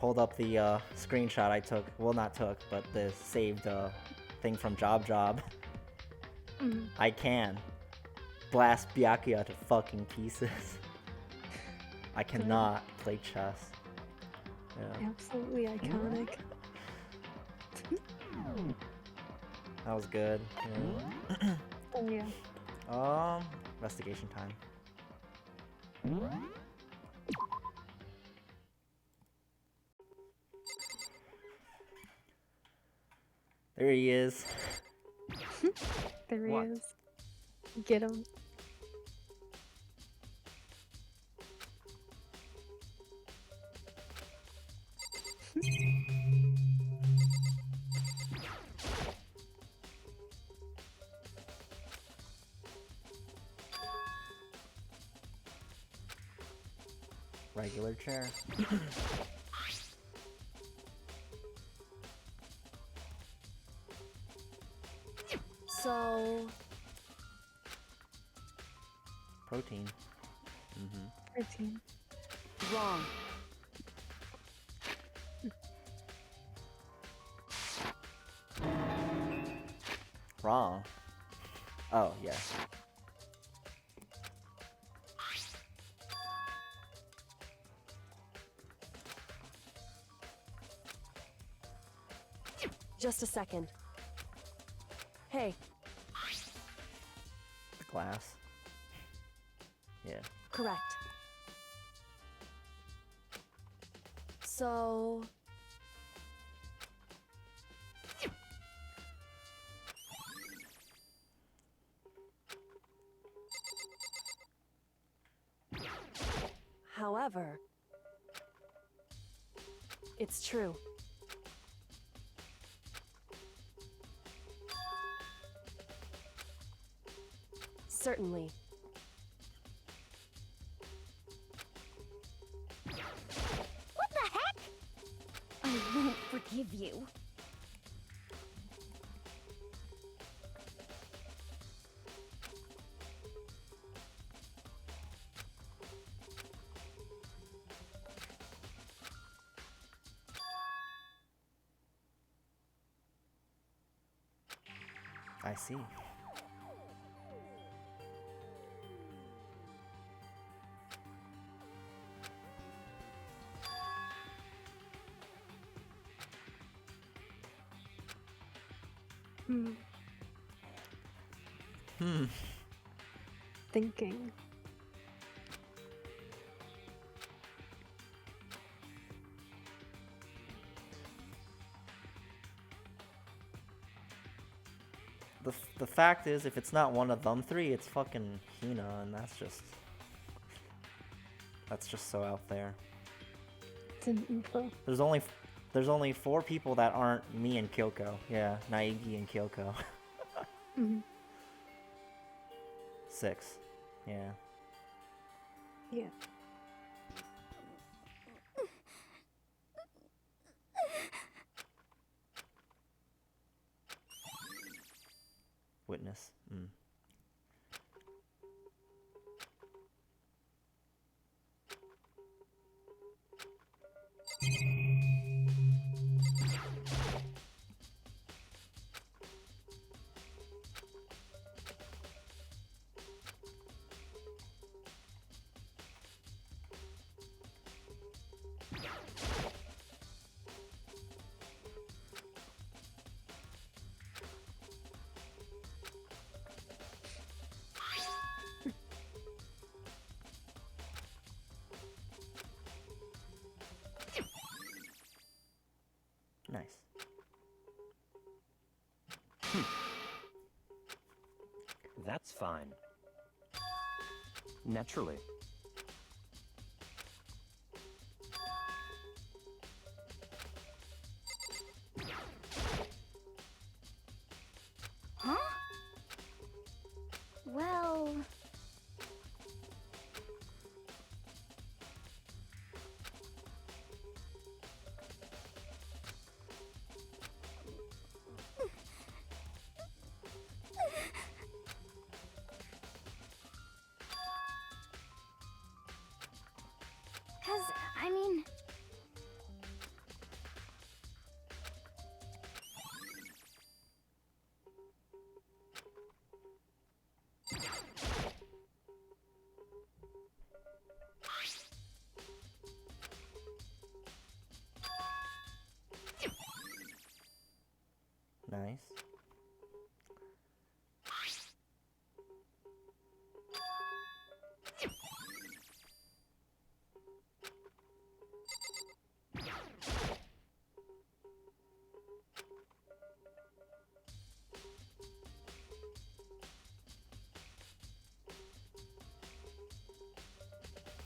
pulled up the screenshot I took. Well, not took, but the saved thing from Job. I can blast Byakuya to fucking pieces. I cannot play chess. Yeah. Absolutely iconic. That was good. Yeah. Oh yeah. Investigation time. There he is. There he is. Get him. Regular chair. So... Protein. Protein. Wrong. Wrong. Oh, yeah. Just a second. Hey. The glass. Yeah. Correct. So... However... It's true. Certainly. What the heck? I won't forgive you. I see. Thinking. The fact is, if it's not one of them three, it's fucking Hina, and that's just so out there. It's an info. There's only 4 people that aren't me and Kyoko. Yeah, Naegi and Kyoko. 6. Yeah. Yeah. Witness. Nice. That's fine. Naturally. Huh? Well... Nice.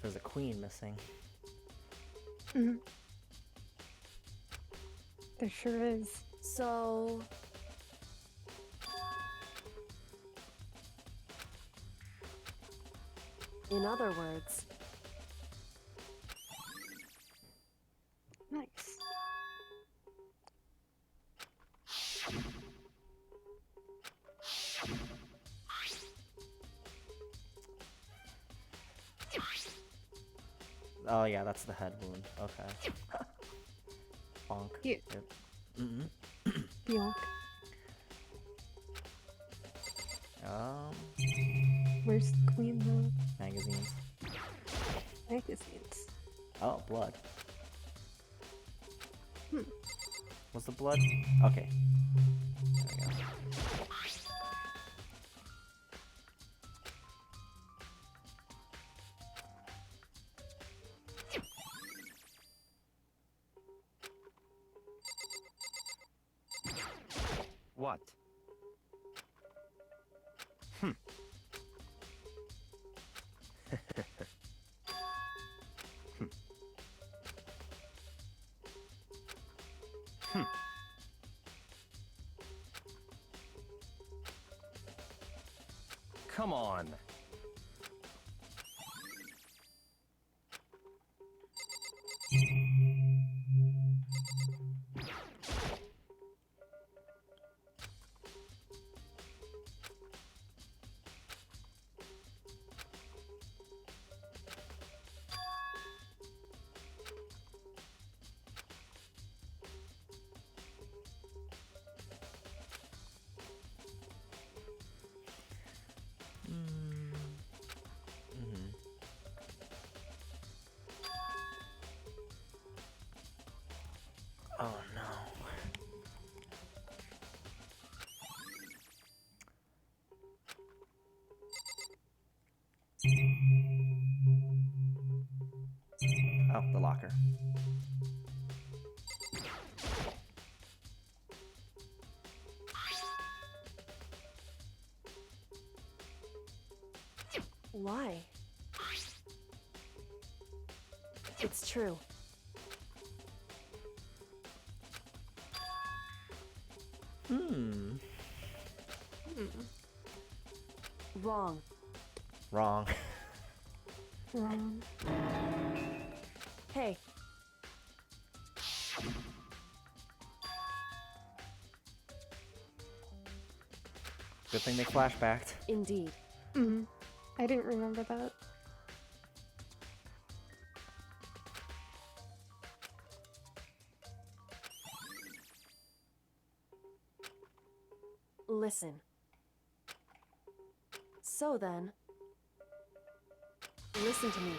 There's a queen missing. Mhm. There sure is. So... In other words, Nice. Oh yeah, that's the head wound. Okay. Bonk. Yeah. Yep. Mm-mm. Bjork. Where's the queen though? Magazines. Magazines. Oh, blood. Hmm. Was the blood? Okay. There we go. What? Hmm. Hmm. Come on. Mm-hmm. Oh no. Oh, the locker. why? It's true. Hmm. Wrong. Wrong. Wrong. Hey, Good thing they flashbacked. indeed. Mm-hmm. I didn't remember that. Listen. So then, listen to me.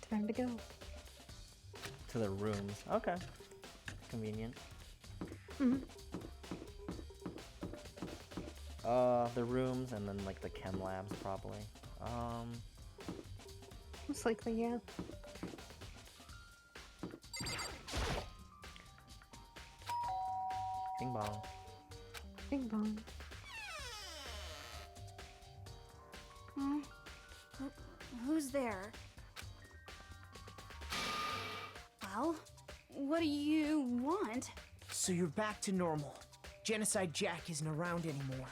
Time to go. To the rooms. Okay. Convenient. Mm-hmm. The rooms and then like the chem labs probably. Most likely, yeah. Bing bong. Bing bong. Who's there? Well, what do you want? So you're back to normal. Genocide Jack isn't around anymore.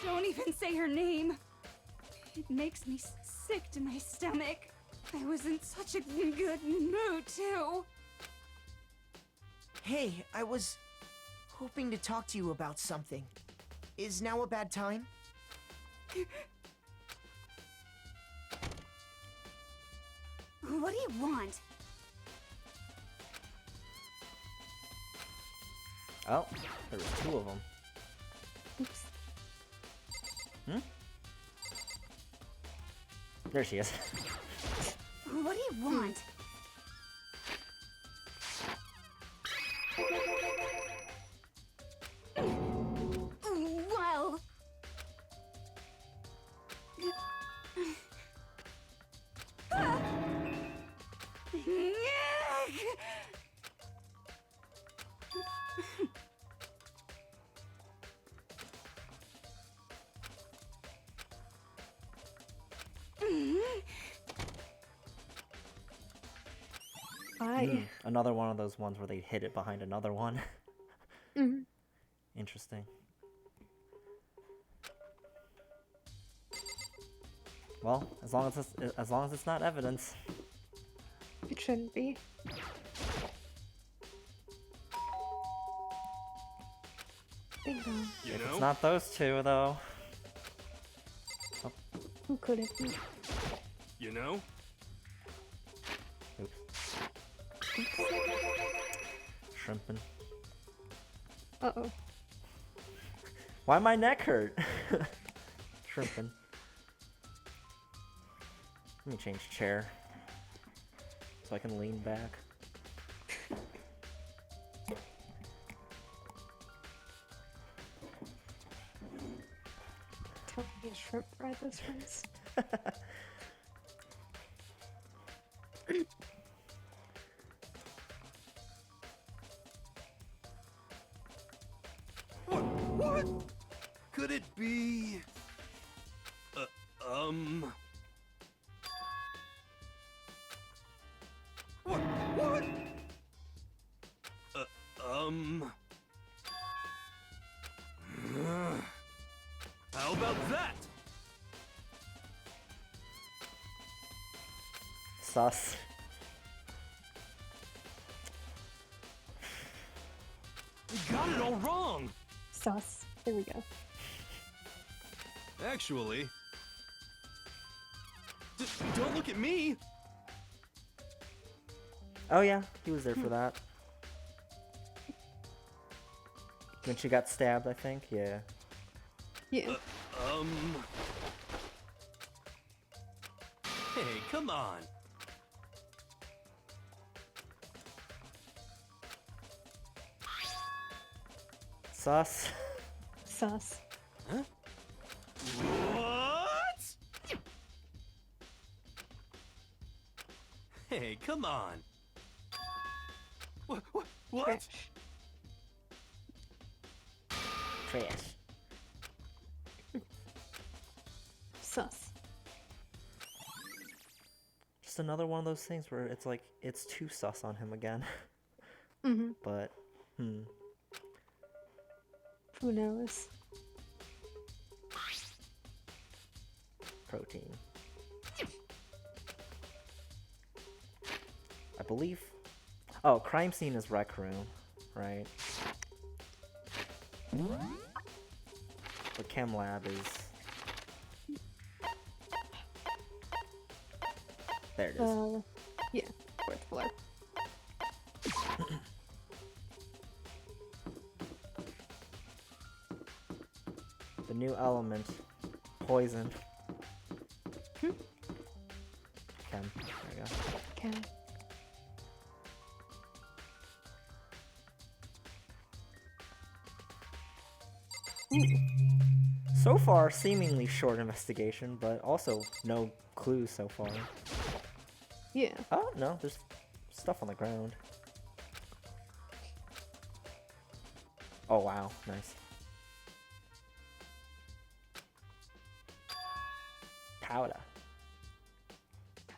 Don't even say her name. It makes me sick to my stomach. I was in such a good mood, too. Hey, I was hoping to talk to you about something. Is now a bad time? What do you want? Oh, there was two of them. Oops. Hmm? There she is. What do you want? Well... Why? Another one of those ones where they hid it behind another one. Mhm. Interesting. Well, as long as it's not evidence. It shouldn't be. Big dong. You If know? it's not those two, though. Who could it be? You know? Oops. Shrimping. Uh-oh. Why my neck hurt? Shrimping. Let me change chair so I can lean back. Tell me a shrimp fry this once. What? Could it be? What? What? How about that? Sus. You got it all wrong. Sus. There we go. Actually, don't look at me. Oh yeah, he was there for that. When she got stabbed, I think. Yeah. Yeah. Hey, come on. Sus. Sus. Huh? What? Hey, come on. What? Trash. Trash. Sus. Just another one of those things where it's like, it's too sus on him again. Mm-hmm. But, Who knows? Protein. I believe. Oh, crime scene is rec room, right? The chem lab is. There it is. Yeah. 4th floor. The new element. Poison. Chem. There we go. Okay. So far, seemingly short investigation, but also no clues so far. Yeah. Oh, no, there's stuff on the ground. Oh, wow, nice. Powder.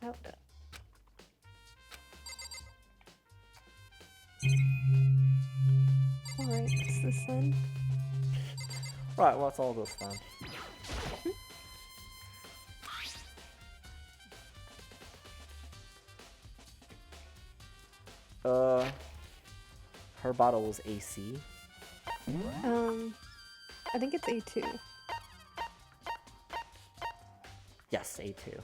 Powder. Alright, what's this then? Right, what's all this then? Her bottle was AC. I think it's A2. Yes, A2.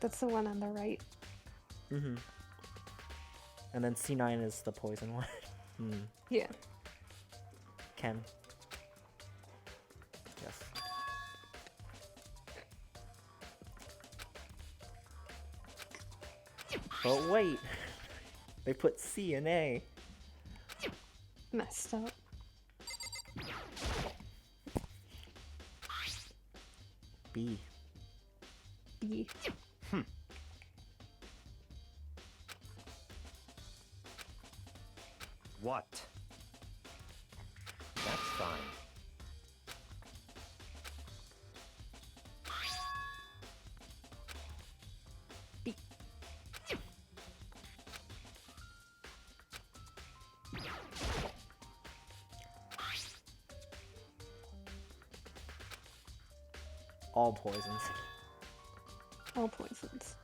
That's the one on the right. Mm-hmm. And then C9 is the poison one. Yeah. Ken. Yes. But wait, they put C and A. Messed up. B. B. What? That's fine. B. All poisons. All poisons.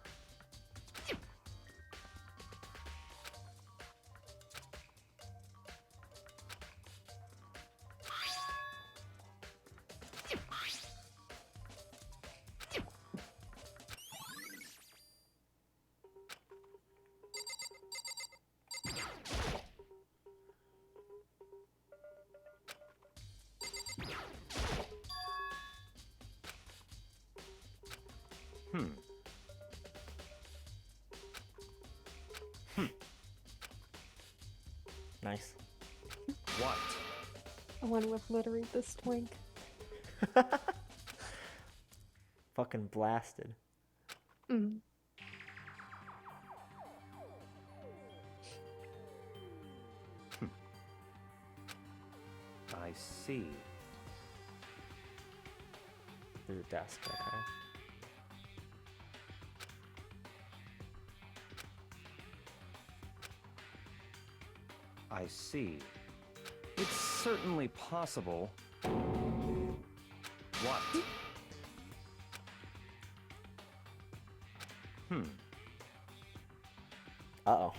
Nice. What? I want to obliterate this twink. Fucking blasted. Mm. I see. Through the desk, okay. I see. It's certainly possible. What? Uh-oh.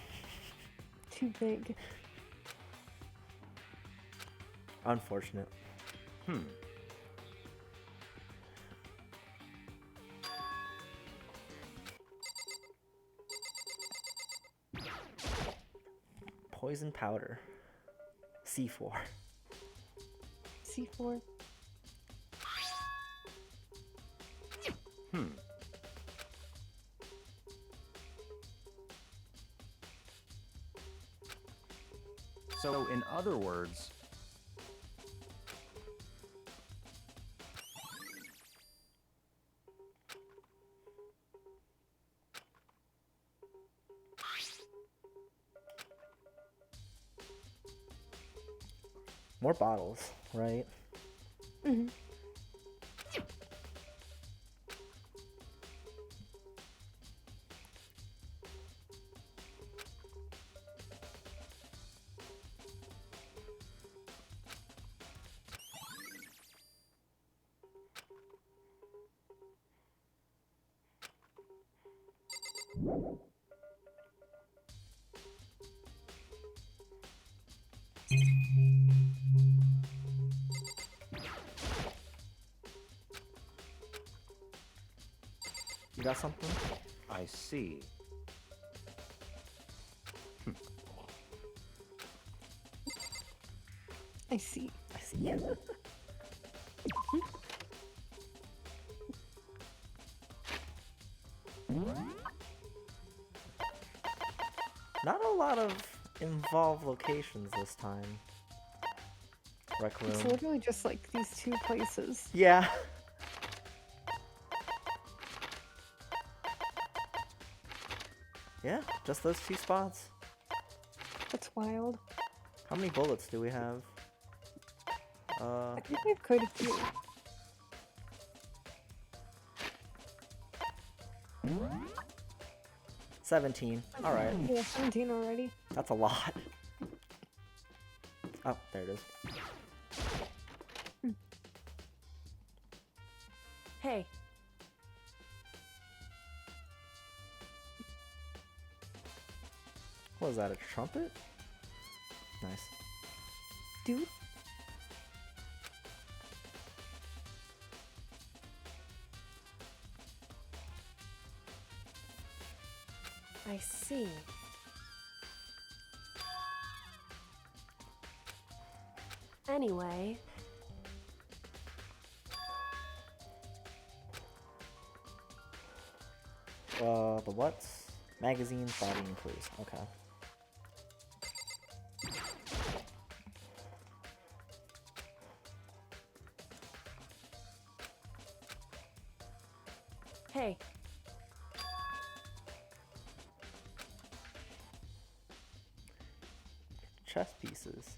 Too big. Unfortunate. Poison powder. C4. C4. So, in other words, More bottles, right? Mm-hmm. You got something? I see. I see. I see. Not a lot of involved locations this time. Rec room. It's literally just like these two places. Yeah. Yeah, just those two spots. That's wild. How many bullets do we have? I think we have quite a few. $17. Alright. Yeah, 17 already. That's a lot. Oh, there it is. Hey, What was that, a trumpet? Nice. Dude. I see. Anyway, The what's? Magazines, body, and clues. Okay. hey, Chess pieces.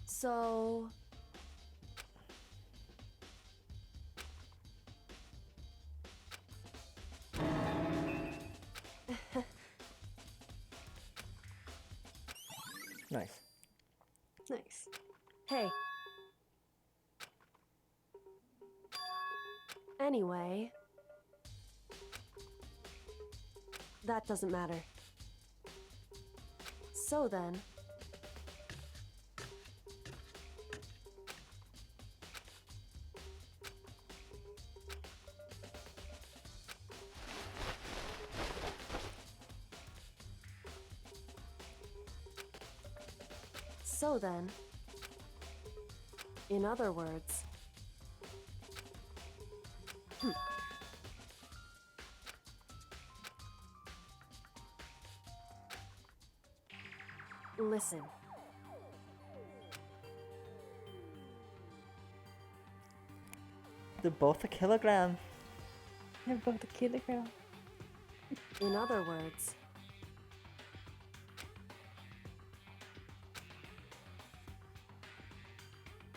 so... Nice. Nice. Hey. Anyway... That doesn't matter. So then... So then... In other words... Listen. They're both a kilogram. They're both a kilogram. In other words...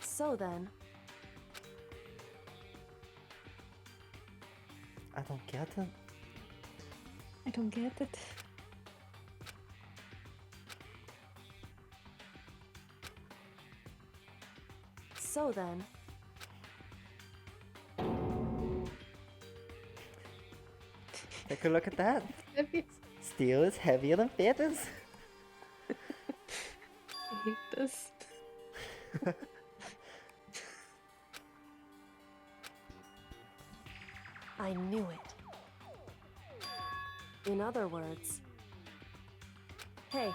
So then... I don't get it. I don't get it. So then... Take a look at that. I Steel is heavier than feathers. hate this. I knew it. In other words... Hey.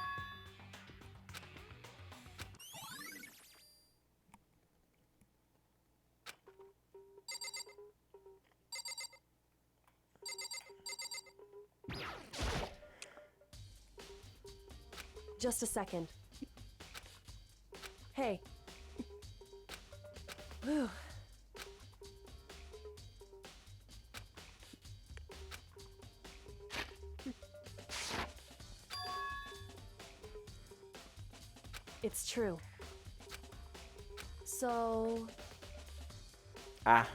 Just a second. Hey. Whew. It's true. So... Ah.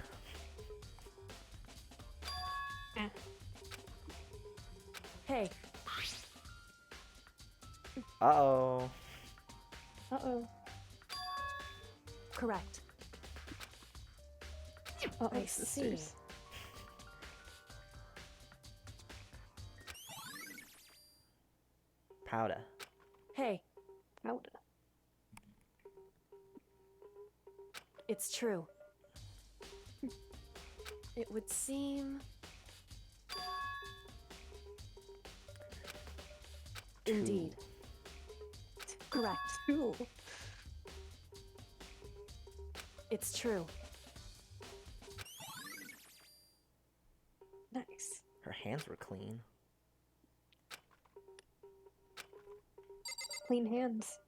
Hey. Uh-oh. Uh-oh. Correct. Uh-oh, I see. sisters. Powder. Hey. Powder. It's true. It would seem... Indeed. Correct. Ooh. It's true. Nice. Her hands were clean. Clean hands.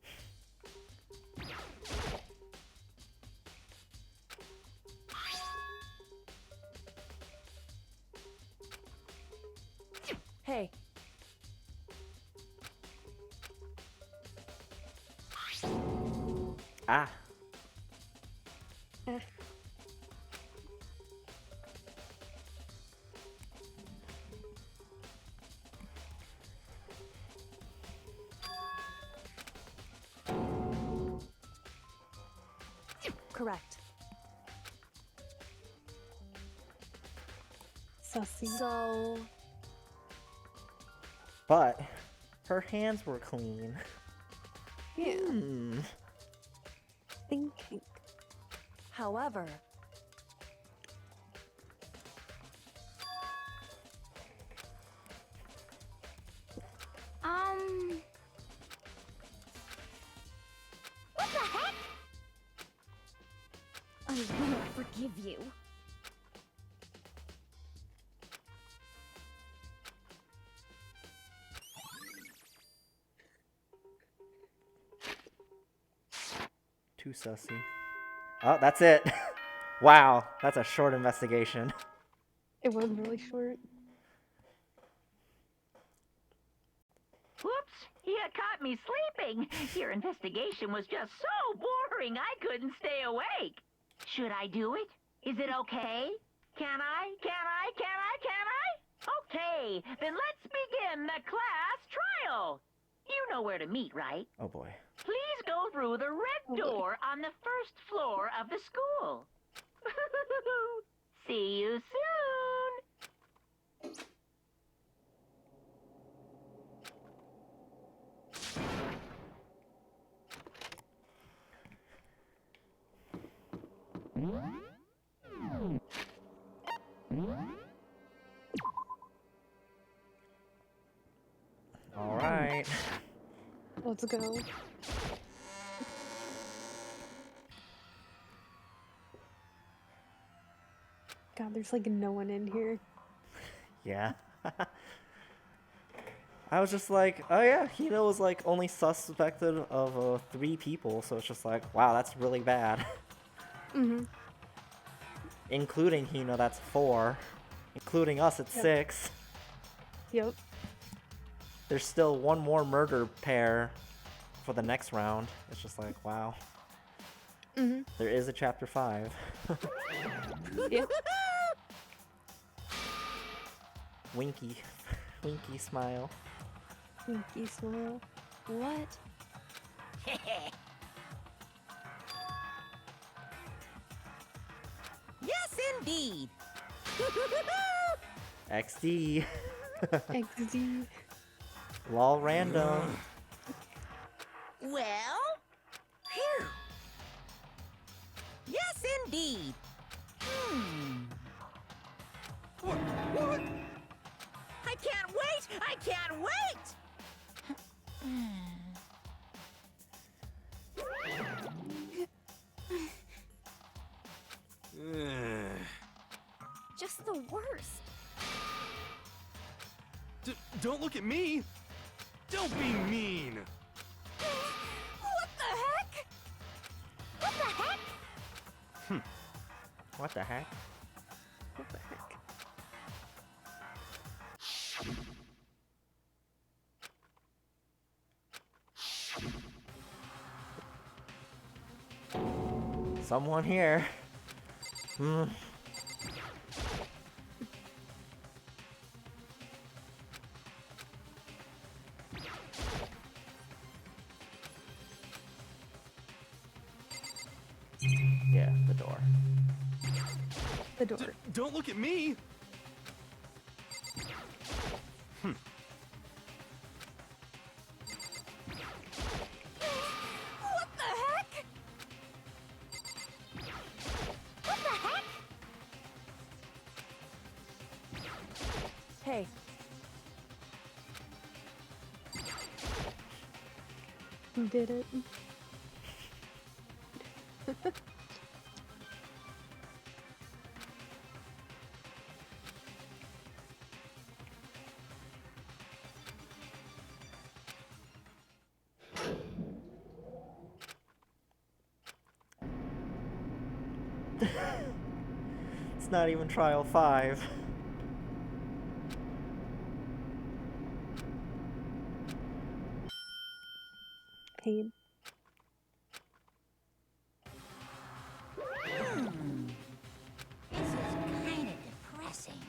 Hey. Ah. Correct. Sussy. So... But her hands were clean. Yeah. Hmm. Thinking. However... forgive you. Too sussy. Oh, that's it. Wow, that's a short investigation. It was really short. Whoops! You caught me sleeping. Your investigation was just so boring I couldn't stay awake. Should I do it? Is it okay? Can I? Okay, then let's begin the class trial. You know where to meet, right? Oh boy. Please go through the red door on the first floor of the school. See you soon. All right. Let's go. God, there's like no one in here. Yeah. I was just like, oh yeah, Hino was like only suspected of 3 people, so it's just like, wow, that's really bad. Mm-hmm. Including Hino, that's 4. Including us, it's 6. Yep. There's still one more murder pair for the next round. It's just like, wow. Mm-hmm. There is a chapter 5. Yep. Winky. Winky smile. Winky smile. What? Yes, indeed. XD. XD. Lol random. Well, phew. Yes, indeed. What? I can't wait! I can't wait! Just the worst. Don't look at me! Don't be mean! What the heck? What the heck? What the heck? What the heck? Someone here. Yeah, the door. The door. Don't look at me! What the heck? What the heck? Hey, Who did it? It's not even trial 5. Pain. This is kind of depressing.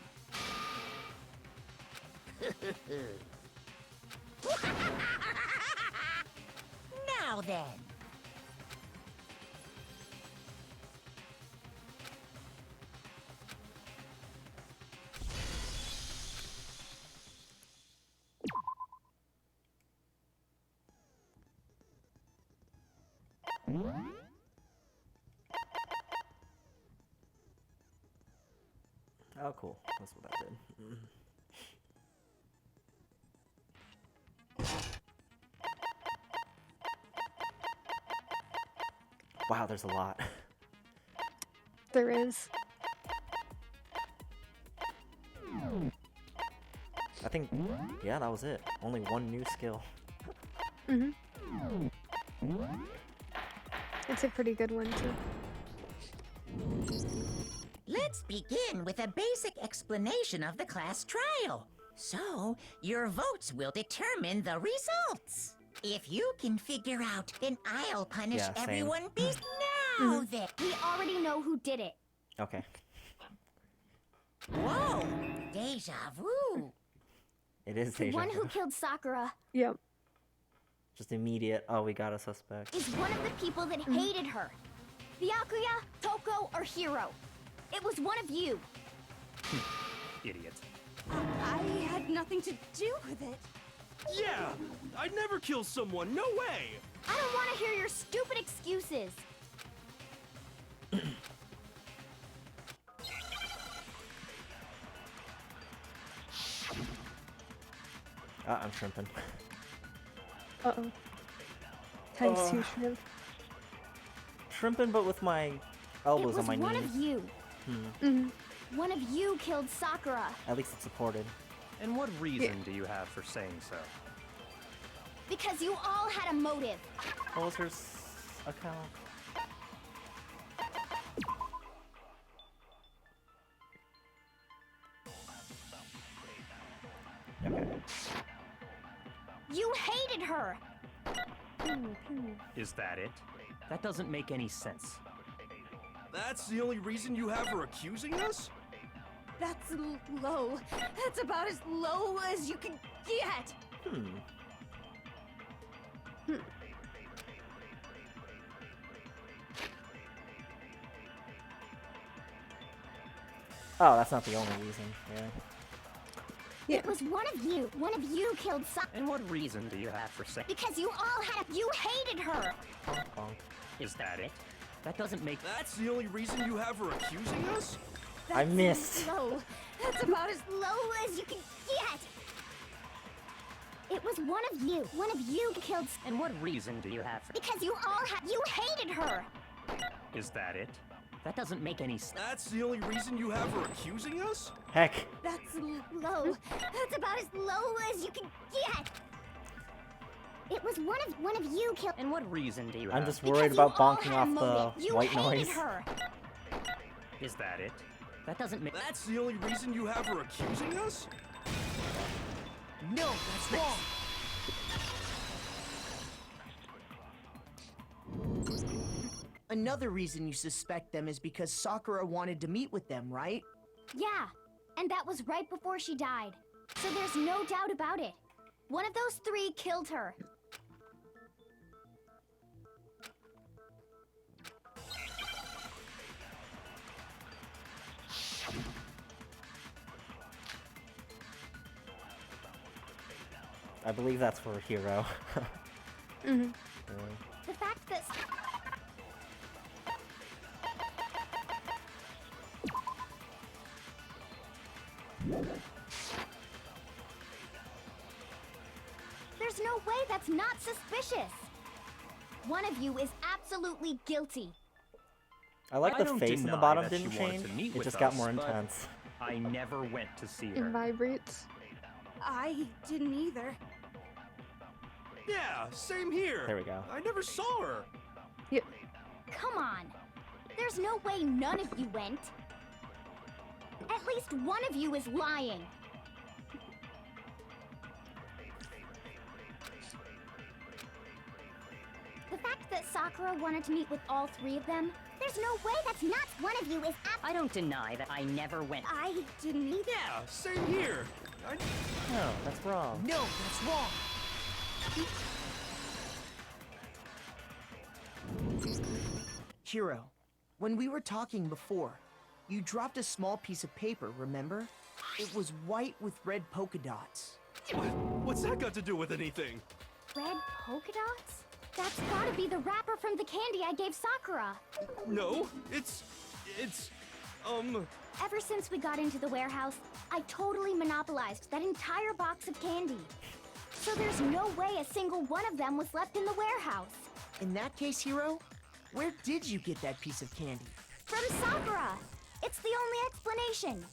Now then. Oh, cool. That's what that did. Wow, there's a lot. There is. I think, yeah, that was it. Only one new skill. Mhm. It's a pretty good one too. Let's begin with a basic explanation of the class trial. So, your votes will determine the results. If you can figure out, then I'll punish Yeah, same. everyone beast now then. We already know who did it. Okay. Whoa! Deja vu. It is The deja one vu. who killed Sakura Yep. Just immediate, oh, we got a suspect. is one of the people that hated her. Byakuya, Toko, or Hiro. It was one of you. Idiot. I had nothing to do with it. Yeah! I'd never kill someone, no way! I don't want to hear your stupid excuses. I'm shrimping. Uh-oh. Times 2 shrimp. Shrimping, but with my It elbows was on my one knees. of you. Mhm. One of you killed Sakura. At least it's supported. And what reason do you have for saying so? Because you all had a motive. What was her account? Okay. You hated her. Is that it? That doesn't make any sense. That's the only reason you have her accusing us? That's low. That's about as low as you can get. Oh, that's not the only reason. Yeah. Yeah. It was one of you. One of you killed Sakura. And what reason do you have for saying? Because you all had a... You hated her. Bonk, bonk. Is that it? That doesn't make. That's the only reason you have her accusing us? I missed. Low. That's about as Low as you can get. It was one of you. One of you killed... And what reason do you have for? Because you all had... You hated her. Is that it? That doesn't make any sense. That's the only reason you have her accusing us? Heck. That's Low. That's about as low as you can get. It was one of you killed... And what reason do you I'm have? just worried Because you about all bonking had a motive. off the You white hated noise. her. Is that it? That doesn't make. That's the only reason you have her accusing us? No, that's wrong. Another reason you suspect them is because Sakura wanted to meet with them, right? Yeah, and that was right before she died. So there's no doubt about it. One of those three killed her. I believe that's for Hero. Mhm. The fact that... There's no way that's not suspicious. One of you is absolutely guilty. I like I the don't face in the deny bottom that didn't she wanted change. to meet It with just got us, more but- intense. I never went to see It her. vibrates. I didn't either. Yeah, same here. There we go. I never saw her. Yep. Come on. There's no way none of you went. At least one of you is lying. The fact that Sakura wanted to meet with all three of them, there's no way that's not one of you is I don't deny that I never went. I didn't either. Yeah, same here. No, that's wrong. No, that's wrong. Hiro, when we were talking before, you dropped a small piece of paper, remember? It was white with red polka dots. What's that got to do with anything? red polka dots? That's gotta be the wrapper from the candy I gave Sakura. No, it's, Ever since we got into the warehouse, I totally monopolized that entire box of candy. So there's no way a single one of them was left in the warehouse. In that case, Hiro, where did you get that piece of candy? from Sakura. It's the only explanation.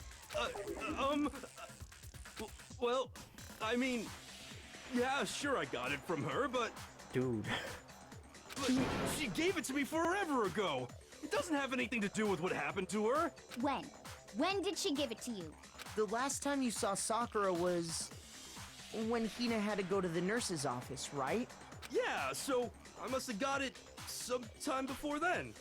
Well, I mean, yeah, sure I got it from her, but... Dude. But she gave it to me forever ago. It doesn't have anything to do with what happened to her. When? When did she give it to you? The last time you saw Sakura was when Hina had to go to the nurse's office, right? Yeah, so I must have got it sometime before then.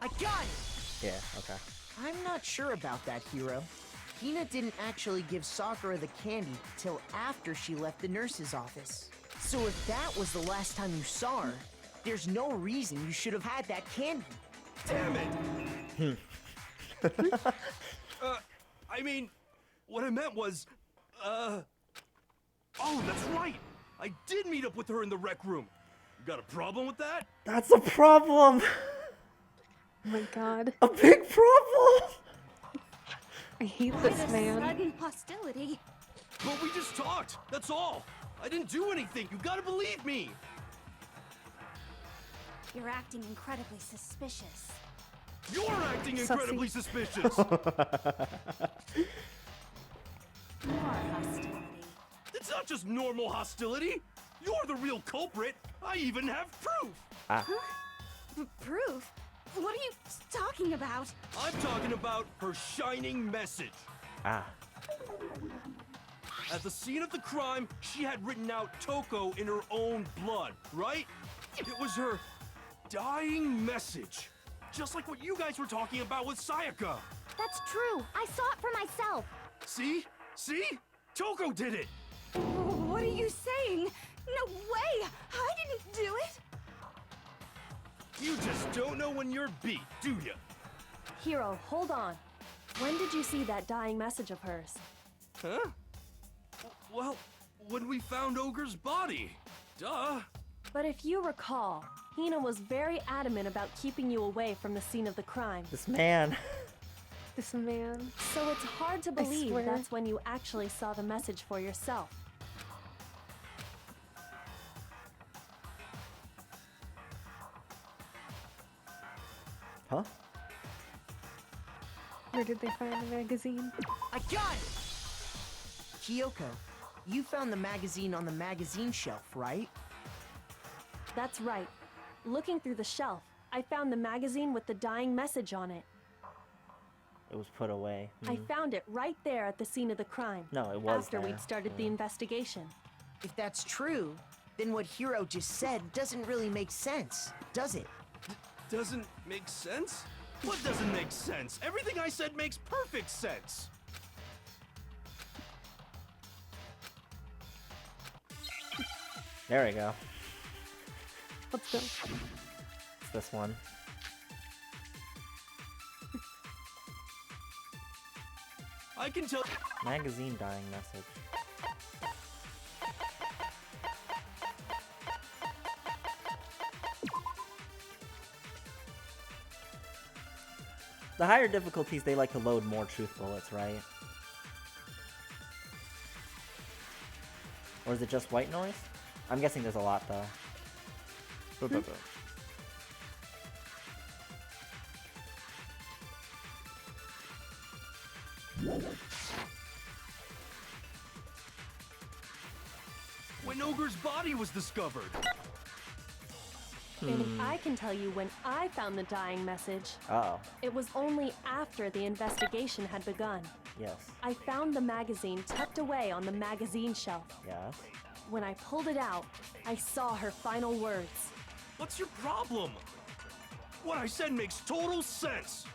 I got it! Yeah, okay. I'm not sure about that, Hiro. Hina didn't actually give Sakura the candy till after she left the nurse's office. So if that was the last time you saw her, there's no reason you should have had that candy. Damn it! I mean, what I meant was, oh, that's right! I did meet up with her in the rec room. You got a problem with that? That's a problem! Oh my god. A big problem! I hate Why this this man. sudden hostility? But we just talked, that's all. I didn't do anything, you gotta believe me! You're acting incredibly suspicious. You're acting incredibly suspicious! More hostility. It's not just normal hostility! You're the real culprit! I even have proof! Proof? What are you talking about? I'm talking about her shining message. Ah. At the scene of the crime, she had written out Toko in her own blood, right? It was her dying message. Just like what you guys were talking about with Sayaka. That's true. I saw it for myself. See? See? Toko did it! What are you saying? No way! I didn't do it! You just don't know when you're beat, do ya? Hiro, hold on. When did you see that dying message of hers? Huh? Well, when we found Ogre's body. Duh. But if you recall, Hina was very adamant about keeping you away from the scene of the crime. This man. This man. So it's hard to believe swear. that's when you actually saw the message for yourself. Huh? Where did they find the magazine? I got it! Kyoko, you found the magazine on the magazine shelf, right? That's right. Looking through the shelf, I found the magazine with the dying message on it. It was put away. I found it right there at the scene of the crime. No, it was after there. we'd started the investigation. If that's true, then what Hiro just said doesn't really make sense, does it? Doesn't make sense? What doesn't make sense? Everything I said makes perfect sense. There we go. Let's go. It's this one. I can tell. Magazine dying message. The higher difficulties, they like to load more truth bullets, right? Or is it just white noise? I'm guessing there's a lot, though. When Ogre's body was discovered. And I can tell you when I found the dying message. Uh-oh. It was only after the investigation had begun. Yes. I found the magazine tucked away on the magazine shelf. Yes. When I pulled it out, I saw her final words. What's your problem? What I said makes total sense.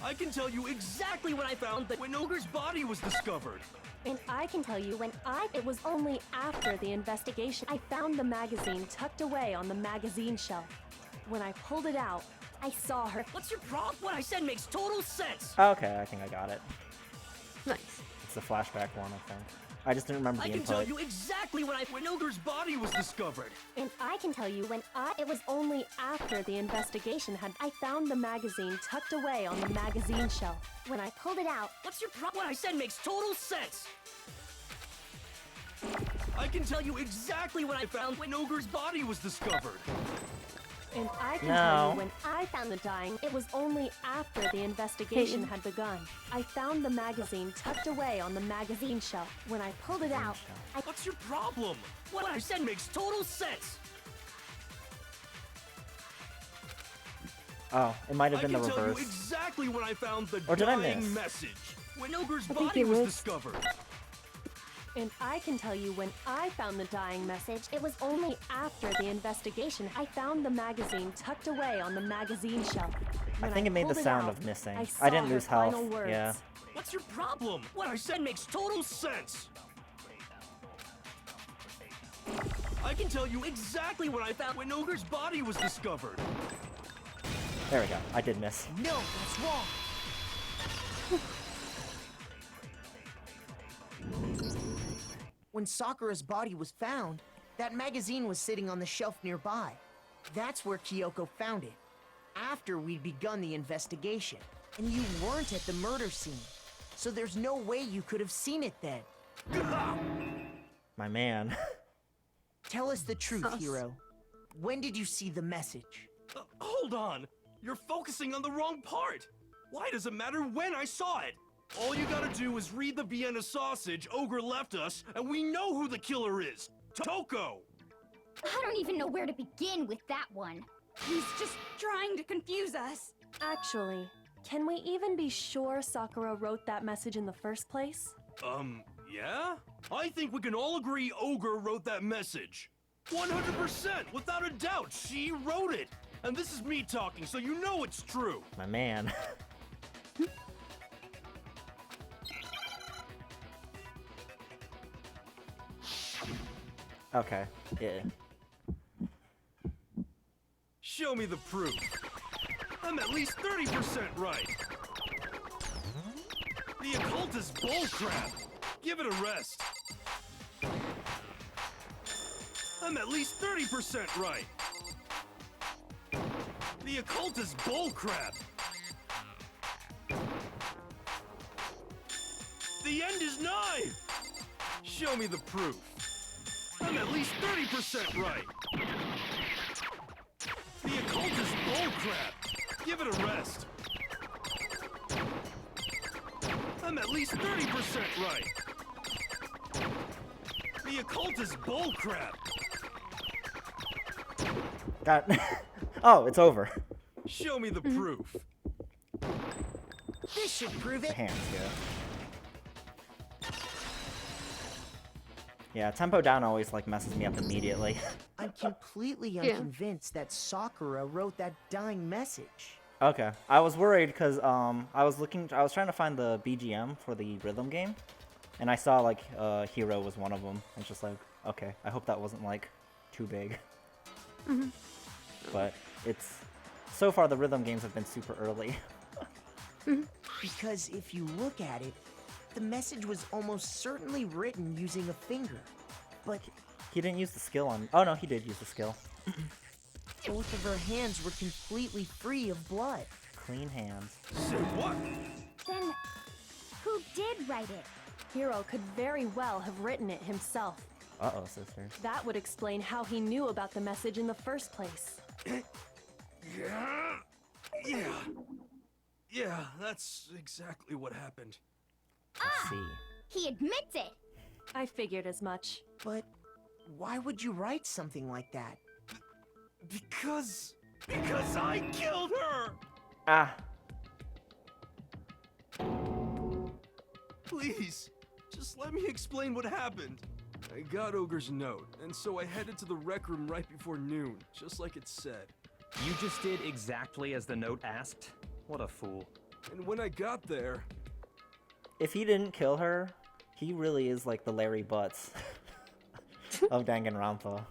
I can tell you exactly when I found that when Ogre's body was discovered. And I can tell you it was only after the investigation I found the magazine tucked away on the magazine shelf. When I pulled it out, I saw her. What's your problem? What I said makes total sense. Okay, I think I got it. Nice. It's the flashback one, I think. I just didn't remember the I can input. tell you exactly when Ogre's body was discovered. And I can tell you it was only after the investigation I found the magazine tucked away on the magazine shelf. When I pulled it out, What's your What I said makes total sense. I can tell you exactly what I found when Ogre's body was discovered. And I can tell you when I found the dying, it was only after the investigation had begun. I found the magazine tucked away on the magazine shelf. When I pulled it out, What's your problem? What I said makes total sense. Oh, it might have been the I can tell you reverse. exactly when I found the Or did I dying miss? message. When Ogre's think body you was missed. discovered. And I can tell you when I found the dying message, it was only after the investigation. I found the magazine tucked away on the magazine shelf. I When think it made the pulled sound out, of missing. I I didn't saw lose her health. final words. Yeah. What's your problem? What I said makes total sense. I can tell you exactly what I found when Ogre's body was discovered. There we go. I did miss. No, that's wrong. When Sakura's body was found, that magazine was sitting on the shelf nearby. That's where Kyoko found it, after we'd begun the investigation. And you weren't at the murder scene, so there's no way you could have seen it then. My man. Tell us the truth, Sus. Hiro. When did you see the message? Hold on. You're focusing on the wrong part. Why does it matter when I saw it? All you gotta do is read the Vienna sausage Ogre left us, and we know who the killer is. Toko! I don't even know where to begin with that one. He's just trying to confuse us. Actually, can we even be sure Sakura wrote that message in the first place? Yeah? I think we can all agree Ogre wrote that message. 100%, without a doubt, she wrote it. And this is me talking, so you know it's true. My man. Okay. Yeah. Show me the proof. I'm at least 30% right. The occult is bullcrap. Give it a rest. I'm at least 30% right. The occult is bullcrap. The end is nigh. Show me the proof. I'm at least 30% right. The occult is bullcrap. Give it a rest. I'm at least 30% right. The occult is bullcrap. Got. Oh, it's over. Show me the proof. This should prove The it. hands, yeah. Yeah, tempo down always like messes me up immediately. I'm completely unconvinced that Sakura wrote that dying message. Okay, I was worried because I was trying to find the BGM for the rhythm game, and I saw like Hero was one of them. It's just like, okay, I hope that wasn't like too big. But it's so far the rhythm games have been super early. Because if you look at it, the message was almost certainly written using a finger. But He didn't use the skill on. Oh no, he did use the skill. both of her hands were completely free of blood. Clean hands. Say what? Then, who did write it? Hiro could very well have written it himself. Uh-oh, sisters. That would explain how he knew about the message in the first place. Yeah, that's exactly what happened. Let's see. He admits it. I figured as much. But why would you write something like that? Because I killed her! Ah. Please, just let me explain what happened. I got Ogre's note, and so I headed to the rec room right before noon, just like it said. You just did exactly as the note asked? What a fool. And when I got there, If he didn't kill her, he really is like the Larry Butts of Danganronpa.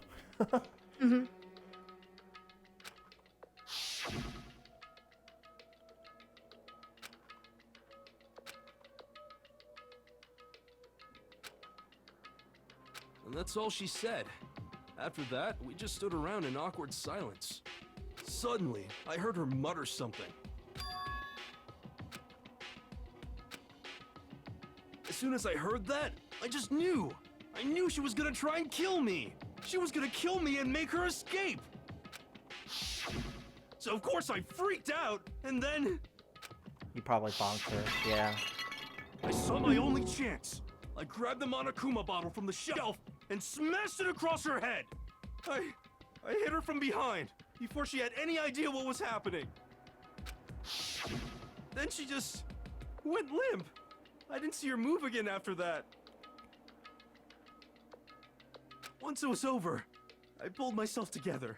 and that's all she said. After that, we just stood around in awkward silence. Suddenly, I heard her mutter something. As soon as I heard that, I just knew. I knew she was gonna try and kill me. She was gonna kill me and make her escape. So of course I freaked out, and then... You probably bonked her, yeah. I saw my only chance. I grabbed the Monokuma bottle from the shelf and smashed it across her head. I hit her from behind before she had any idea what was happening. Then she just went limp. I didn't see her move again after that. Once it was over, I pulled myself together.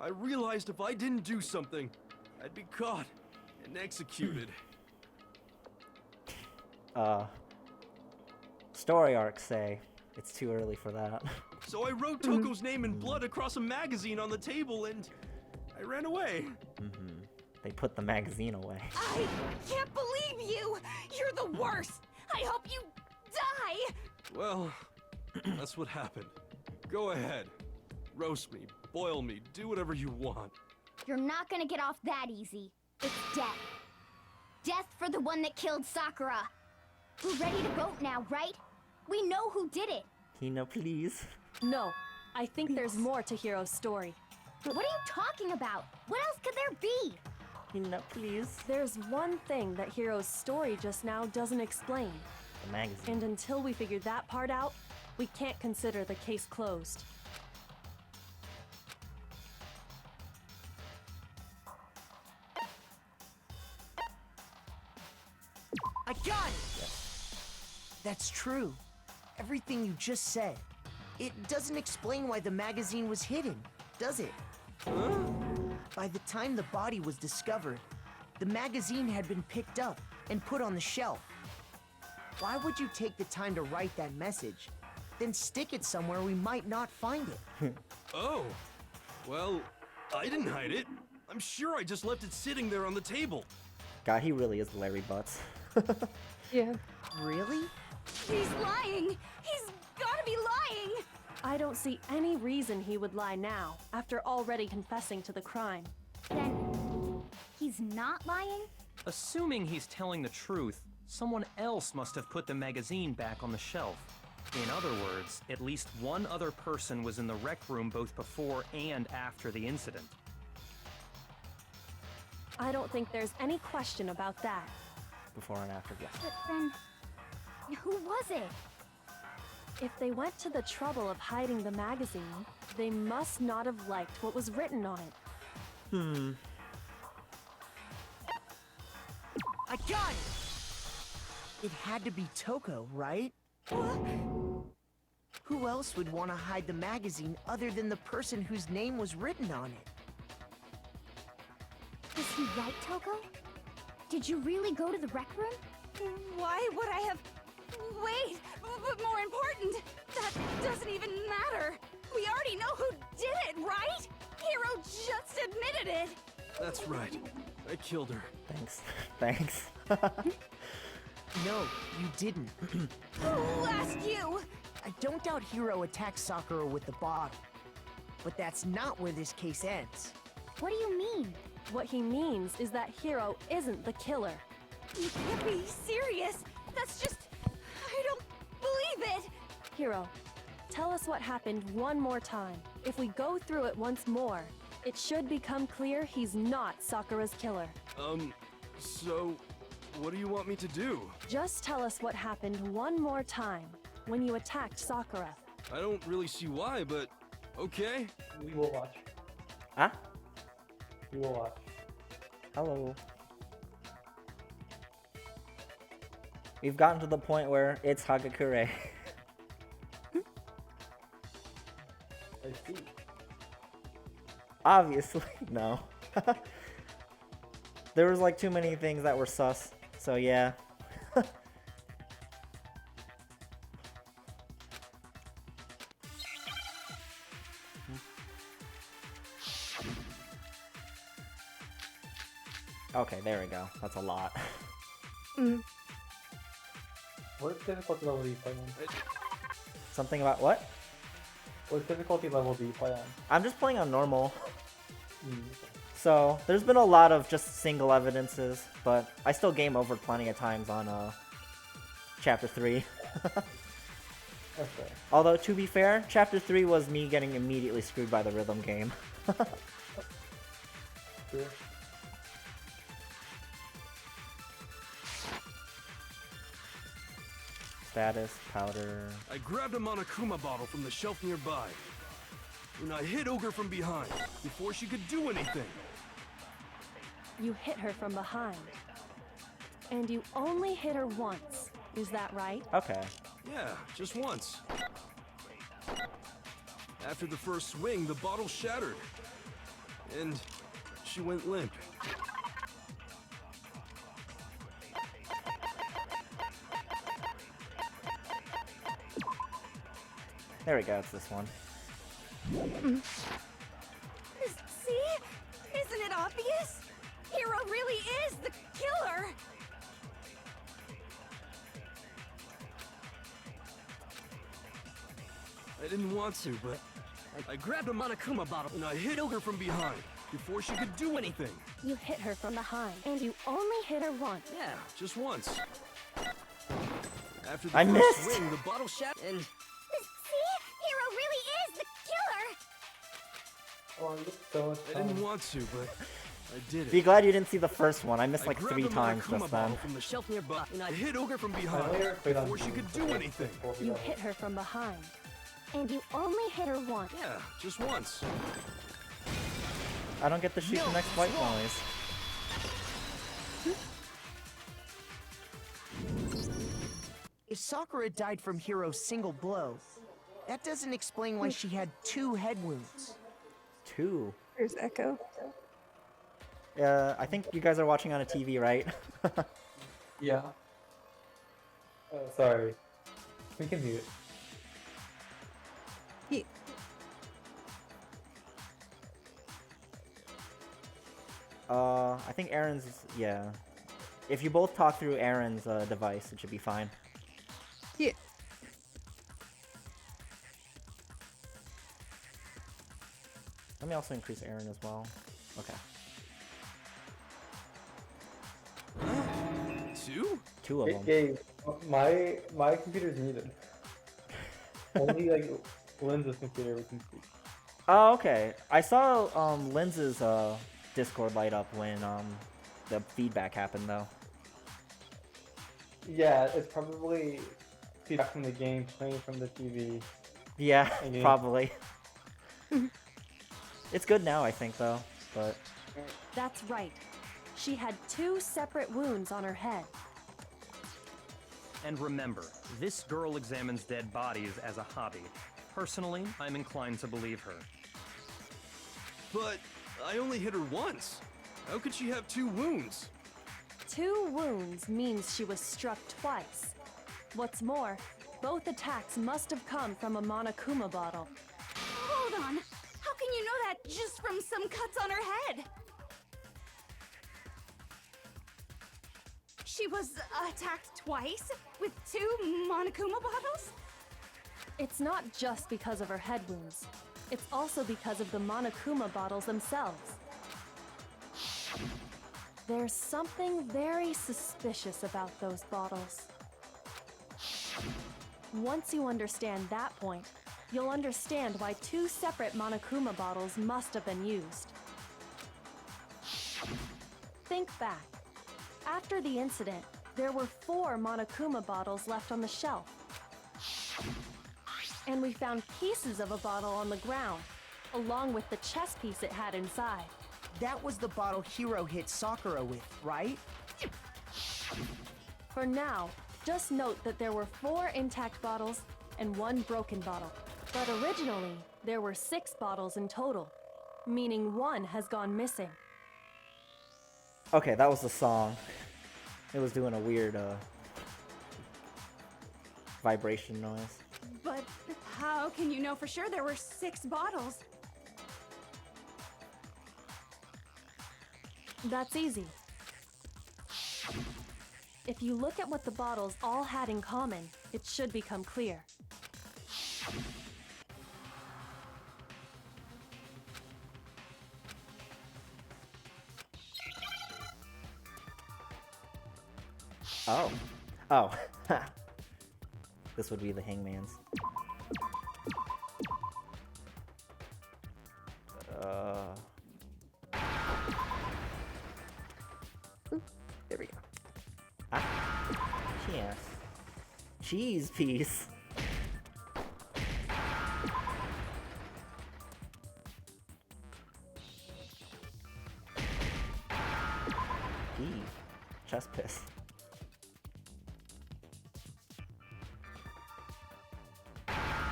I realized if I didn't do something, I'd be caught and executed. Story arcs say it's too early for that. So I wrote Toko's name in blood across a magazine on the table and I ran away. They put the magazine away. I can't believe you! You're the worst! I hope you die! Well, that's what happened. Go ahead. Roast me, boil me, do whatever you want. You're not gonna get off that easy. It's death. Death for the one that killed Sakura. We're ready to vote now, right? We know who did it. Hina, please. No, I think there's more to Hiro's story. What are you talking about? What else could there be? Hina, please. There's one thing that Hiro's story just now doesn't explain. The magazine. And until we figure that part out, we can't consider the case closed. I got it! Yes. That's true. Everything you just said. It doesn't explain why the magazine was hidden, does it? Huh? By the time the body was discovered, the magazine had been picked up and put on the shelf. Why would you take the time to write that message, then stick it somewhere we might not find it? Oh, well, I didn't hide it. I'm sure I just left it sitting there on the table. God, he really is Larry Butts. Yeah. Really? He's lying! He's gotta be lying! I don't see any reason he would lie now, after already confessing to the crime. Then he's not lying? Assuming he's telling the truth, someone else must have put the magazine back on the shelf. In other words, at least one other person was in the rec room both before and after the incident. I don't think there's any question about that. Before and after, yes. But then, who was it? If they went to the trouble of hiding the magazine, they must not have liked what was written on it. I got it! It had to be Toko, right? Who else would want to hide the magazine other than the person whose name was written on it? Is he right, Toko? Did you really go to the rec room? Why would I have... Wait, but more important, that doesn't even matter. We already know who did it, right? Hiro just admitted it. That's right. I killed her. Thanks. Thanks. No, you didn't. Who asked you? I don't doubt Hiro attacked Sakura with the bottle. But that's not where this case ends. What do you mean? What he means is that Hiro isn't the killer. You can't be serious. That's just... I don't believe it. Hiro, tell us what happened one more time. If we go through it once more, it should become clear he's not Sakura's killer. So, what do you want me to do? Just tell us what happened one more time when you attacked Sakura. I don't really see why, but okay. We will watch. Huh? We will watch. Hello. We've gotten to the point where it's Hagakure. I see. Obviously, no. There was like too many things that were sus, so yeah. Okay, there we go. That's a lot. What's difficult level you play on? Something about what? What difficulty level do you play on? I'm just playing on normal. Mm. So, there's been a lot of just single evidences, but I still game over plenty of times on Chapter 3. Okay. Although, to be fair, Chapter 3 was me getting immediately screwed by the rhythm game. Sure. Status, powder... I grabbed a Monokuma bottle from the shelf nearby. And I hit Ogre from behind before she could do anything. You hit her from behind. And you only hit her once. Is that right? Okay. Yeah, just once. After the first swing, the bottle shattered. And she went limp. There we go, it's this one. See? Isn't it obvious? Hero really is the killer! I didn't want to, but I grabbed a Monokuma bottle and I hit Ogre from behind before she could do anything. You hit her from behind, and you only hit her once. Yeah, just once. After the I first missed. swing, the bottle shattered and... See? Hero really is the killer! Oh, I look so much I didn't fun. want to, but I did it. Be glad you didn't see the first one. I missed I like grabbed 3 a times Monokuma just bottle then. from the shelf nearby, and I hit Ogre from I behind only ever played on before she could do Steam, anything. difficulty You level. hit her from behind. And you only hit her once. Yeah, just once. I don't get to shoot the next white noise. If Sakura died from Hiro's single blow, that doesn't explain why she had 2 head wounds. 2. There's Echo. I think you guys are watching on a TV, right? Yeah. Sorry. We can mute. Yeah. I think Aaron's... yeah. If you both talk through Aaron's device, it should be fine. Yeah. Let me also increase Aaron as well. Okay. 2? 2 of them. Gabe, my computer's muted. Only like Linda's computer we can see. Oh, okay. I saw Linz's Discord light up when the feedback happened, though. Yeah, it's probably feedback from the game playing from the TV. Yeah, Okay. probably. It's good now, I think, though. But That's right. She had 2 separate wounds on her head. And remember, this girl examines dead bodies as a hobby. Personally, I'm inclined to believe her. But I only hit her once. How could she have 2 wounds? 2 wounds means she was struck twice. What's more, both attacks must have come from a Monokuma bottle. Hold on. How can you know that just from some cuts on her head? She was attacked twice with 2 Monokuma bottles? It's not just because of her head wounds. It's also because of the Monokuma bottles themselves. There's something very suspicious about those bottles. Once you understand that point, you'll understand why 2 separate Monokuma bottles must have been used. Think back. After the incident, there were 4 Monokuma bottles left on the shelf. And we found pieces of a bottle on the ground, along with the chess piece it had inside. That was the bottle Hiro hit Sakura with, right? For now, just note that there were 4 intact bottles and 1 broken bottle. But originally, there were 6 bottles in total, meaning 1 has gone missing. okay, that was the song. It was doing a weird vibration noise. But how can you know for sure there were 6 bottles? That's easy. If you look at what the bottles all had in common, it should become clear. Oh. Oh. This would be the hangman's. There we go. Yes. Cheese piece. Chest piss.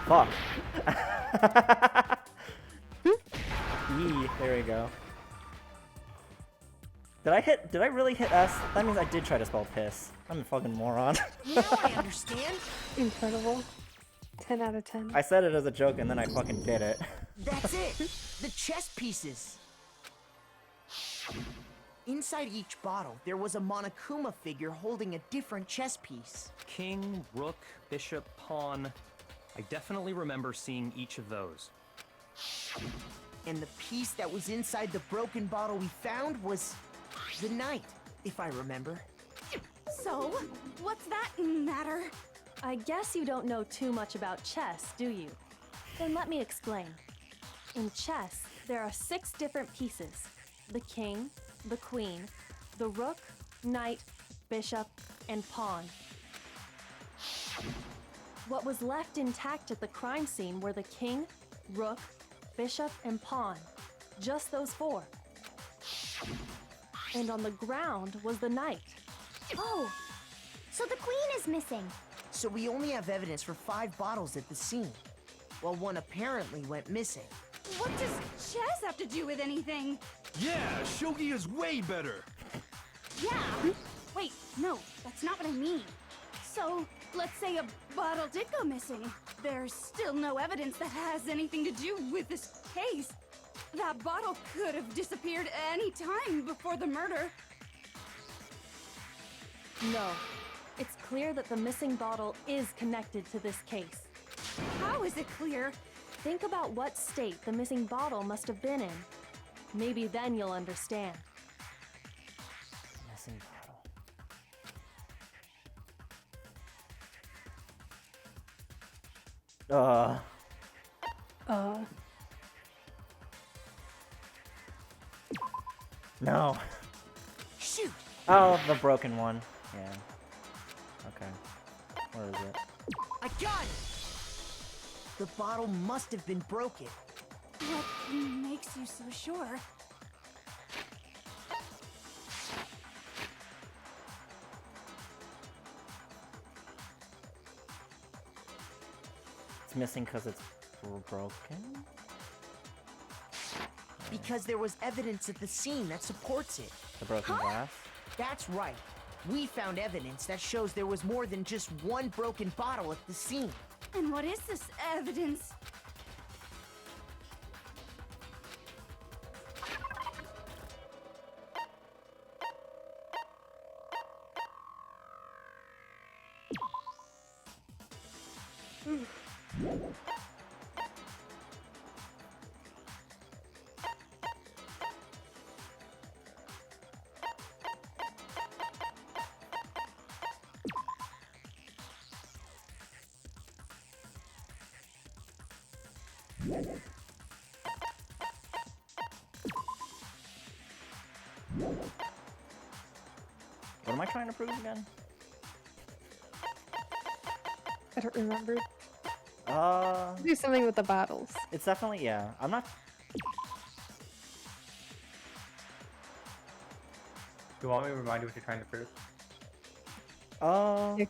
Fuck. There we go. Did I really hit S? That means I did try to spell piss. I'm a fucking moron. Now I understand. Incredible. 10 out of 10. I said it as a joke and then I fucking did it. That's it. The chess pieces. Inside each bottle, there was a Monokuma figure holding a different chess piece. King, rook, bishop, pawn. I definitely remember seeing each of those. And the piece that was inside the broken bottle we found was the knight, if I remember. So, what's that matter? I guess you don't know too much about chess, do you? Then let me explain. In chess, there are 6 different pieces. The king, the queen, the rook, knight, bishop, and pawn. What was left intact at the crime scene were the king, rook, bishop, and pawn. Just those 4. And on the ground was the knight. Oh, so the queen is missing. So we only have evidence for 5 bottles at the scene, while one apparently went missing. What does chess have to do with anything? Yeah, shogi is way better. Yeah. Wait, no, that's not what I mean. So, let's say a bottle did go missing. There's still no evidence that has anything to do with this case. That bottle could have disappeared any time before the murder. No. It's clear that the missing bottle is connected to this case. How is it clear? Think about what state the missing bottle must have been in. Maybe then you'll understand. Missing bottle. No. Shoot! Oh, the broken one. Yeah. Okay. Where is it? I got it! The bottle must have been broken. What makes you so sure? It's missing because it's broken? Because there was evidence at the scene that supports it. The broken glass? That's right. We found evidence that shows there was more than just one broken bottle at the scene. And what is this evidence? What am I trying to prove again? I don't remember. Uh, Do something with the bottles. It's definitely, yeah. I'm not... Do you want me to remind you what you're trying to prove? I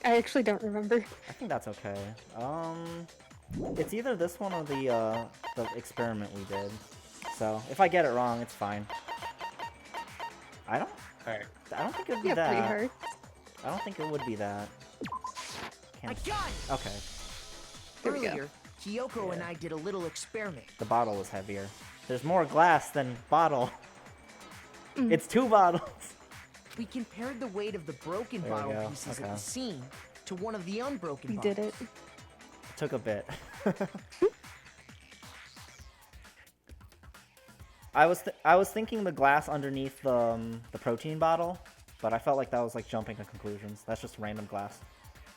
actually don't remember. I think that's okay. It's either this one or the experiment we did. So, if I get it wrong, it's fine. I don't think it would be Yeah, that. pretty hard. I don't think it would be that. I got it! Okay. There we go. Earlier, Kyoko and I did a little experiment. The bottle was heavier. There's more glass than bottle. It's 2 bottles. We compared the weight of the broken There we bottle go. pieces Okay. at the scene to one of the unbroken We bottles. did it. It took a bit. I was thinking the glass underneath the protein bottle but I felt like that was like jumping to conclusions. That's just random glass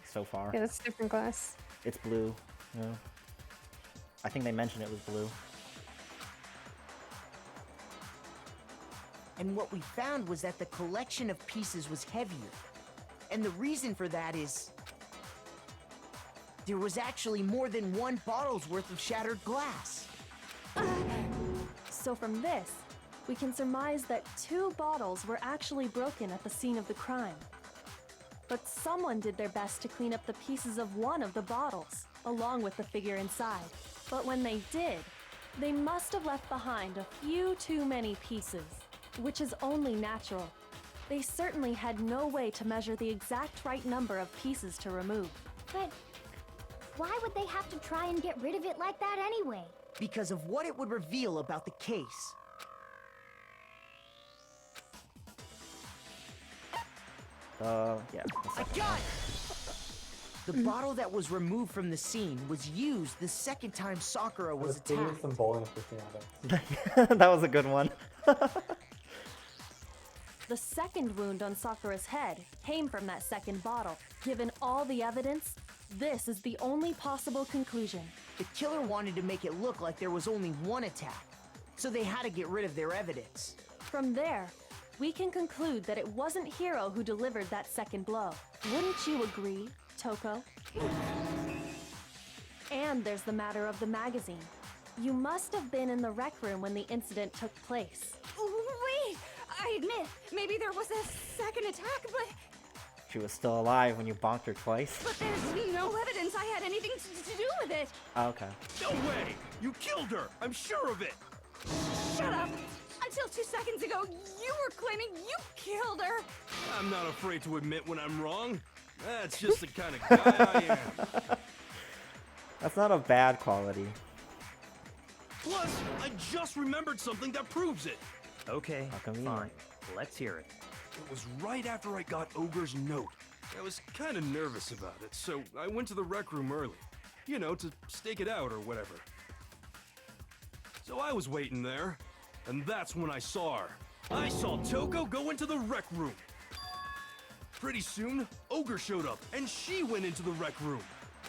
so far. Yeah, that's different glass. It's blue. Yeah. I think they mentioned it was blue. And what we found was that the collection of pieces was heavier. And the reason for that is... there was actually more than one bottle's worth of shattered glass. So from this, we can surmise that 2 bottles were actually broken at the scene of the crime. But someone did their best to clean up the pieces of one of the bottles, along with the figure inside. But when they did, they must have left behind a few too many pieces, which is only natural. They certainly had no way to measure the exact right number of pieces to remove. But why would they have to try and get rid of it like that anyway? Because of what it would reveal about the case. Yeah. I got it! The bottle that was removed from the scene was used the second time Sakura was attacked. Some bowling fishing That was a good one. The second wound on Sakura's head came from that second bottle. Given all the evidence, this is the only possible conclusion. The killer wanted to make it look like there was only one attack, so they had to get rid of their evidence. From there, we can conclude that it wasn't Hiro who delivered that second blow. Wouldn't you agree, Toko? And there's the matter of the magazine. You must have been in the rec room when the incident took place. Wait! I admit, maybe there was a second attack, but... She was still alive when you bonked her twice. But there's no evidence I had anything to do with it! Oh, okay. No way! You killed her! I'm sure of it! Shut up! Until 2 seconds ago, you were claiming you killed her! I'm not afraid to admit when I'm wrong. That's just the kind of guy I am. That's not a bad quality. Plus, I just remembered something that proves it. Okay, How convenient. fine. Let's hear it. It was right after I got Ogre's note. I was kind of nervous about it, so I went to the rec room early. You know, to stake it out or whatever. So I was waiting there, and that's when I saw her. I saw Toko go into the rec room. Pretty soon, Ogre showed up, and she went into the rec room.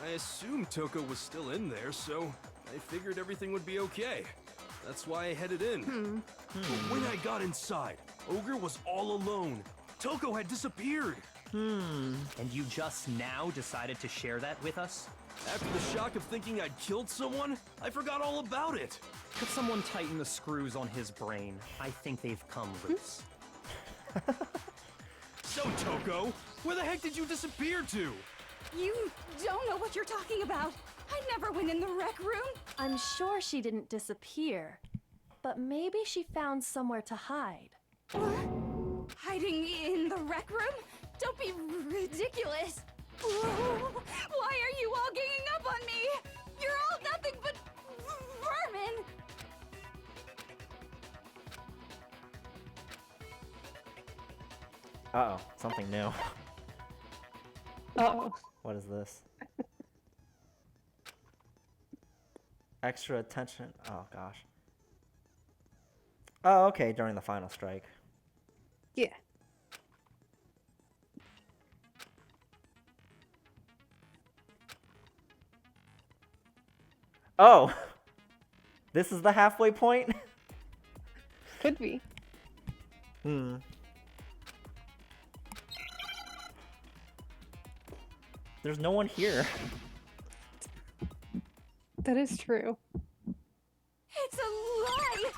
I assumed Toko was still in there, so I figured everything would be okay. That's why I headed in. But when I got inside, Ogre was all alone. Toko had disappeared. And you just now decided to share that with us? After the shock of thinking I'd killed someone, I forgot all about it. Could someone tighten the screws on his brain? I think they've come loose. So, Toko, where the heck did you disappear to? You don't know what you're talking about! I never went in the rec room! I'm sure she didn't disappear, but maybe she found somewhere to hide. What? Hiding in the rec room? Don't be ridiculous! Why are you all ganging up on me? You're all nothing but vermin! Uh-oh, something new. Uh-oh. What is this? Extra attention. Oh, gosh. Oh, okay, during the final strike. Yeah. Oh! This is the halfway point? Could be. There's no one here. That is true. It's a lie!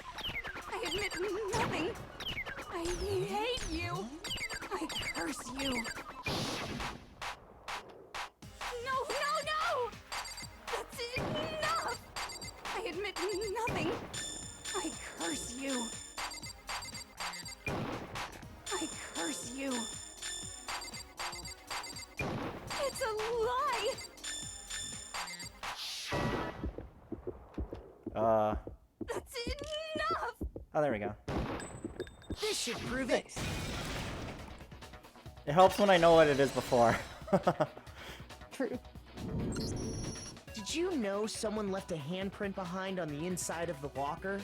I admit nothing. I hate you. I curse you. No, no, no! That's enough! I admit nothing. I curse you. I curse you. It's a lie! That's enough! Oh, there we go. This should prove it. It helps when I know what it is before. True. Did you know someone left a handprint behind on the inside of the locker?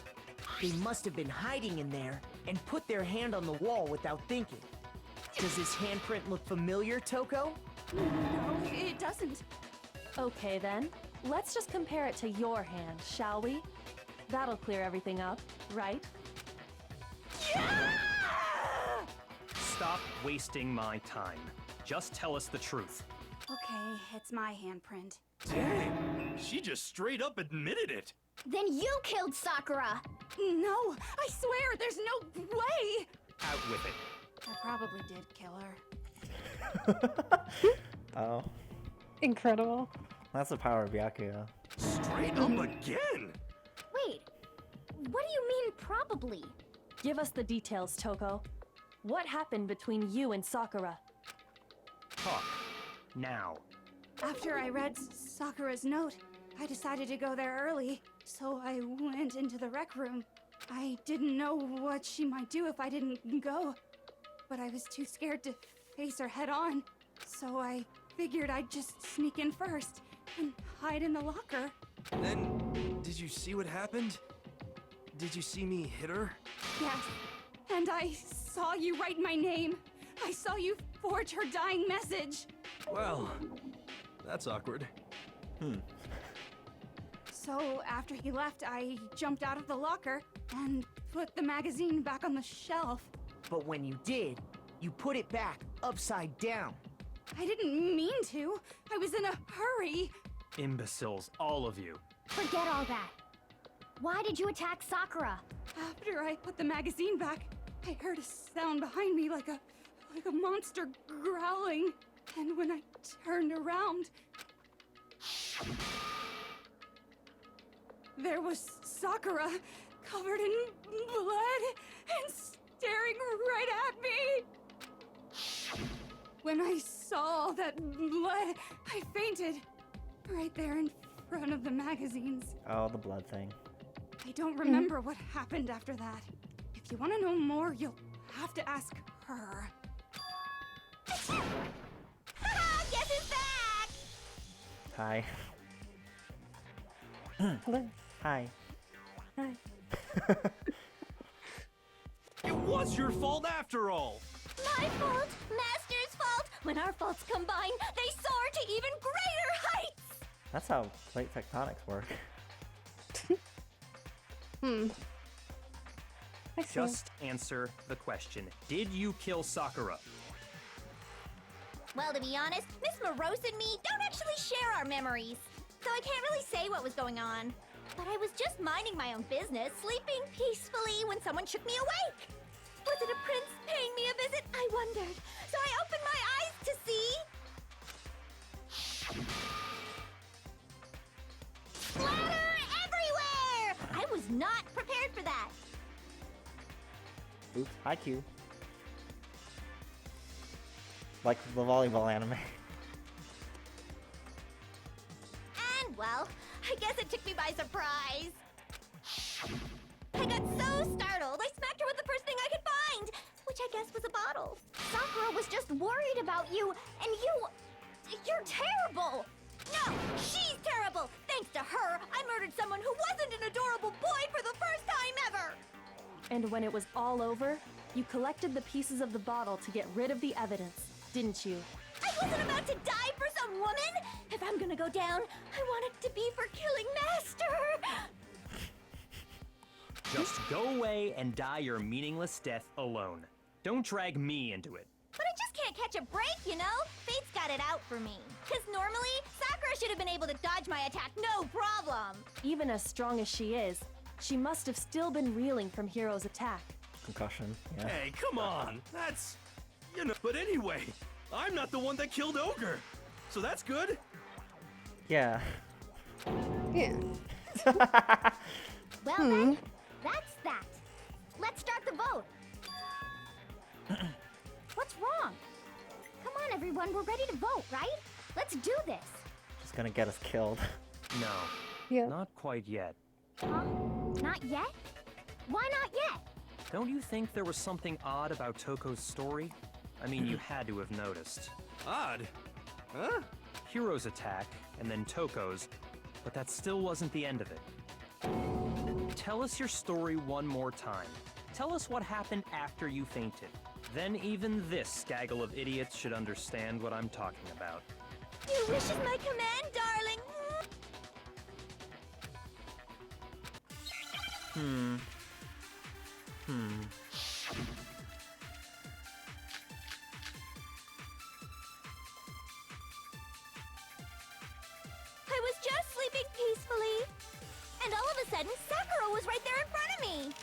They must have been hiding in there and put their hand on the wall without thinking. Does his handprint look familiar, Toko? No, it doesn't. Okay then, let's just compare it to your hand, shall we? That'll clear everything up, right? Stop wasting my time. Just tell us the truth. Okay, it's my handprint. Dang, she just straight up admitted it. Then you killed Sakura! No, I swear, there's no way! Out with it. I probably did kill her. Oh, Incredible. that's the power of Byakuya. Straight up again. Wait, what do you mean probably? Give us the details, Toko. What happened between you and Sakura? Talk. Now. After I read Sakura's note, I decided to go there early, so I went into the rec room. I didn't know what she might do if I didn't go, but I was too scared to face her head on, so I figured I'd just sneak in first and hide in the locker. Then, did you see what happened? Did you see me hit her? Yes, and I saw you write my name. I saw you forge her dying message. Well, that's awkward. So after he left, I jumped out of the locker and put the magazine back on the shelf. But when you did, you put it back upside down. I didn't mean to. I was in a hurry. Imbeciles, all of you. Forget all that. Why did you attack Sakura? After I put the magazine back, I heard a sound behind me like a monster growling. And when I turned around, there was Sakura, covered in blood and staring right at me. When I saw that blood, I fainted right there in front of the magazines. Oh, the blood thing. I don't remember what happened after that. If you want to know more, you'll have to ask her. Guess who's back? Hi. Hello. Hi. Hi. It was your fault after all. My fault, Master's fault. When our faults combine, they soar to even greater heights. That's how plate tectonics work. I see. Just answer the question. Did you kill Sakura? Well, to be honest, Miss Morose and me don't actually share our memories, so I can't really say what was going on. But I was just minding my own business, sleeping peacefully when someone shook me awake. Was it a prince paying me a visit? I wondered. So I opened my eyes to see... splatter everywhere! I was not prepared for that. Oops. Hi, Q. Like the volleyball anime. And, well, I guess it took me by surprise. I got so startled, I smacked her with the first thing I could find, which I guess was a bottle. Sakura was just worried about you, and you're terrible. No, she's terrible. Thanks to her, I murdered someone who wasn't an adorable boy for the first time ever. And when it was all over, you collected the pieces of the bottle to get rid of the evidence, didn't you? I wasn't about to die for some woman. If I'm gonna go down, I want it to be for killing Master. Just go away and die your meaningless death alone. Don't drag me into it. But I just can't catch a break, you know? Fate's got it out for me. Because normally, Sakura should have been able to dodge my attack no problem. Even as strong as she is, she must have still been reeling from Hiro's attack. Concussion. Yeah. Hey, come on. That's... you know... But anyway, I'm not the one that killed Ogre. So that's good. Yeah. Yeah. Well then, that's that. Let's start the vote. What's wrong? Come on, everyone. We're ready to vote, right? Let's do this. Just gonna get us killed. No, Yeah. not quite yet. Huh? Not yet? Why not yet? Don't you think there was something odd about Toko's story? I mean, you had to have noticed. Odd. Huh? Hiro's attack, and then Toko's, but that still wasn't the end of it. Tell us your story one more time. Tell us what happened after you fainted. Then even this gaggle of idiots should understand what I'm talking about. Your wish is my command, darling. I was just sleeping peacefully, and all of a sudden, Sakura was right there in front of me.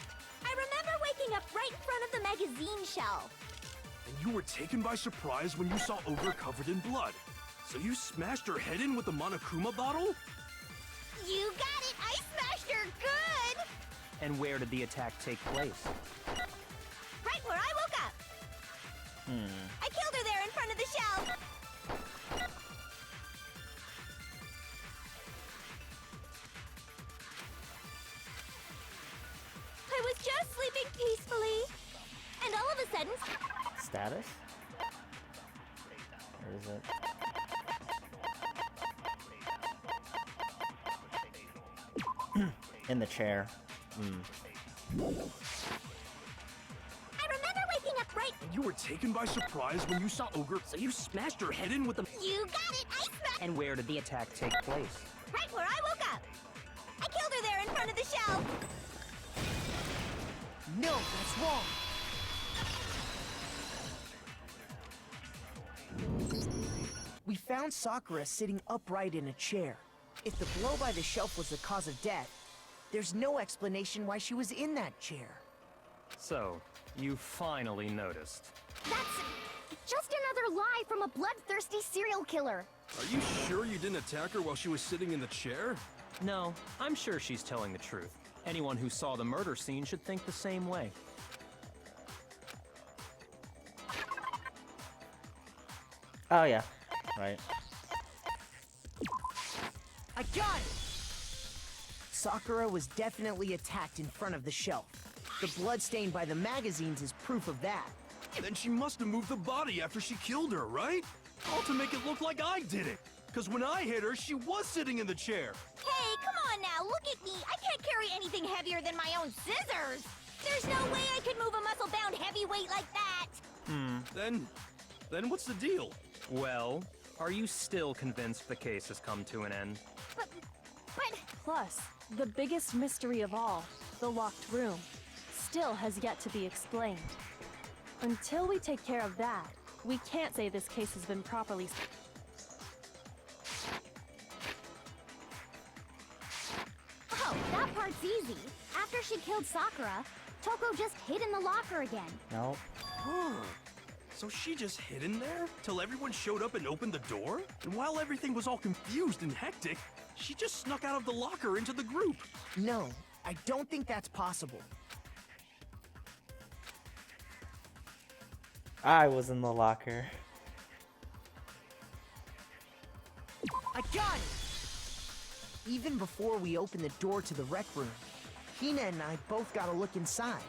I remember waking up right in front of the magazine shelf. And you were taken by surprise when you saw Ogre covered in blood. So you smashed her head in with the Monokuma bottle? You got it! I smashed her good! And where did the attack take place? Right where I woke up. I killed her there in front of the shelf. I was just sleeping peacefully, and all of a sudden... Status? Or is it? In the chair. I remember waking up right... And you were taken by surprise when you saw Ogre, so you smashed her head in with the... You got it! I smashed... And where did the attack take place? Right where I woke up. I killed her there in front of the shelf. No, that's wrong. We found Sakura sitting upright in a chair. If the blow by the shelf was the cause of death, there's no explanation why she was in that chair. So, you finally noticed. That's just another lie from a bloodthirsty serial killer. Are you sure you didn't attack her while she was sitting in the chair? No, I'm sure she's telling the truth. Anyone who saw the murder scene should think the same way. Oh yeah, right. I got it! Sakura was definitely attacked in front of the shelf. The blood stained by the magazines is proof of that. Then she must have moved the body after she killed her, right? All to make it look like I did it. Because when I hit her, she was sitting in the chair. Hey, come on now, look at me. I can't carry anything heavier than my own scissors. There's no way I could move a muscle-bound heavyweight like that. Then what's the deal? Well, are you still convinced the case has come to an end? But... Plus, the biggest mystery of all, the locked room, still has yet to be explained. Until we take care of that, we can't say this case has been properly... Oh, that part's easy. After she killed Sakura, Toko just hid in the locker again. No. So she just hid in there till everyone showed up and opened the door? And while everything was all confused and hectic, she just snuck out of the locker into the group. No, I don't think that's possible. I was in the locker. I got it! Even before we opened the door to the rec room, Hina and I both got a look inside.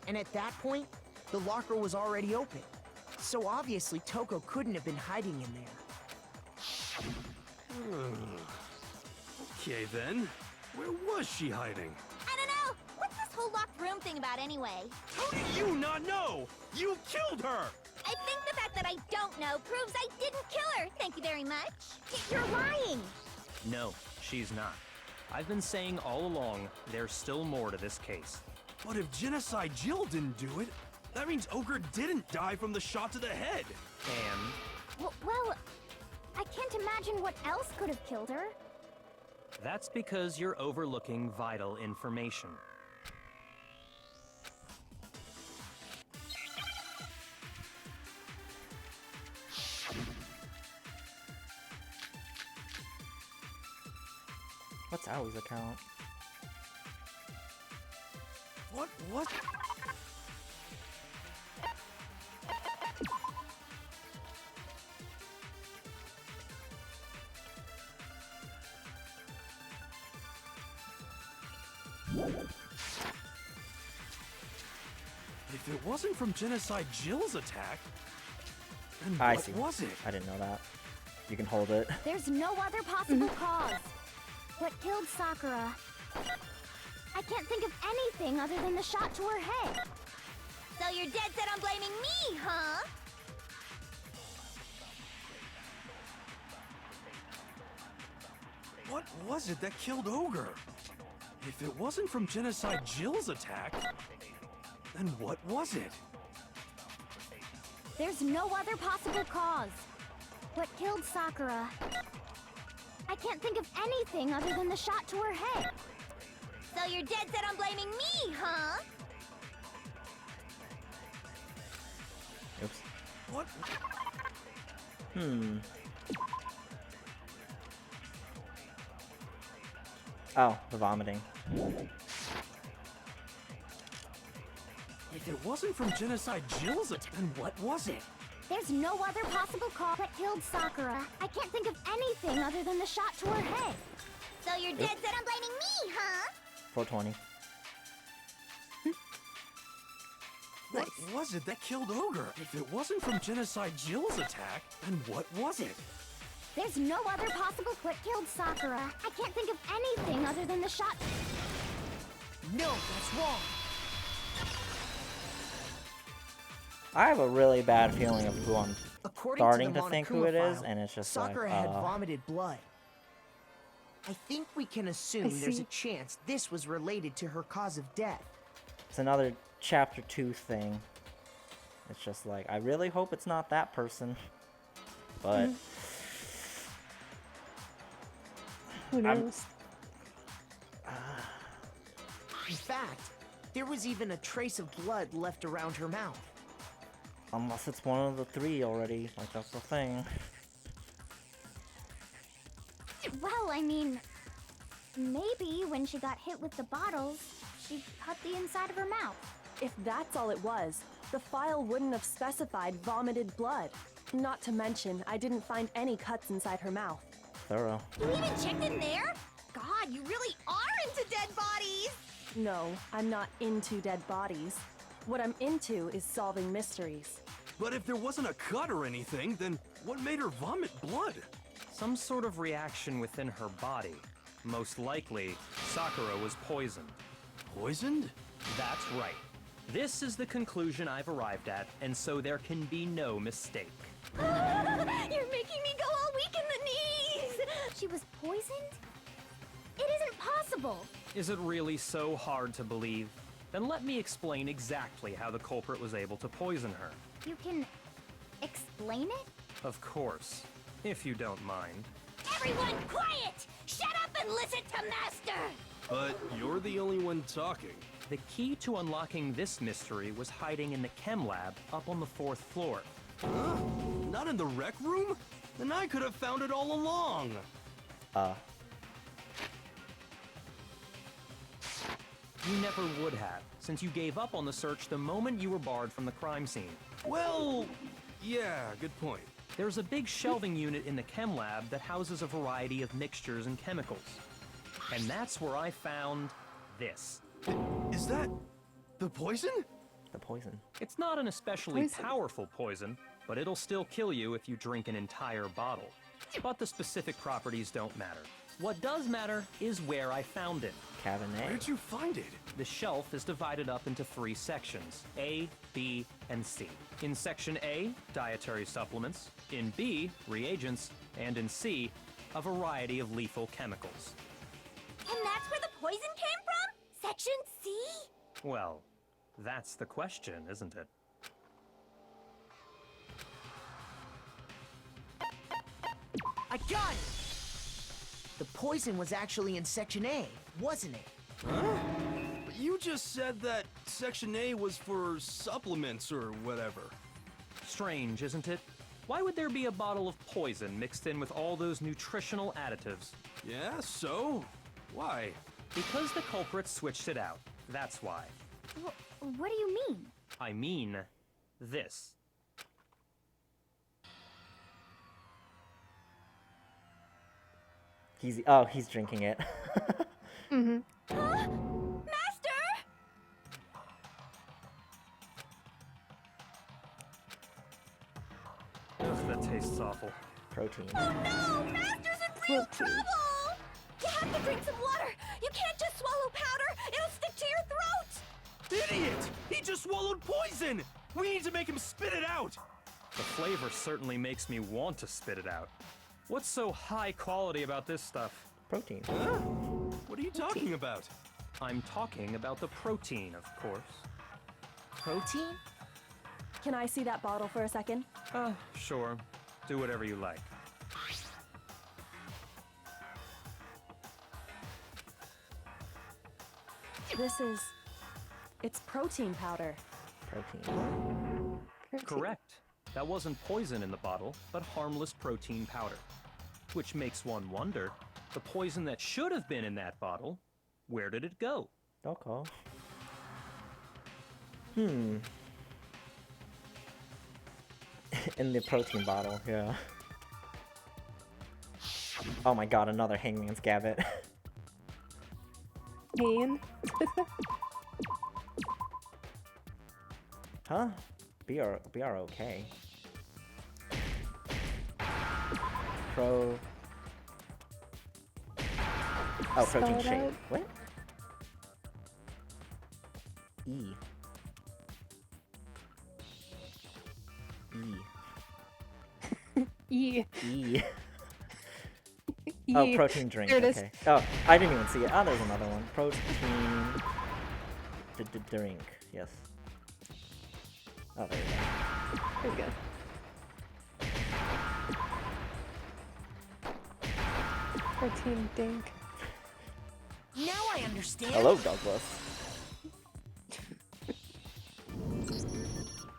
And at that point, the locker was already open. So obviously Toko couldn't have been hiding in there. Okay then, where was she hiding? I don't know. What's this whole locked room thing about anyway? How do you not know? You killed her! I think the fact that I don't know proves I didn't kill her. Thank you very much. You're lying! No, she's not. I've been saying all along, there's still more to this case. But if Genocide Jill didn't do it, that means Ogre didn't die from the shot to the head. And Well, I can't imagine what else could have killed her. that's because you're overlooking vital information. What's Aoi's account? What? If it wasn't from Genocide Jill's attack, then I what see. was it? I didn't know that. You can hold it. There's no other possible cause. What killed Sakura? I can't think of anything other than the shot to her head. you're dead set on blaming me, huh? What was it that killed Ogre? If it wasn't from Genocide Jill's attack, then what was it? There's no other possible cause. What killed Sakura? I can't think of anything other than the shot to her head. So you're dead set on blaming me, huh? Oops. What? Oh, the vomiting. If it wasn't from Genocide Jill's attack, then what was it? There's no other possible cause that killed Sakura. I can't think of anything other than the shot to her head. So you're dead set on blaming me, huh? 420. What was it that killed Ogre? If it wasn't from Genocide Jill's attack, then what was it? There's no other possible what killed Sakura. I can't think of anything other than the shot. No, that's wrong. I have a really bad feeling of who I'm According starting to to the think who it is, file, and it's just Sakura like, had vomited blood. I think we can assume there's a chance this was related to her cause of death. It's another chapter 2 thing. It's just like, I really hope it's not that person. But... Who knows? In fact, there was even a trace of blood left around her mouth. Unless it's one of the 3 already. Like, that's the thing. Well, I mean, maybe when she got hit with the bottles, she cut the inside of her mouth. If that's all it was, the file wouldn't have specified vomited blood. Not to mention, I didn't find any cuts inside her mouth. Thorough. You even checked in there? God, you really are into dead bodies! No, I'm not into dead bodies. What I'm into is solving mysteries. But if there wasn't a cut or anything, then what made her vomit blood? Some sort of reaction within her body. Most likely, Sakura was poisoned. Poisoned? That's right. This is the conclusion I've arrived at, and so there can be no mistake. You're making me go all weak in the knees! She was poisoned? It isn't possible! Is it really so hard to believe? Then let me explain exactly how the culprit was able to poison her. You can explain it? Of course, if you don't mind. Everyone quiet! Shut up and listen to Master! But you're the only one talking. The key to unlocking this mystery was hiding in the chem lab up on the 4th floor. Huh? Not in the rec room? Then I could have found it all along. You never would have, since you gave up on the search the moment you were barred from the crime scene. Well, yeah, good point. There's a big shelving unit in the chem lab that houses a variety of mixtures and chemicals. And that's where I found this. Is that the poison? The poison. It's not an especially powerful poison, but it'll still kill you if you drink an entire bottle. But the specific properties don't matter. What does matter is where I found it. Cabernet. Where'd you find it? The shelf is divided up into 3 sections, A, B, and C. In Section A, dietary supplements. In B, reagents. And in C, a variety of lethal chemicals. And that's where the poison came from? Section C? Well, that's the question, isn't it? I got it! The poison was actually in Section A, wasn't it? Huh? But you just said that Section A was for supplements or whatever. Strange, isn't it? Why would there be a bottle of poison mixed in with all those nutritional additives? Yeah, so? Why? Because the culprit switched it out. That's why. What do you mean? I mean, this. He's drinking it. Huh? Master! Ugh, that tastes awful. Protein. Oh no! Master's in real trouble! You have to drink some water! You can't just swallow powder! It'll stick to your throat! Idiot! He just swallowed poison! We need to make him spit it out! The flavor certainly makes me want to spit it out. What's so high quality about this stuff? Protein. Huh? What are you talking about? I'm talking about the protein, of course. Protein? Can I see that bottle for a second? Sure. Do whatever you like. It's protein powder. Protein. Correct. That wasn't poison in the bottle, but harmless protein powder. Which makes one wonder, the poison that should have been in that bottle, where did it go? Okay. In the protein bottle, yeah. Oh my god, another Hangman's Gabbit. Pain. Huh? BR okay. Oh, protein Spell it shake. out. What? E. E. E. E. Oh, protein drink. There it is. Okay. Oh, I didn't even see it. Oh, there's another one. Protein drink. Yes. Oh, there you go. There we go. Protein dink. Now I understand. Hello, Douglas.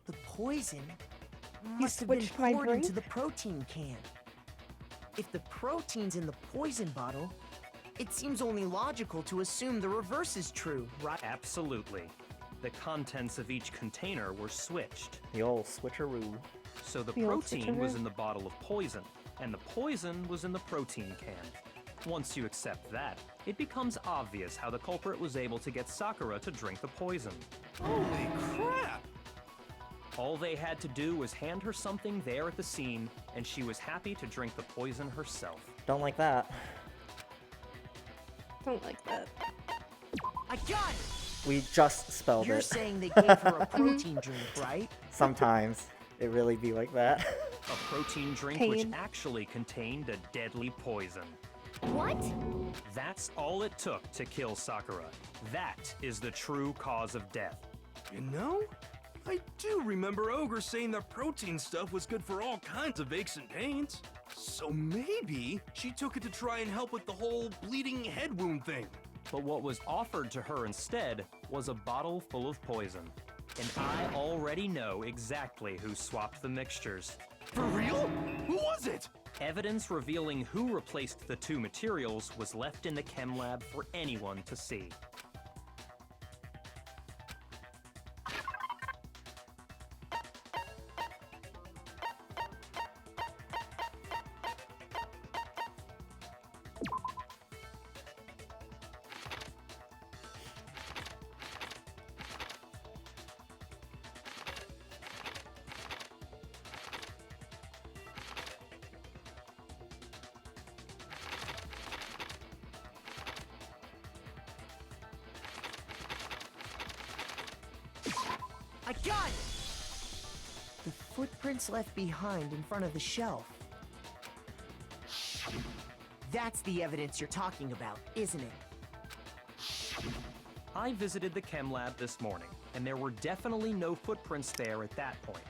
The poison You must have been switched my poured drink? into the protein can. If the protein's in the poison bottle, it seems only logical to assume the reverse is true, right? Absolutely. The contents of each container were switched. The old switcheroo. So the The old protein was switcheroo. in the bottle of poison, and the poison was in the protein can. Once you accept that, it becomes obvious how the culprit was able to get Sakura to drink the poison. Holy crap! All they had to do was hand her something there at the scene, and she was happy to drink the poison herself. Don't like that. Don't like that. I got it! We just spelled You're it. saying they gave her a protein drink, right? Sometimes it really be like that. A protein drink which Pain. actually contained a deadly poison. What? That's all it took to kill Sakura. That is the true cause of death. You know, I do remember Ogre saying that protein stuff was good for all kinds of aches and pains. So maybe she took it to try and help with the whole bleeding head wound thing. But what was offered to her instead was a bottle full of poison. And I already know exactly who swapped the mixtures. For real? Who was it? Evidence revealing who replaced the two materials was left in the chem lab for anyone to see. I got it! The footprints left behind in front of the shelf. That's the evidence you're talking about, isn't it? I visited the chem lab this morning, and there were definitely no footprints there at that point.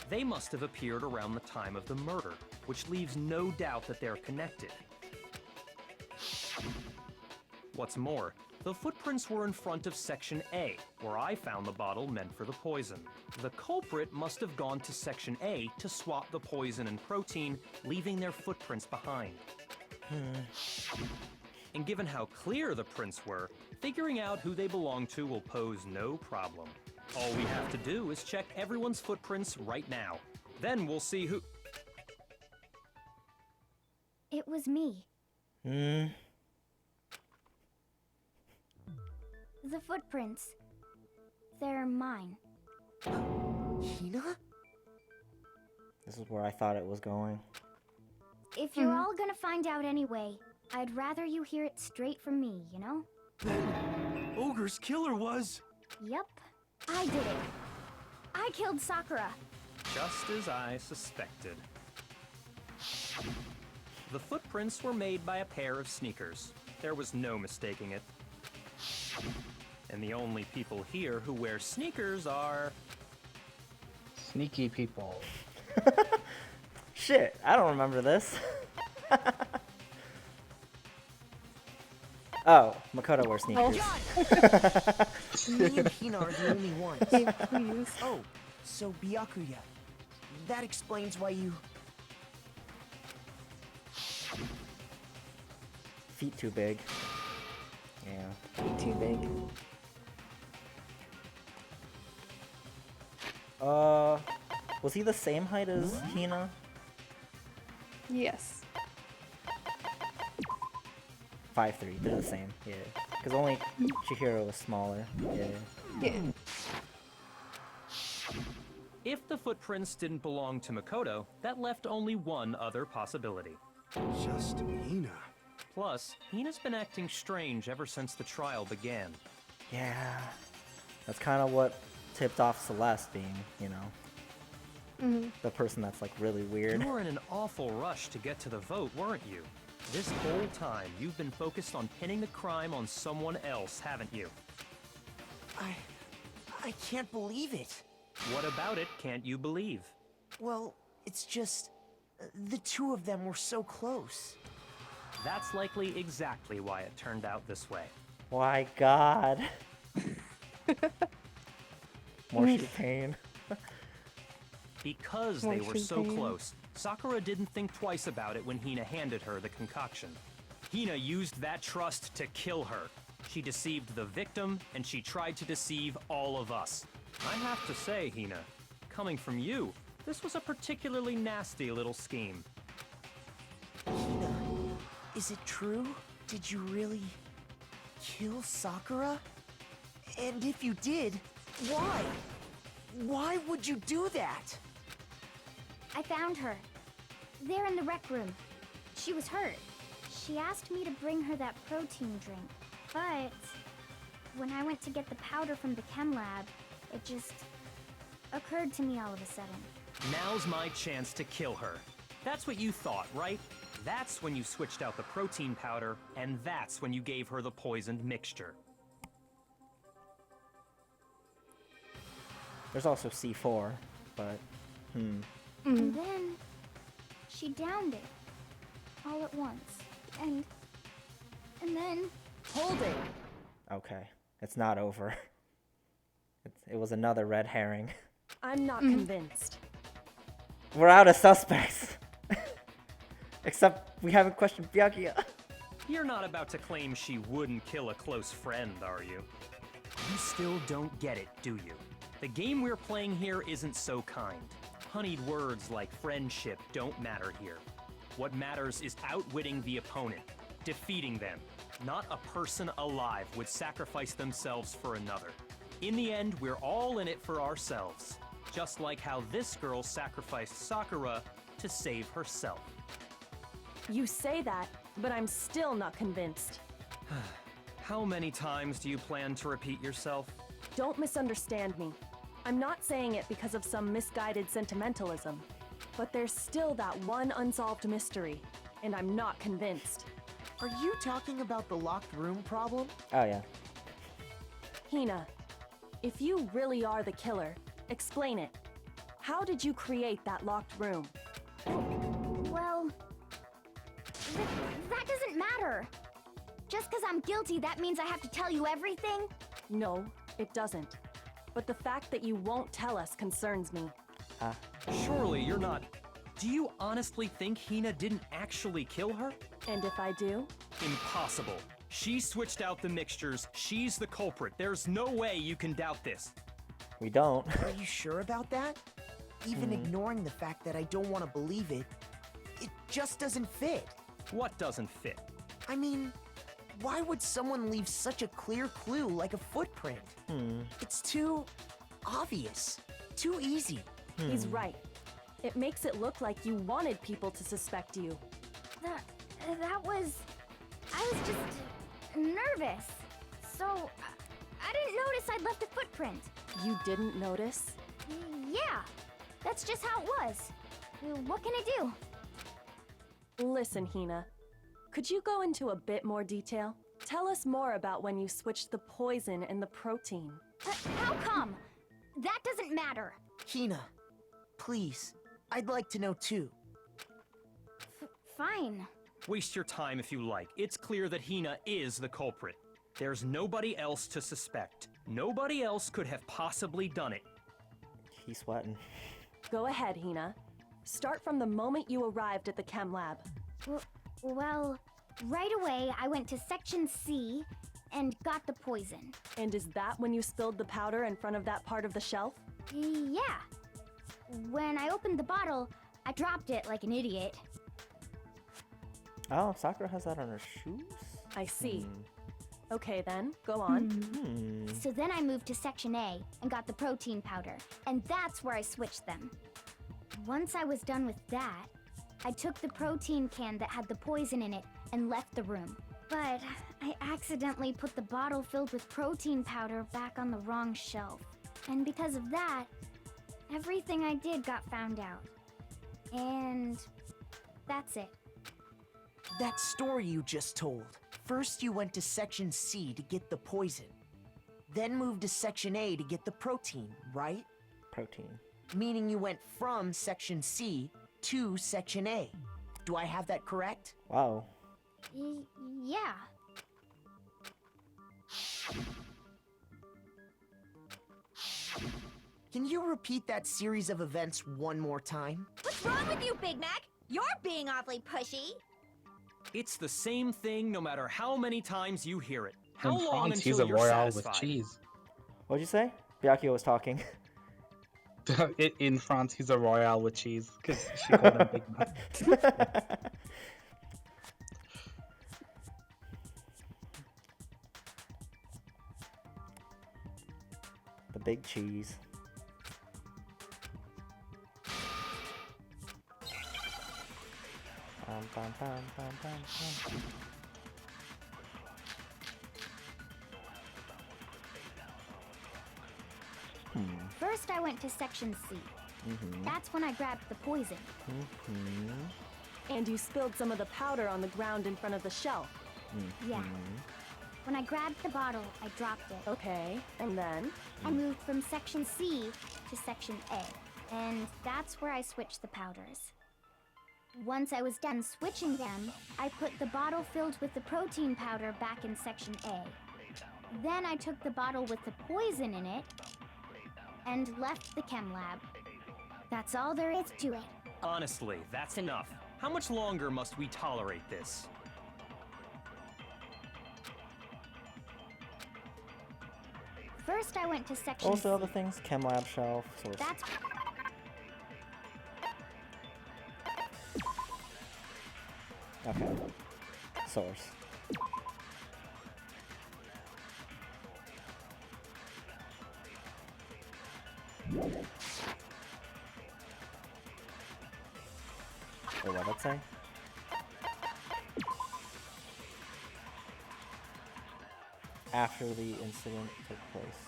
They must have appeared around the time of the murder, which leaves no doubt that they're connected. What's more, the footprints were in front of Section A, where I found the bottle meant for the poison. The culprit must have gone to Section A to swap the poison and protein, leaving their footprints behind. And given how clear the prints were, figuring out who they belong to will pose no problem. All we have to do is check everyone's footprints right now. Then we'll see who... It was me. Hmm. The footprints. They're mine. Hina? This is where I thought it was going. If you're all gonna find out anyway, I'd rather you hear it straight from me, you know? Ogre's killer was... Yep, I did it. I killed Sakura. Just as I suspected. The footprints were made by a pair of sneakers. There was no mistaking it. And the only people here who wear sneakers are... Sneaky people. Shit, I don't remember this. Oh, Makoto wears sneakers. Me and Hina are the only ones. Hey, please. Oh, so Byakuya. That explains why you... Feet too big. Yeah. Too big. Was he the same height as Hina? Yes. 5'3", they're the same, yeah. Because only Chihiro was smaller, yeah. Yeah. If the footprints didn't belong to Makoto, that left only one other possibility. Just Hina. Plus, Hina's been acting strange ever since the trial began. Yeah. That's kind of what tipped off Celeste being, you know, the person that's like really weird. You were in an awful rush to get to the vote, weren't you? This whole time, you've been focused on pinning the crime on someone else, haven't you? I can't believe it. What about it can't you believe? Well, it's just... the two of them were so close. That's likely exactly why it turned out this way. Why, God. More pain. Because they were so close, Sakura didn't think twice about it when Hina handed her the concoction. Hina used that trust to kill her. She deceived the victim, and she tried to deceive all of us. I have to say, Hina, coming from you, this was a particularly nasty little scheme. Hina, is it true? Did you really kill Sakura? And if you did, why? Why would you do that? I found her. There in the rec room. She was hurt. She asked me to bring her that protein drink. But when I went to get the powder from the chem lab, it just occurred to me all of a sudden. Now's my chance to kill her. That's what you thought, right? That's when you switched out the protein powder, and that's when you gave her the poisoned mixture. There's also C4, but, And then she downed it all at once. And then... Hold it! okay. It's not over. It was another red herring. I'm not convinced. We're out of suspects! Except we haven't questioned Byakuya. You're not about to claim she wouldn't kill a close friend, are you? You still don't get it, do you? The game we're playing here isn't so kind. Honeyed words like friendship don't matter here. What matters is outwitting the opponent, defeating them. Not a person alive would sacrifice themselves for another. In the end, we're all in it for ourselves. Just like how this girl sacrificed Sakura to save herself. You say that, but I'm still not convinced. How many times do you plan to repeat yourself? Don't misunderstand me. I'm not saying it because of some misguided sentimentalism. But there's still that one unsolved mystery, and I'm not convinced. Are you talking about the locked room problem? Oh, yeah. Hina, if you really are the killer, explain it. How did you create that locked room? Well... that doesn't matter. Just because I'm guilty, that means I have to tell you everything? No, it doesn't. But the fact that you won't tell us concerns me. Surely you're not... Do you honestly think Hina didn't actually kill her? And if I do? Impossible. She switched out the mixtures. She's the culprit. There's no way you can doubt this. We don't. Are you sure about that? Even ignoring the fact that I don't want to believe it, it just doesn't fit. What doesn't fit? I mean, why would someone leave such a clear clue like a footprint? It's too obvious. Too easy. He's right. It makes it look like you wanted people to suspect you. That was... I was just nervous. So I didn't notice I'd left a footprint. You didn't notice? Yeah, that's just how it was. What can I do? Listen, Hina. Could you go into a bit more detail? Tell us more about when you switched the poison and the protein. How come? That doesn't matter. Hina, please. I'd like to know too. Fine. Waste your time if you like. It's clear that Hina is the culprit. There's nobody else to suspect. Nobody else could have possibly done it. He's sweating. Go ahead, Hina. Start from the moment you arrived at the chem lab. Well, right away I went to Section C and got the poison. And is that when you spilled the powder in front of that part of the shelf? Yeah. When I opened the bottle, I dropped it like an idiot. Oh, Sakura has that on her shoes? I see. Okay then, go on. So then I moved to Section A and got the protein powder, and that's where I switched them. Once I was done with that, I took the protein can that had the poison in it and left the room. But I accidentally put the bottle filled with protein powder back on the wrong shelf. And because of that, everything I did got found out. And that's it. That story you just told. First you went to Section C to get the poison. Then moved to Section A to get the protein, right? Protein. Meaning you went from Section C to Section A. Do I have that correct? Wow. Yeah. Can you repeat that series of events one more time? What's wrong with you, Big Mac? You're being awfully pushy. It's the same thing no matter how many times you hear it. How In long France, he's until a you're royale satisfied? with cheese. What'd you say? Byakuya was talking. In France, he's a royale with cheese because she called him Big Mac. The big cheese. Bum, bum, bum, bum, bum. First I went to Section C. That's when I grabbed the poison. And you spilled some of the powder on the ground in front of the shelf. Yeah. When I grabbed the bottle, I dropped it. Okay, and then? I moved from Section C to Section A, and that's where I switched the powders. Once I was done switching them, I put the bottle filled with the protein powder back in Section A. Then I took the bottle with the poison in it and left the chem lab. That's all there is to it. Honestly, that's enough. How much longer must we tolerate this? First I went to Section What was the C. other things? Chem lab shelf. Source. That's... Okay. Source. Wait, what did it say? After the incident took place.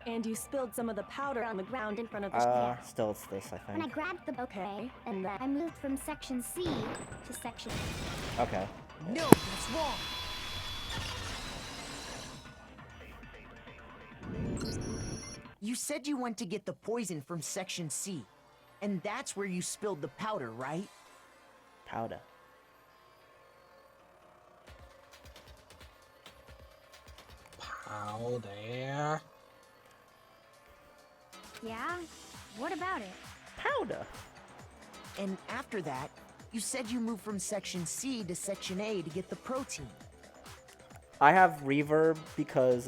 And you spilled some of the powder on the ground in front of the Still it's this, I When I think. grabbed the... Okay, and then? I moved from Section C to Section A. Okay. No, that's wrong. You said you went to get the poison from Section C, and that's where you spilled the powder, right? Powder. Powder. Yeah? What about it? Powder. And after that, you said you moved from Section C to Section A to get the protein. I have reverb because,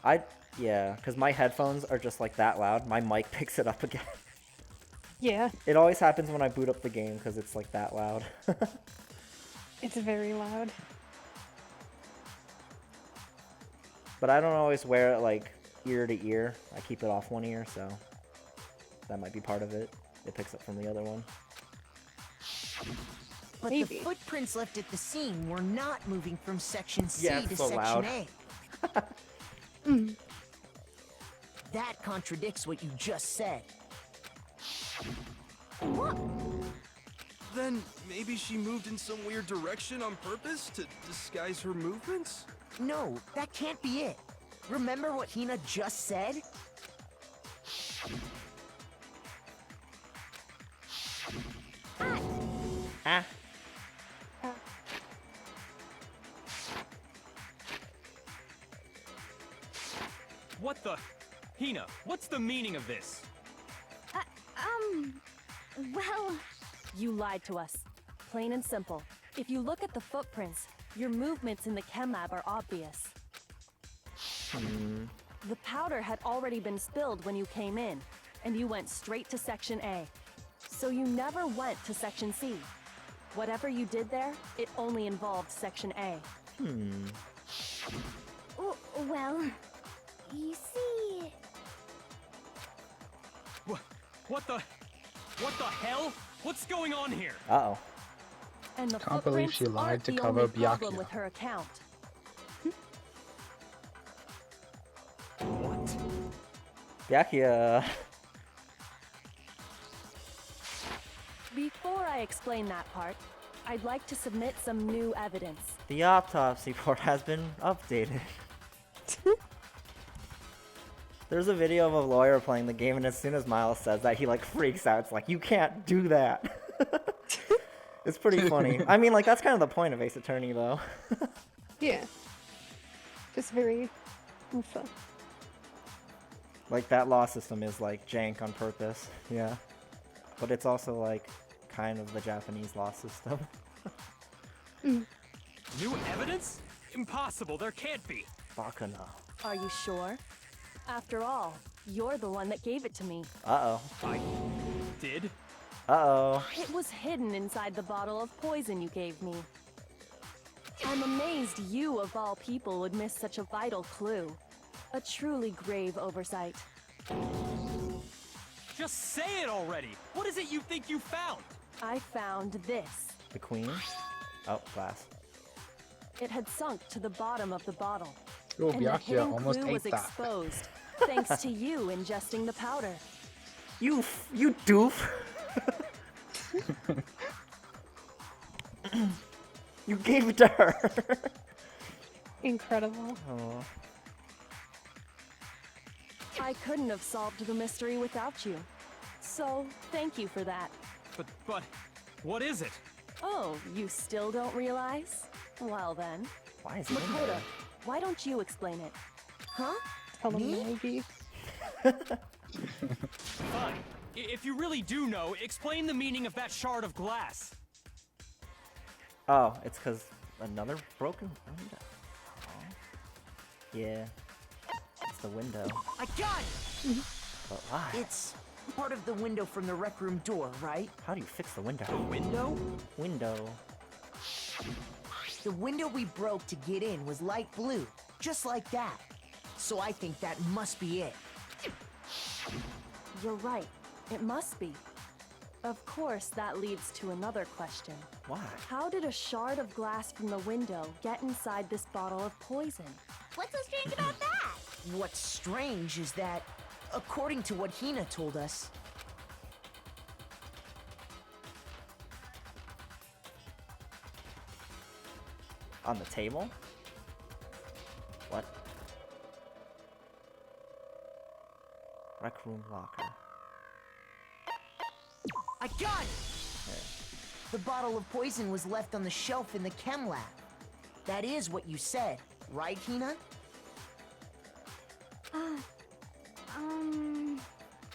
because my headphones are just like that loud. My mic picks it up again. Yeah, It always happens when I boot up the game because it's like that loud. it's very loud. But I don't always wear it like ear to ear. I keep it off one ear, so that might be part of it. It picks up from the other one. But Maybe. the footprints left at the scene were not moving from Section C Yeah, to it's so Section loud. A. That contradicts what you just said. Then maybe she moved in some weird direction on purpose to disguise her movements? No, that can't be it. Remember what Hina just said? Ah. What the? Hina, what's the meaning of this? Well... You lied to us. Plain and simple. If you look at the footprints, your movements in the chem lab are obvious. The powder had already been spilled when you came in, and you went straight to Section A. So you never went to Section C. Whatever you did there, it only involved Section A. Well... You see... What the hell? What's going on here? Uh-oh. And the Can't believe footprints she lied aren't to the cover only problem Byakuya. with her account. What? Byakuya. Before I explain that part, I'd like to submit some new evidence. The autopsy report has been updated. There's a video of a lawyer playing the game, and as soon as Miles says that, he like freaks out. It's like, you can't do that. It's pretty funny. I mean, like, that's kind of the point of Ace Attorney, though. Yeah. Just very fun. Like, that law system is like jank on purpose. Yeah. But it's also like kind of the Japanese law system. New evidence? Impossible, there can't be. Bakuna. Are you sure? After all, you're the one that gave it to me. Uh-oh. I did? Uh-oh. It was hidden inside the bottle of poison you gave me. I'm amazed you, of all people, would miss such a vital clue. A truly grave oversight. Just say it already! What is it you think you found? I found this. The queen? Oh, glass. It had sunk to the bottom of the bottle. Oh, And the Byakuya hidden almost clue ate was that. exposed, thanks to you ingesting the powder. You doof. You gave it to her. Incredible. Oh. I couldn't have solved the mystery without you. So, thank you for that. But, what is it? Oh, you still don't realize? Well then. Why is it in Makoto, there? why don't you explain it? Huh? Tell them Me? Maggie. Fine. If you really do know, explain the meaning of that shard of glass. Oh, it's because another broken window. Oh. Yeah. It's the window. I got it! But why? It's part of the window from the rec room door, right? How do you fix the window? The window? Window. The window we broke to get in was light blue, just like that. So I think that must be it. You're right. It must be. Of course, that leads to another question. Why? How did a shard of glass from the window get inside this bottle of poison? What's so strange about that? What's strange is that, according to what Hina told us, On the table? What? Rec room locker. I got it! The bottle of poison was left on the shelf in the chem lab. That is what you said, right, Hina?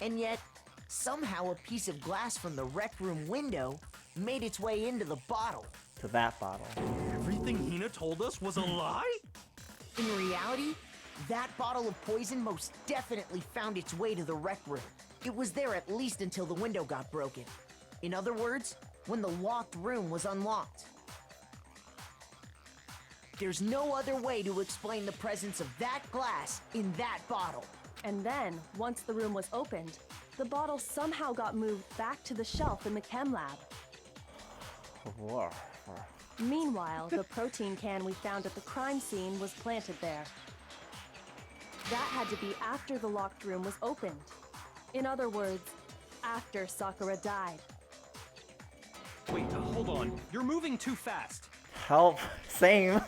And yet, somehow a piece of glass from the rec room window made its way into the bottle. To that bottle. Everything Hina told us was a lie? In reality, that bottle of poison most definitely found its way to the rec room. It was there at least until the window got broken. In other words, when the locked room was unlocked. There's no other way to explain the presence of that glass in that bottle. And then, once the room was opened, the bottle somehow got moved back to the shelf in the chem lab. Meanwhile, the protein can we found at the crime scene was planted there. That had to be after the locked room was opened. In other words, after Sakura died. Wait, hold on. You're moving too fast. Help. Same.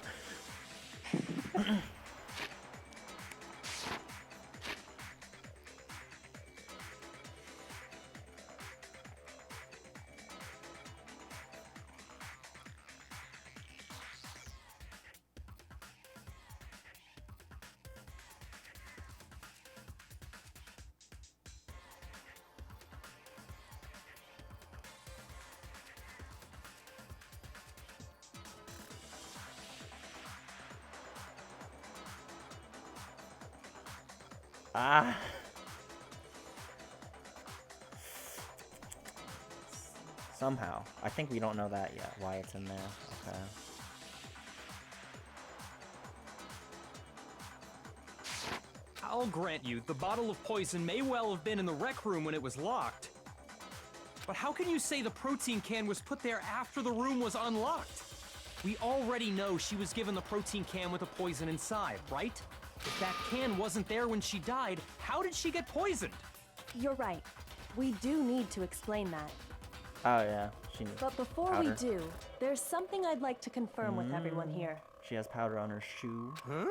Ah. Somehow. I think we don't know that yet, why it's in there. Okay. I'll grant you, the bottle of poison may well have been in the rec room when it was locked. But how can you say the protein can was put there after the room was unlocked? We already know she was given the protein can with the poison inside, right? If that can wasn't there when she died, how did she get poisoned? You're right. We do need to explain that. Oh yeah, But before powder. we do, there's something I'd like to confirm with everyone here. She has powder on her shoe. Huh?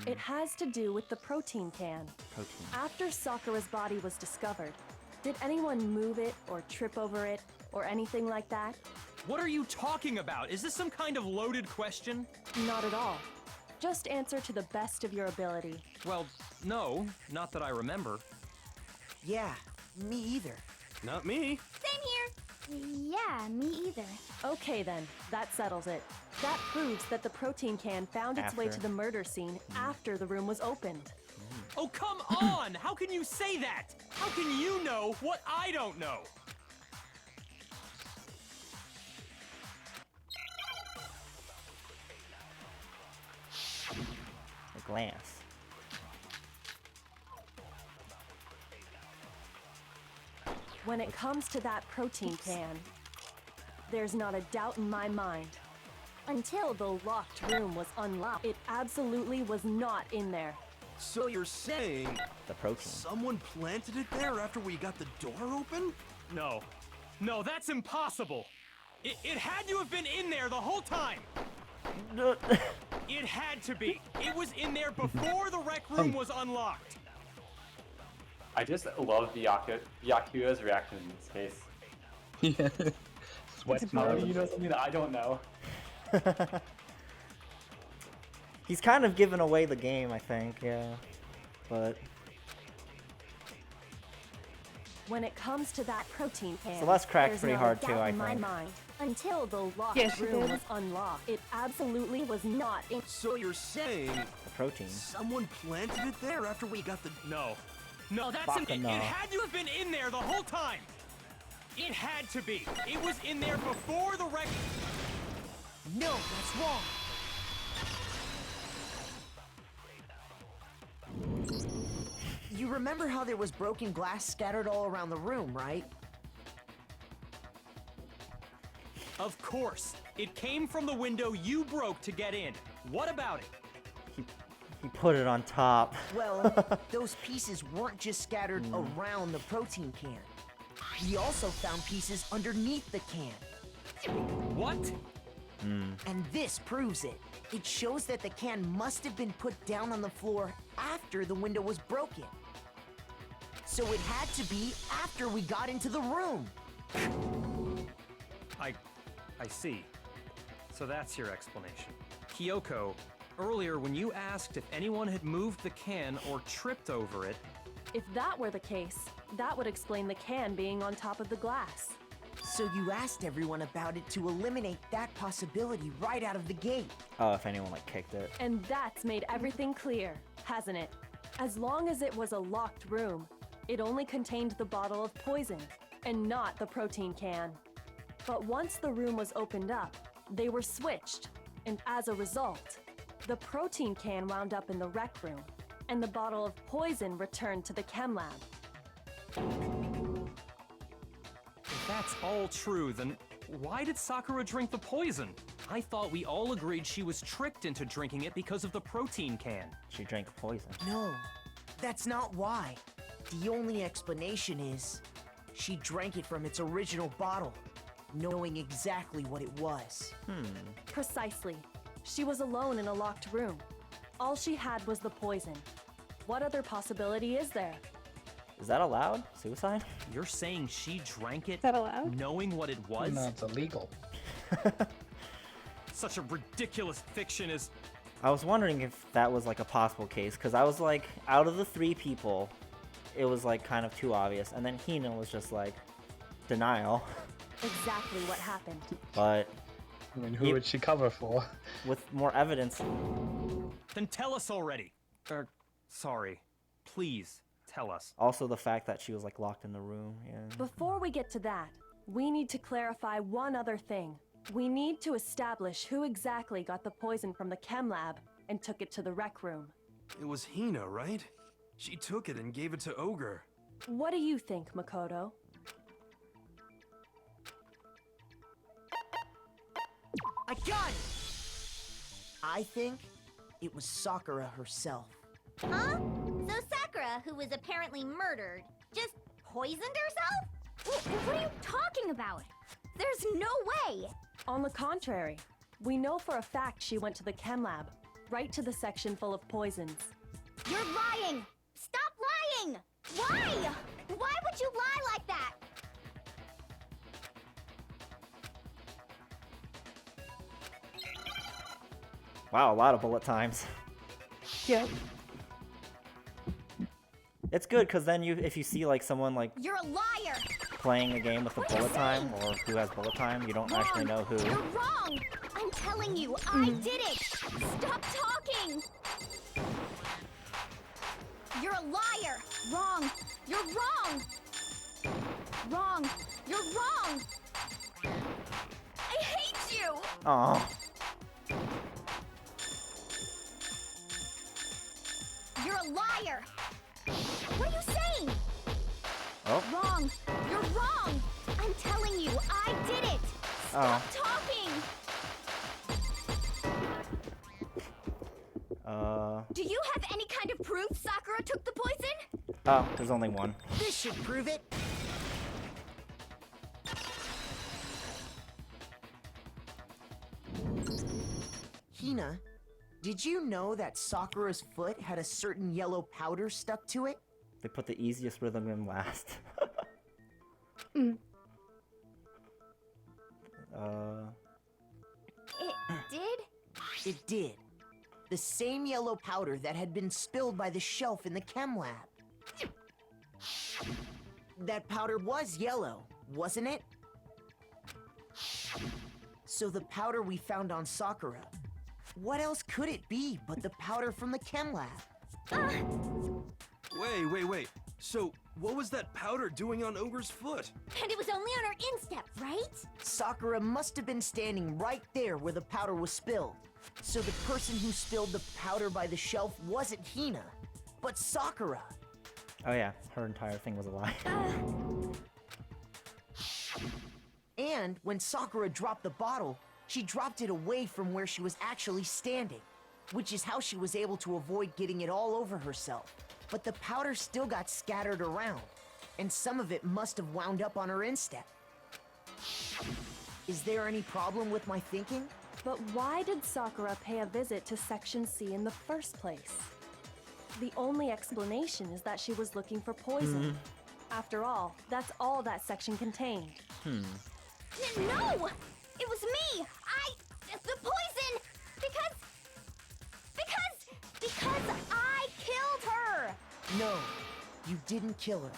It has to do with the protein can. Protein. After Sakura's body was discovered, did anyone move it or trip over it or anything like that? What are you talking about? Is this some kind of loaded question? Not at all. Just answer to the best of your ability. Well, no, not that I remember. Yeah, me either. Not me. Same here. Yeah, me either. Okay then, that settles it. That proves that the protein can found its way After. to the murder scene after the room was opened. Oh, come on! How can you say that? How can you know what I don't know? A glance. When it comes to that protein can, there's not a doubt in my mind. Until the locked room was unlocked, it absolutely was not in there. So you're saying The protein. someone planted it there after we got the door open? No. No, that's impossible! It had to have been in there the whole time! It had to be! It was in there before the rec room was unlocked! I just love Byakuya's reaction in this case. Yeah. Sweat Apparently you know something that I don't know. He's kind of giving away the game, I think, yeah. But When it comes to that protein can, Celeste cracked there's pretty not hard a too, doubt I in my think. mind. Until the locked Yes, she room did. was unlocked, it absolutely was not in. So you're saying the protein. someone planted it there after we got the... No. No, that's Baka no. It had to have been in there the whole time! It had to be! It was in there before the rec... No, that's wrong. You remember how there was broken glass scattered all around the room, right? Of course! It came from the window you broke to get in. What about it? He put it on top. Well, those pieces weren't just scattered around the protein can. We also found pieces underneath the can. What? And this proves it. It shows that the can must have been put down on the floor after the window was broken. So it had to be after we got into the room. I see. So that's your explanation. Kyoko, earlier when you asked if anyone had moved the can or tripped over it, If that were the case, that would explain the can being on top of the glass. So you asked everyone about it to eliminate that possibility right out of the gate. Oh, if anyone like kicked it. And that's made everything clear, hasn't it? As long as it was a locked room, it only contained the bottle of poison, and not the protein can. But once the room was opened up, they were switched, and as a result, the protein can wound up in the rec room, and the bottle of poison returned to the chem lab. if that's all true, then why did Sakura drink the poison? I thought we all agreed she was tricked into drinking it because of the protein can. She drank poison. No, that's not why. The only explanation is she drank it from its original bottle, knowing exactly what it was. Precisely. She was alone in a locked room. All she had was the poison. What other possibility is there? Is that allowed? Suicide? You're saying she drank it Is that allowed? knowing what it was? No, it's illegal. Such a ridiculous fiction is... I was wondering if that was like a possible case, because I was like, out of the 3 people, it was like kind of too obvious, and then Hina was just like, denial. Exactly what happened. But I mean, who would she cover for? with more evidence... Then tell us already. Sorry. Please, tell us. Also the fact that she was like locked in the room, yeah. Before we get to that, we need to clarify one other thing. We need to establish who exactly got the poison from the chem lab and took it to the rec room. It was Hina, right? She took it and gave it to Ogre. What do you think, Makoto? I got it! I think it was Sakura herself. Huh? So Sakura, who was apparently murdered, just poisoned herself? What are you talking about? There's no way! On the contrary, we know for a fact she went to the chem lab, right to the section full of poisons. You're lying! Stop lying! Why? Why would you lie like that? Wow, a lot of bullet times. Yep. It's good, because then if you see like someone like You're a liar! playing a game with a bullet time, or who has bullet time, you don't actually know who. You're wrong! I'm telling you, I did it! Stop talking! You're a liar! Wrong! You're wrong! Wrong! You're wrong! I hate you! Aw. You're a liar! What are you saying? Oh. Wrong! You're wrong! I'm telling you, I did it! Stop talking! Do you have any kind of proof Sakura took the poison? Oh, there's only one. This should prove it. Hina, did you know that Sakura's foot had a certain yellow powder stuck to it? They put the easiest rhythm in last. It did? It did. The same yellow powder that had been spilled by the shelf in the chem lab. That powder was yellow, wasn't it? So the powder we found on Sakura, what else could it be but the powder from the chem lab? Wait. So, what was that powder doing on Ogre's foot? And it was only on her instep, right? Sakura must have been standing right there where the powder was spilled. So the person who spilled the powder by the shelf wasn't Hina, but Sakura. Oh yeah, her entire thing was a lie. And when Sakura dropped the bottle, she dropped it away from where she was actually standing, which is how she was able to avoid getting it all over herself. But the powder still got scattered around, and some of it must have wound up on her instep. Is there any problem with my thinking? But why did Sakura pay a visit to Section C in the first place? The only explanation is that she was looking for poison. After all, that's all that section contained. No! It was me! The poison! Because I killed her! No, you didn't kill her.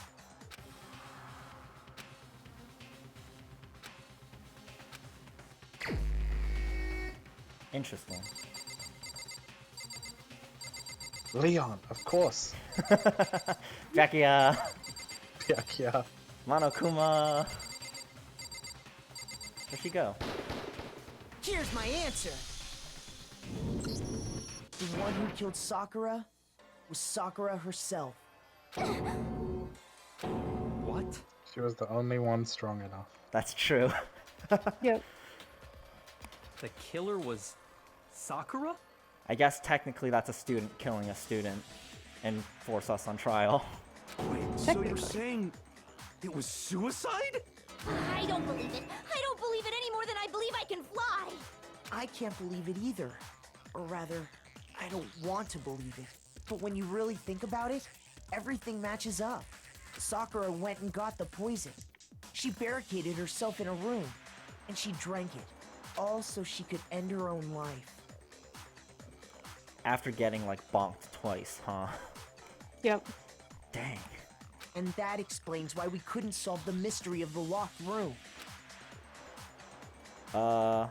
Interesting. Leon, of course. Byakuya! Yeah. Monokuma! Where'd she go? Here's my answer. The one who killed Sakura was Sakura herself. What? She was the only one strong enough. That's true. Yep. The killer was Sakura? I guess technically that's a student killing a student and force us on trial. Wait, so you're saying it was suicide? I don't believe it. I don't believe it any more than I believe I can fly. I can't believe it either. Or rather, I don't want to believe it. But when you really think about it, everything matches up. Sakura went and got the poison. She barricaded herself in a room, and she drank it, all so she could end her own life. After getting, like, bonked twice, huh? Yep. Dang. And that explains why we couldn't solve the mystery of the locked room. A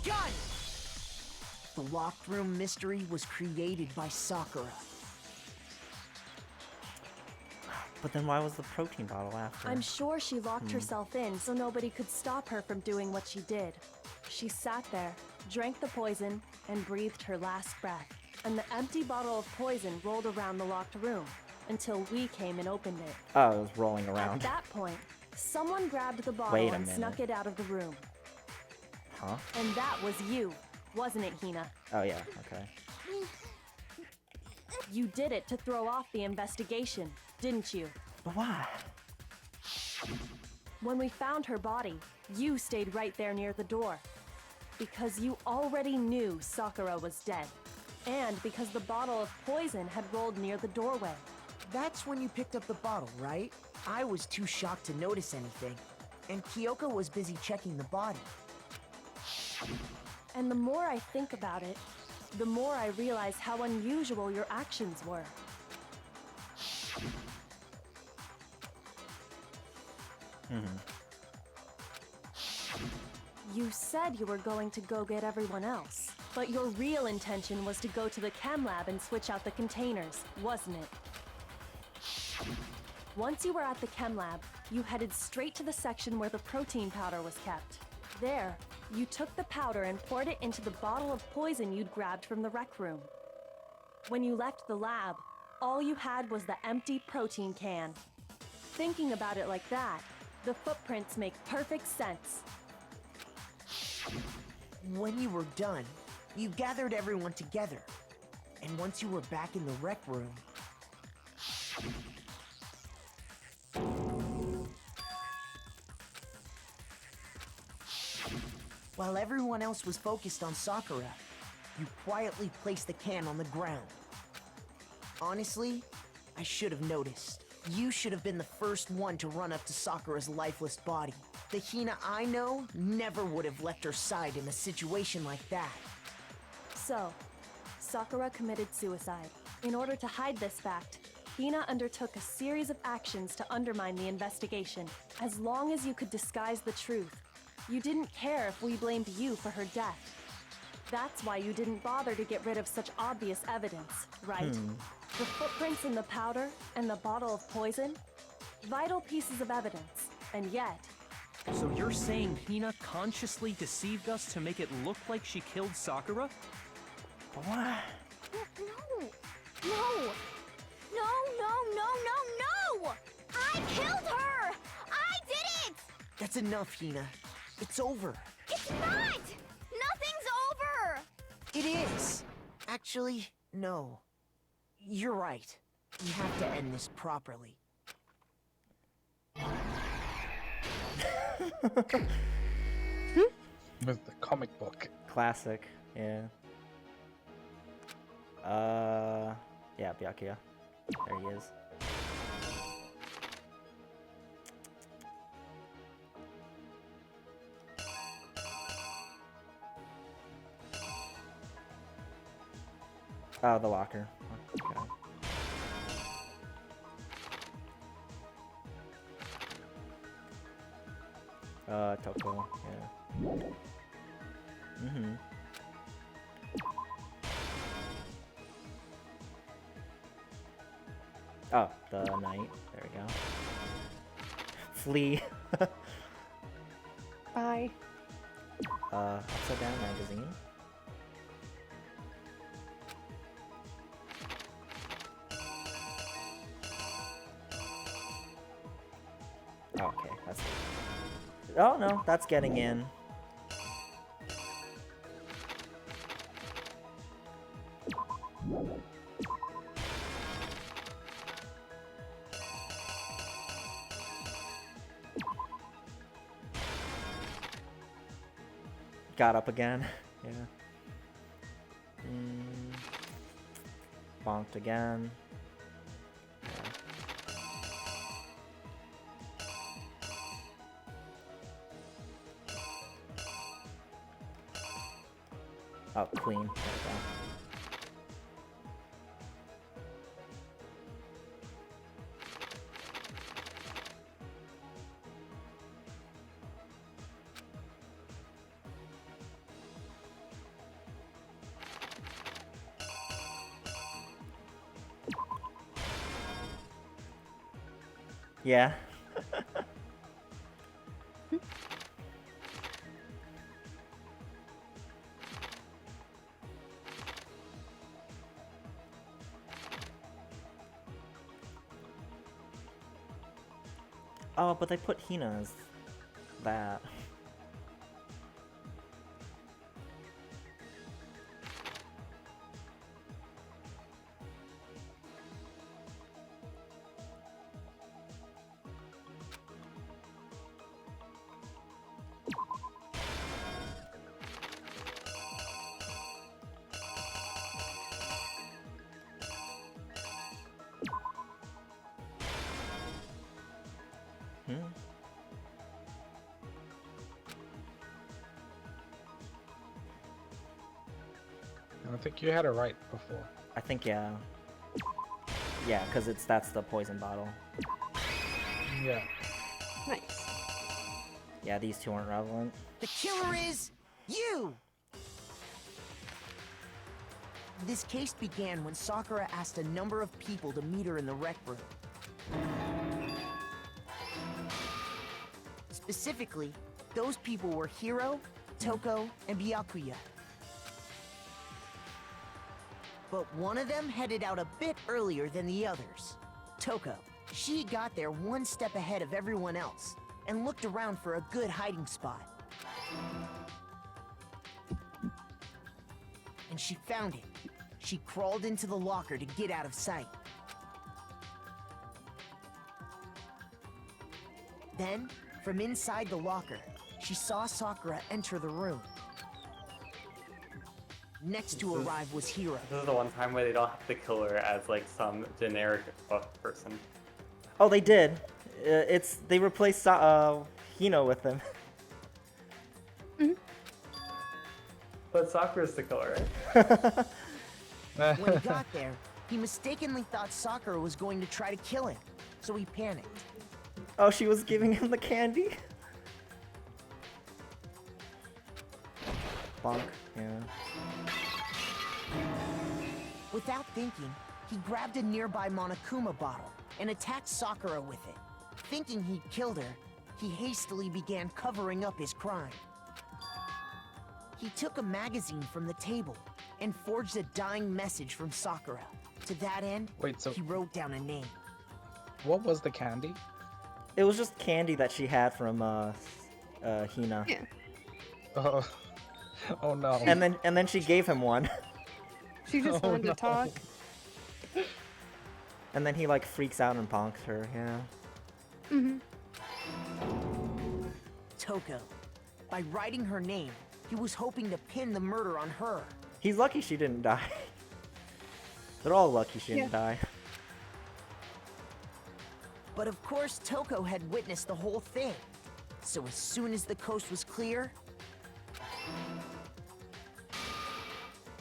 gun! The locked room mystery was created by Sakura. But then why was the protein bottle after? I'm sure she locked herself in so nobody could stop her from doing what she did. She sat there, drank the poison, and breathed her last breath. And the empty bottle of poison rolled around the locked room until we came and opened it. Oh, it was rolling around. At that point, someone grabbed the Wait bottle a and minute. snuck it out of the room. Huh? And that was you, wasn't it, Hina? Oh, yeah, okay. You did it to throw off the investigation, didn't you? But why? When we found her body, you stayed right there near the door. Because you already knew Sakura was dead. And because the bottle of poison had rolled near the doorway. That's when you picked up the bottle, right? I was too shocked to notice anything, and Kyoko was busy checking the body. And the more I think about it, the more I realize how unusual your actions were. You said you were going to go get everyone else, but your real intention was to go to the chem lab and switch out the containers, wasn't it? Once you were at the chem lab, you headed straight to the section where the protein powder was kept. There, you took the powder and poured it into the bottle of poison you'd grabbed from the rec room. When you left the lab, all you had was the empty protein can. Thinking about it like that, the footprints make perfect sense. When you were done, you gathered everyone together. And once you were back in the rec room... While everyone else was focused on Sakura, you quietly placed the can on the ground. Honestly, I should have noticed. You should have been the first one to run up to Sakura's lifeless body. The Hina I know never would have left her side in a situation like that. So, Sakura committed suicide. In order to hide this fact, Hina undertook a series of actions to undermine the investigation. As long as you could disguise the truth, you didn't care if we blamed you for her death. That's why you didn't bother to get rid of such obvious evidence, right? The footprints in the powder and the bottle of poison? Vital pieces of evidence, and yet... So you're saying Hina consciously deceived us to make it look like she killed Sakura? What? No! No! No, no, no, no, no! I killed her! I did it! That's enough, Hina. It's over. It's not! Nothing's over! It is! Actually, no. You're right. We have to end this properly. With the comic book. Classic, yeah. Yeah, Byakuya. There he is. Oh, the locker. Okay. Toko, yeah. Oh, the knight. There we go. Flee. Bye. Upside down magazine. Okay, that's... Oh no, that's getting in. Got up again. Yeah. Bonked again. Oh, queen. There we go. Yeah. Oh, but they put Hina as that. I think you had it right before. I think, yeah. Yeah, because that's the poison bottle. Yeah. Nice. Yeah, these two aren't relevant. The killer is you! This case began when Sakura asked a number of people to meet her in the rec room. Specifically, those people were Hiro, Toko, and Byakuya. But one of them headed out a bit earlier than the others. Toko. She got there one step ahead of everyone else and looked around for a good hiding spot. And she found it. She crawled into the locker to get out of sight. Then, from inside the locker, she saw Sakura enter the room. Next to arrive was Hiro. This is the one time where they don't have the killer as like some generic buff person. Oh, they did. They replaced Hino with him. But Sakura's the killer, right? When he got there, he mistakenly thought Sakura was going to try to kill him, so he panicked. Oh, she was giving him the candy? Bonk, yeah. Without thinking, he grabbed a nearby Monokuma bottle and attacked Sakura with it. Thinking he'd killed her, he hastily began covering up his crime. He took a magazine from the table and forged a dying message from Sakura. To that end, he wrote down a name. What was the candy? It was just candy that she had from Hina. Yeah. Oh no. And then she gave him one. She just wanted to talk. And then he like freaks out and bonks her, yeah. Toko. By writing her name, he was hoping to pin the murder on her. He's lucky she didn't die. They're all lucky she didn't die. But of course, Toko had witnessed the whole thing. So as soon as the coast was clear,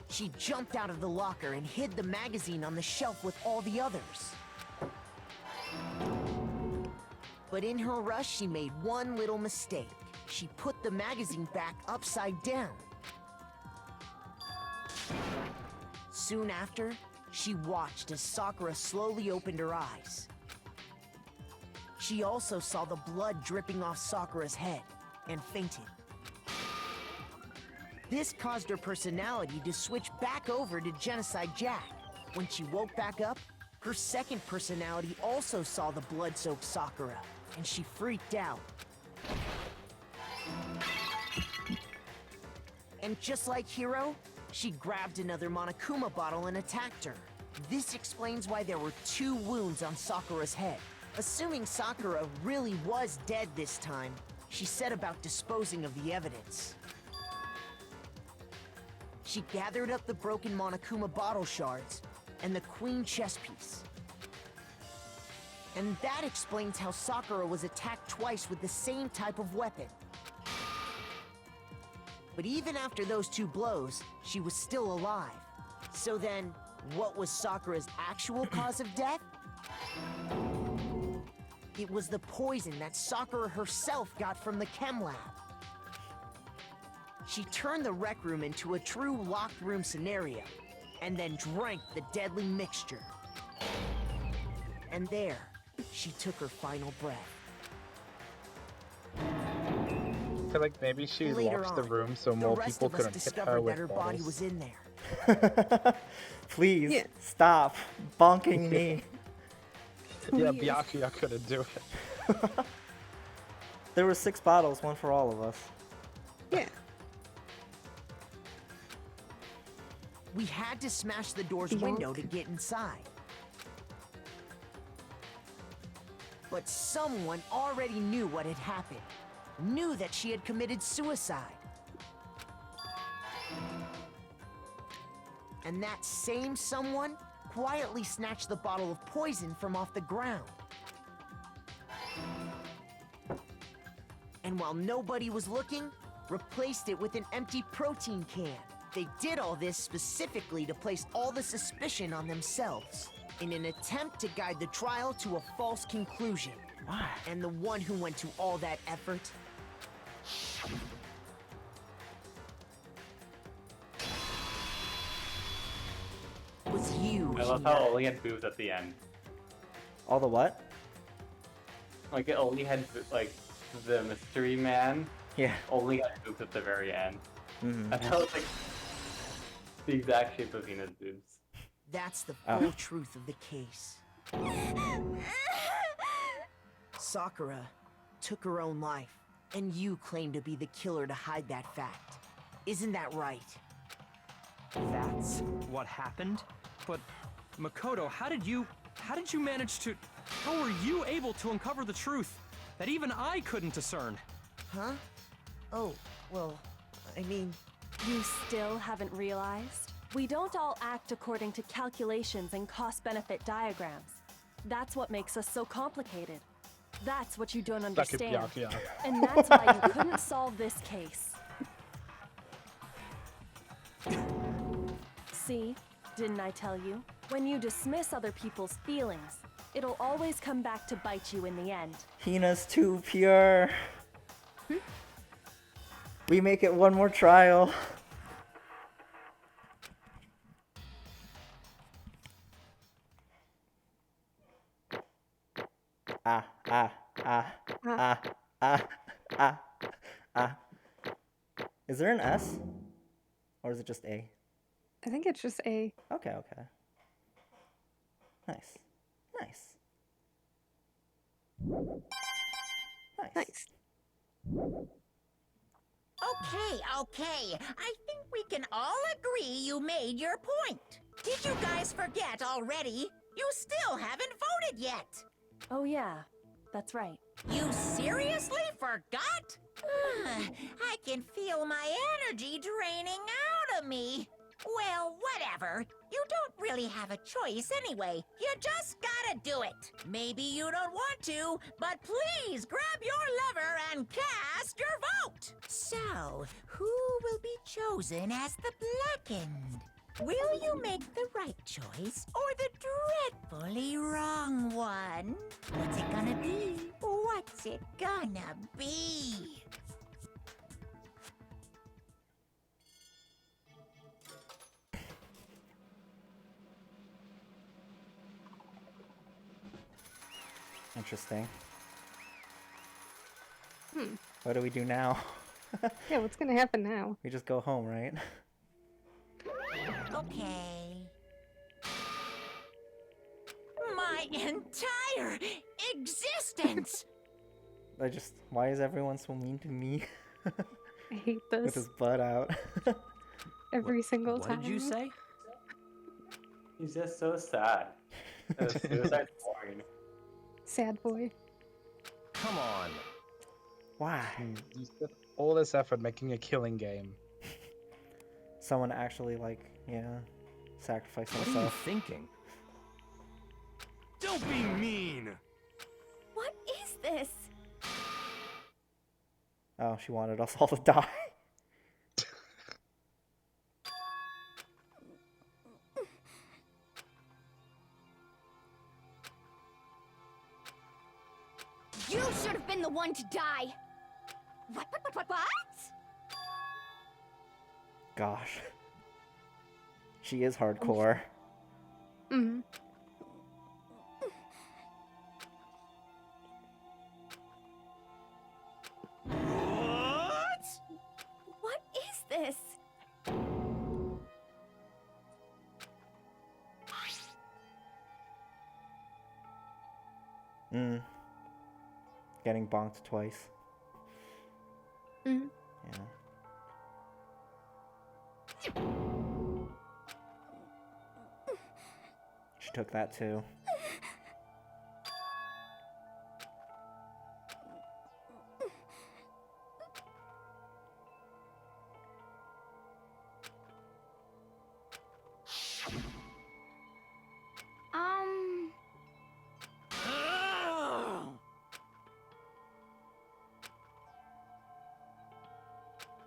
she jumped out of the locker and hid the magazine on the shelf with all the others. But in her rush, she made one little mistake. She put the magazine back upside down. Soon after, she watched as Sakura slowly opened her eyes. She also saw the blood dripping off Sakura's head and fainted. This caused her personality to switch back over to Genocide Jack. When she woke back up, Her second personality also saw the blood-soaked Sakura, and she freaked out. And just like Hiro, she grabbed another Monokuma bottle and attacked her. This explains why there were 2 wounds on Sakura's head. Assuming Sakura really was dead this time, she set about disposing of the evidence. She gathered up the broken Monokuma bottle shards and the queen chess piece. And that explains how Sakura was attacked twice with the same type of weapon. But even after those 2 blows, she was still alive. So then, what was Sakura's actual cause of death? It was the poison that Sakura herself got from the chem lab. She turned the rec room into a true locked room scenario, and then drank the deadly mixture. And there, she took her final breath. I feel like maybe she Later locked the on, room so the more rest people of us couldn't hit her discovered with that her body bottles. was in there. Please Yeah. stop bonking me. Yeah, Please. Byakuya couldn't do it. There were 6 bottles, one for all of us. Yeah. We had to smash the door's Yonk. window to get inside. But someone already knew what had happened. Knew that she had committed suicide. And that same someone quietly snatched the bottle of poison from off the ground. And while nobody was looking, replaced it with an empty protein can. They did all this specifically to place all the suspicion on themselves, in an attempt to guide the trial to a false conclusion. Why? And the one who went to all that effort was you. I love how it only had boobs at the end. All the what? Like, it only had, like, the mystery man Yeah. only had boobs at the very end. Mhm. And that was, like, the exact shape of Hina's boobs. That's the Oh. full truth of the case. Sakura took her own life, and you claim to be the killer to hide that fact. Isn't that right? That's what happened? But Makoto, how did you manage to... How were you able to uncover the truth that even I couldn't discern? Huh? Oh, well, I mean... You still haven't realized? We don't all act according to calculations and cost-benefit diagrams. That's what makes us so complicated. That's what you don't Like a understand. Byakuya. And that's why you couldn't solve this case. See? Didn't I tell you? When you dismiss other people's feelings, it'll always come back to bite you in the end. Hina's too pure. We make it one more trial. Ah. Is there an S? Or is it just A? I think it's just A. Okay. Nice. Nice. Okay. I think we can all agree you made your point. Did you guys forget already? You still haven't voted yet. Oh yeah, that's right. You seriously forgot? I can feel my energy draining out of me. Well, whatever. You don't really have a choice anyway. You just gotta do it. Maybe you don't want to, but please grab your lever and cast your vote. So, who will be chosen as the blackened? Will you make the right choice or the dreadfully wrong one? What's it gonna be? What's it gonna be? Interesting. What do we do now? Yeah, what's gonna happen now? We just go home, right? Okay. my entire existence. Why is everyone so mean to me? I hate With this his butt out. every single time. What did you say? He's just so sad. Suicide porn. Sad boy. Come on. Why? You spent all this effort making a killing game. Someone actually, like, yeah, sacrificed What are you himself. thinking? Don't be mean! What is this? Oh, she wanted us all to die. You should have been the one to die. What? Gosh. She is hardcore. Mm. What? What is this? Getting bonked twice. Mm. Yeah. She took that too.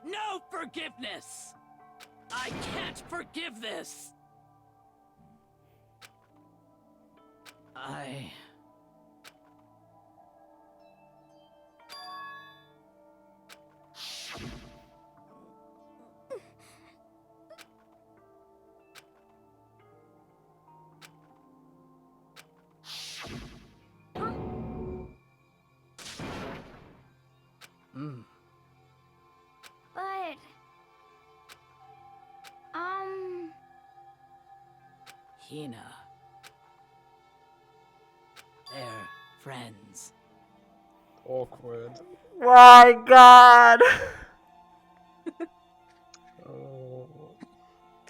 No forgiveness! I can't forgive this! But... Hina. They're friends. Awkward. My God! Oh.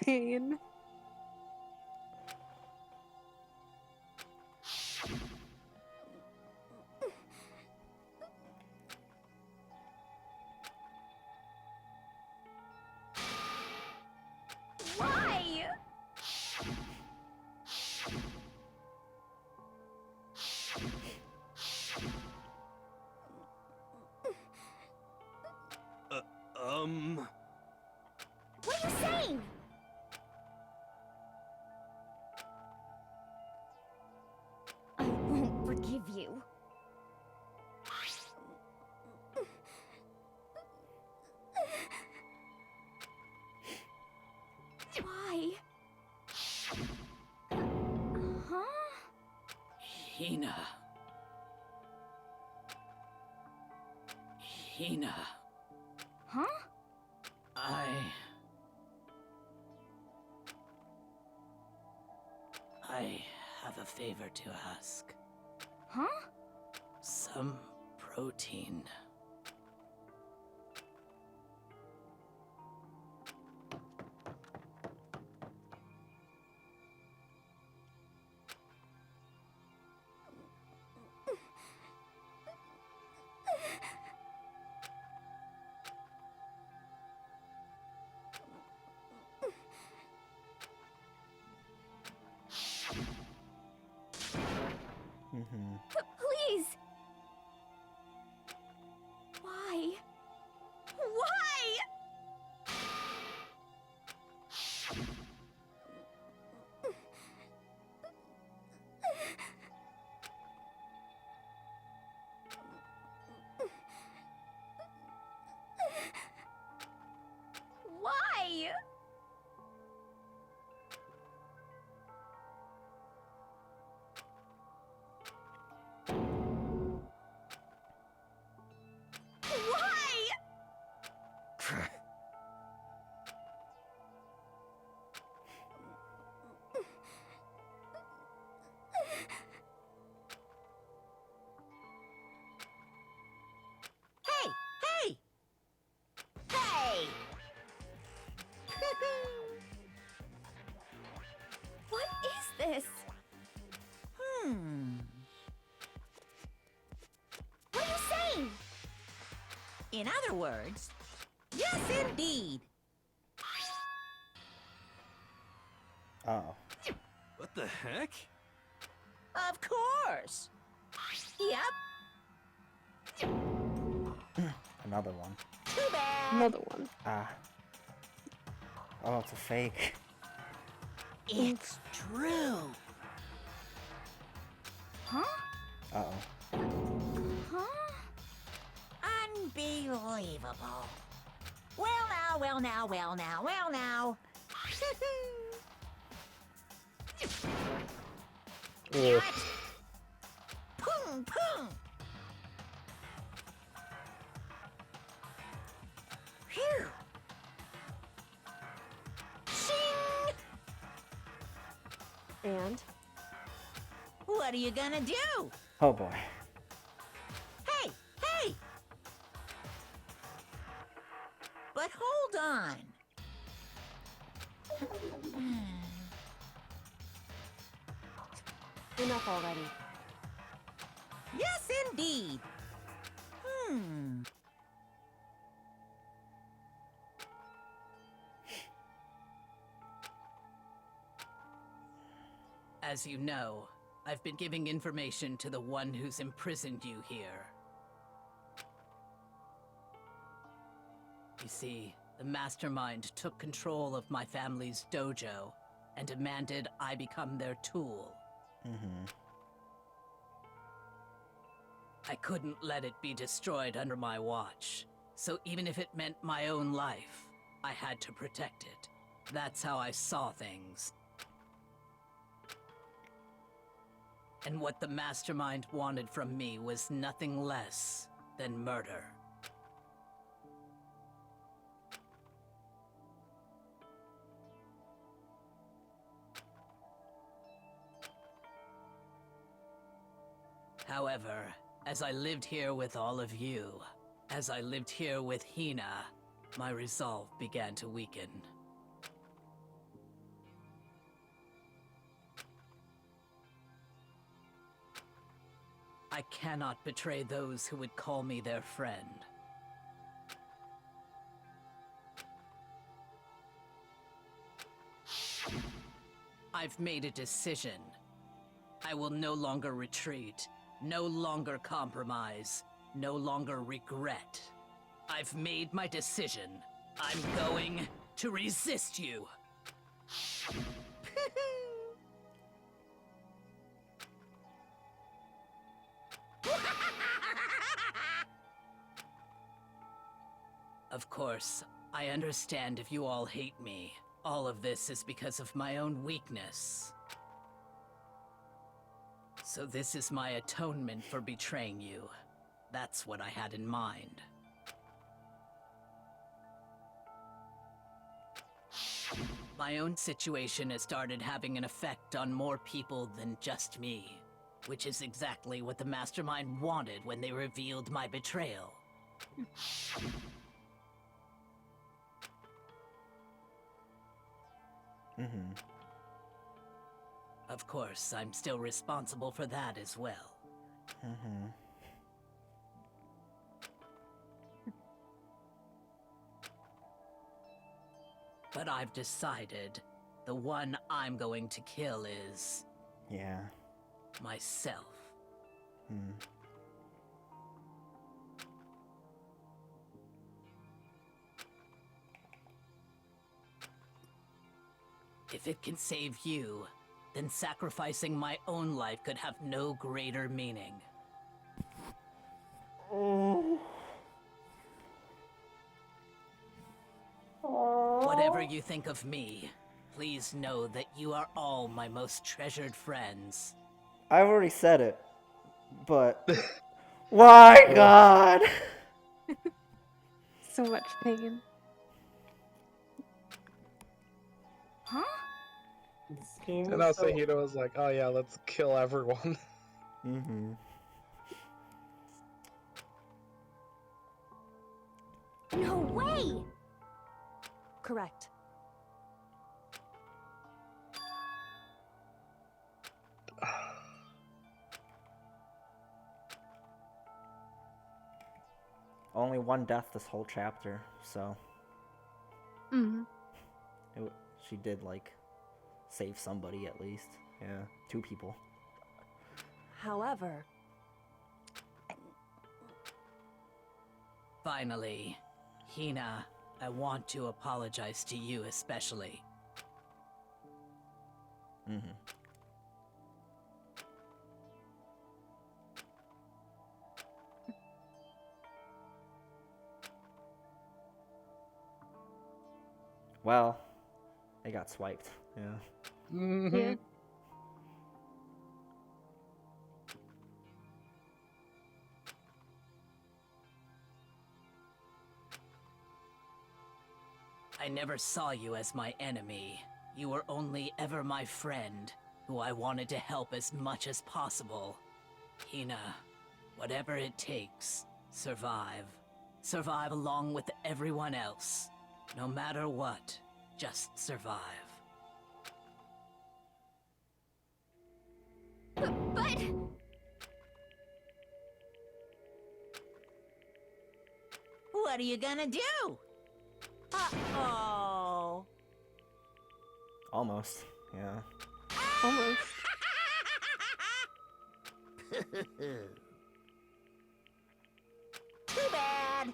Pain. Why? What are you saying? I won't forgive you. Why? Huh? Hina. Hina. Huh? I have a favor to ask. Huh? Some protein. Please! Why? Why? Why? In other words, yes, indeed. Oh. What the heck? Of course. Yep. Another one. Too bad. Another one. Ah. Oh, it's a fake. It's true. Huh? Uh-oh. Huh? Unbelievable. Well now, well now, well now, well now. Ugh. Pung, pung. Phew. Shing. And? What are you gonna do? Oh boy. Hey, hey! But hold on. Enough already. Yes, indeed. As you know, I've been giving information to the one who's imprisoned you here. You see, the mastermind took control of my family's dojo and demanded I become their tool. I couldn't let it be destroyed under my watch, so even if it meant my own life, I had to protect it. That's how I saw things. And what the mastermind wanted from me was nothing less than murder. However, as I lived here with all of you, as I lived here with Hina, my resolve began to weaken. I cannot betray those who would call me their friend. I've made a decision. I will no longer retreat, no longer compromise, no longer regret. I've made my decision. I'm going to resist you. Of course, I understand if you all hate me. All of this is because of my own weakness. So this is my atonement for betraying you. That's what I had in mind. My own situation has started having an effect on more people than just me, which is exactly what the Mastermind wanted when they revealed my betrayal. Of course, I'm still responsible for that as well. But I've decided the one I'm going to kill is... Yeah. myself. If it can save you, then sacrificing my own life could have no greater meaning. Whatever you think of me, please know that you are all my most treasured friends. I've already said it, but... Why, God? So much pain. Huh? And also Hina was like, oh yeah, let's kill everyone. No way! Correct. only one death this whole chapter, so she did like save somebody at least. Yeah, 2 people. However, Finally, Hina, I want to apologize to you especially. Well, they got swiped. Yeah. Yeah. I never saw you as my enemy. You were only ever my friend, who I wanted to help as much as possible. Hina, whatever it takes, survive. Survive along with everyone else. No matter what, just survive. But... What are you gonna do? Uh-oh. Almost. Yeah. Almost. Too bad.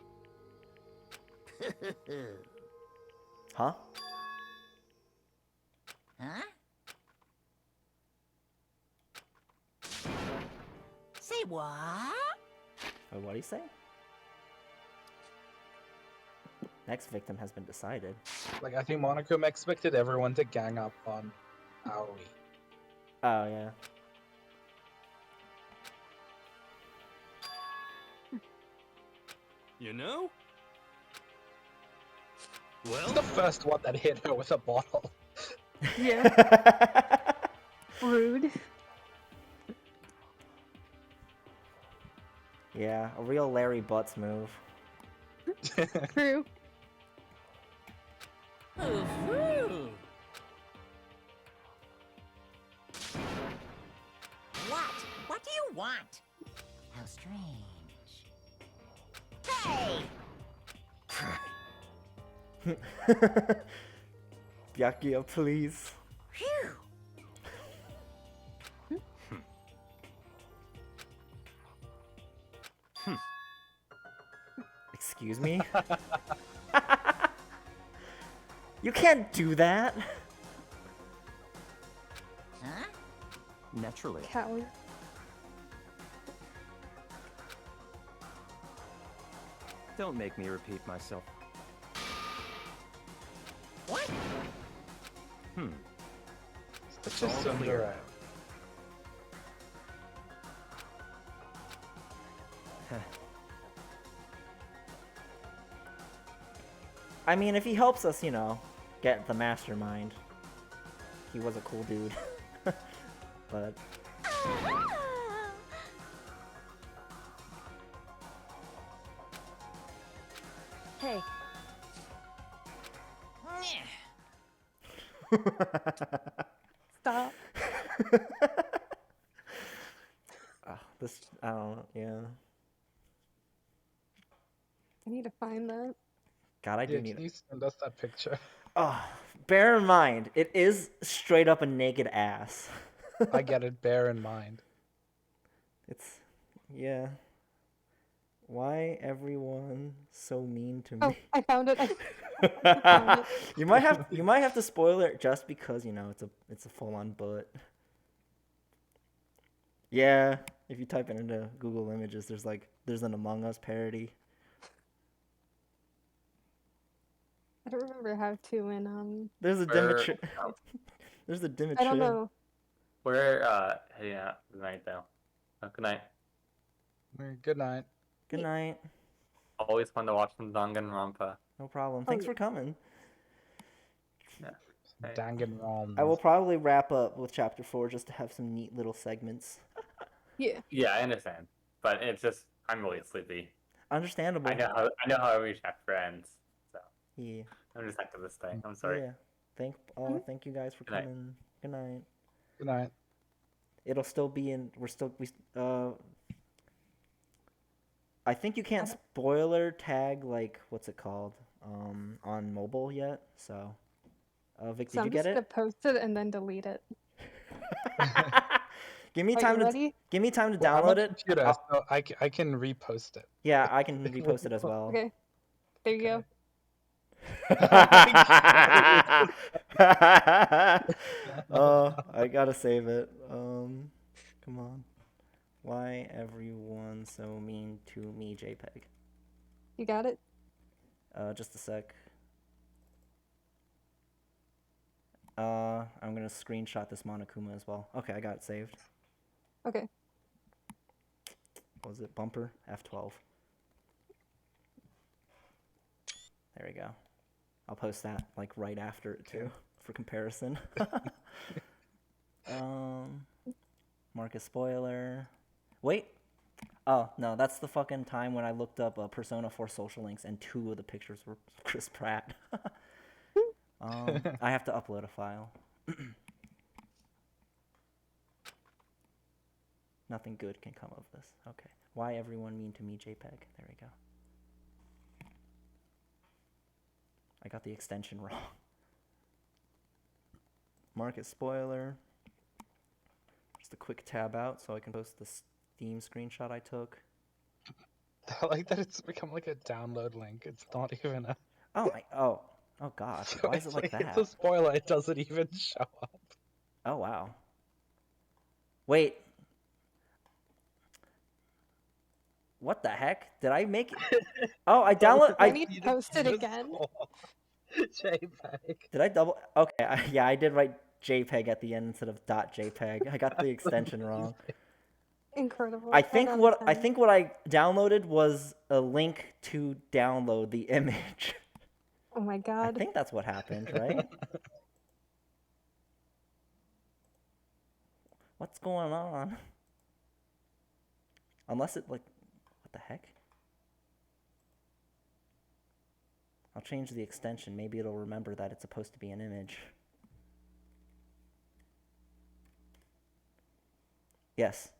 Huh? Huh? Say what? Oh, what do you say? Next victim has been decided. Like, I think Monochrome expected everyone to gang up on Aoi. Oh, yeah. You know? Well, The first one that hit her with a bottle. Yeah. Rude. Yeah, a real Larry Butts move. True. Ooh. What? What do you want? How strange. Hey! Byakuya, please. Phew! Excuse me? You can't do that! Huh? Naturally. Coward. Don't make me repeat myself. What? It's just Sundara. I mean, if he helps us, you know, get the mastermind. He was a cool dude. But... hey, Stop. This, I don't know, yeah. I need to find that. God, I do Yeah, need can you send us that picture? Oh, bear in mind, it is straight up a naked ass. I get it, bear in mind. It's, yeah. Why everyone so mean to Oh, me? I found it. I found it. You might have to spoil it just because, you know, it's a full-on butt. Yeah, if you type it into Google Images, there's an Among Us parody. I don't remember how to in There's a Dimitri. There's a I Dimitri. don't know. We're heading out. Good night, though. Good night. Good night. Good night. Always fun to watch some Danganronpa. No problem. Thanks for coming. Yeah. Hey. Danganronpa. I will probably wrap up with chapter 4 just to have some neat little segments. Yeah, I understand, but it's just I'm really sleepy. Understandable. I know how every chapter ends, so Yeah. I'm just not gonna stay. I'm sorry. Yeah. Thank you guys for Good night. coming. Good night. Good night. It'll still be in. I think you can't spoiler tag, like, what's it called, on mobile yet, so... Vic, did you get it? I'm just gonna post it and then delete it. Give me Are time you to ready? give me time to Well, I'm download on it. computer, so I can repost it. Yeah, I can repost it as well. Okay. There you go. I gotta save it. Come on. Why everyone so mean to me, JPEG? You got it? Just a sec. I'm gonna screenshot this Monokuma as well. Okay, I got it saved. Okay. What was it? Bumper? F12. There we go. I'll post that like right after it too, for comparison. Mark a spoiler. Wait. Oh, no, that's the fucking time when I looked up Persona 4 social links and 2 of the pictures were Chris Pratt. I have to upload a file. Nothing good can come of this. Okay. Why everyone mean to me, JPEG? There we go. I got the extension wrong. Market spoiler. Just a quick tab out so I can post the Steam screenshot I took. I like that it's become like a download link. It's not even a... Oh god. So Why is it like that? It's a spoiler. It doesn't even show up. Oh, wow. Wait. What the heck? Did I make it? Oh, I download. I need to post it again. JPEG. Did I double? Okay, yeah, I did write JPEG at the end instead of .jpeg. I got the extension wrong. Incredible. I think what I downloaded was a link to download the image. Oh my god. I think that's what happened, right? What's going on? Unless it like, what the heck? I'll change the extension. Maybe it'll remember that it's supposed to be an image. Yes.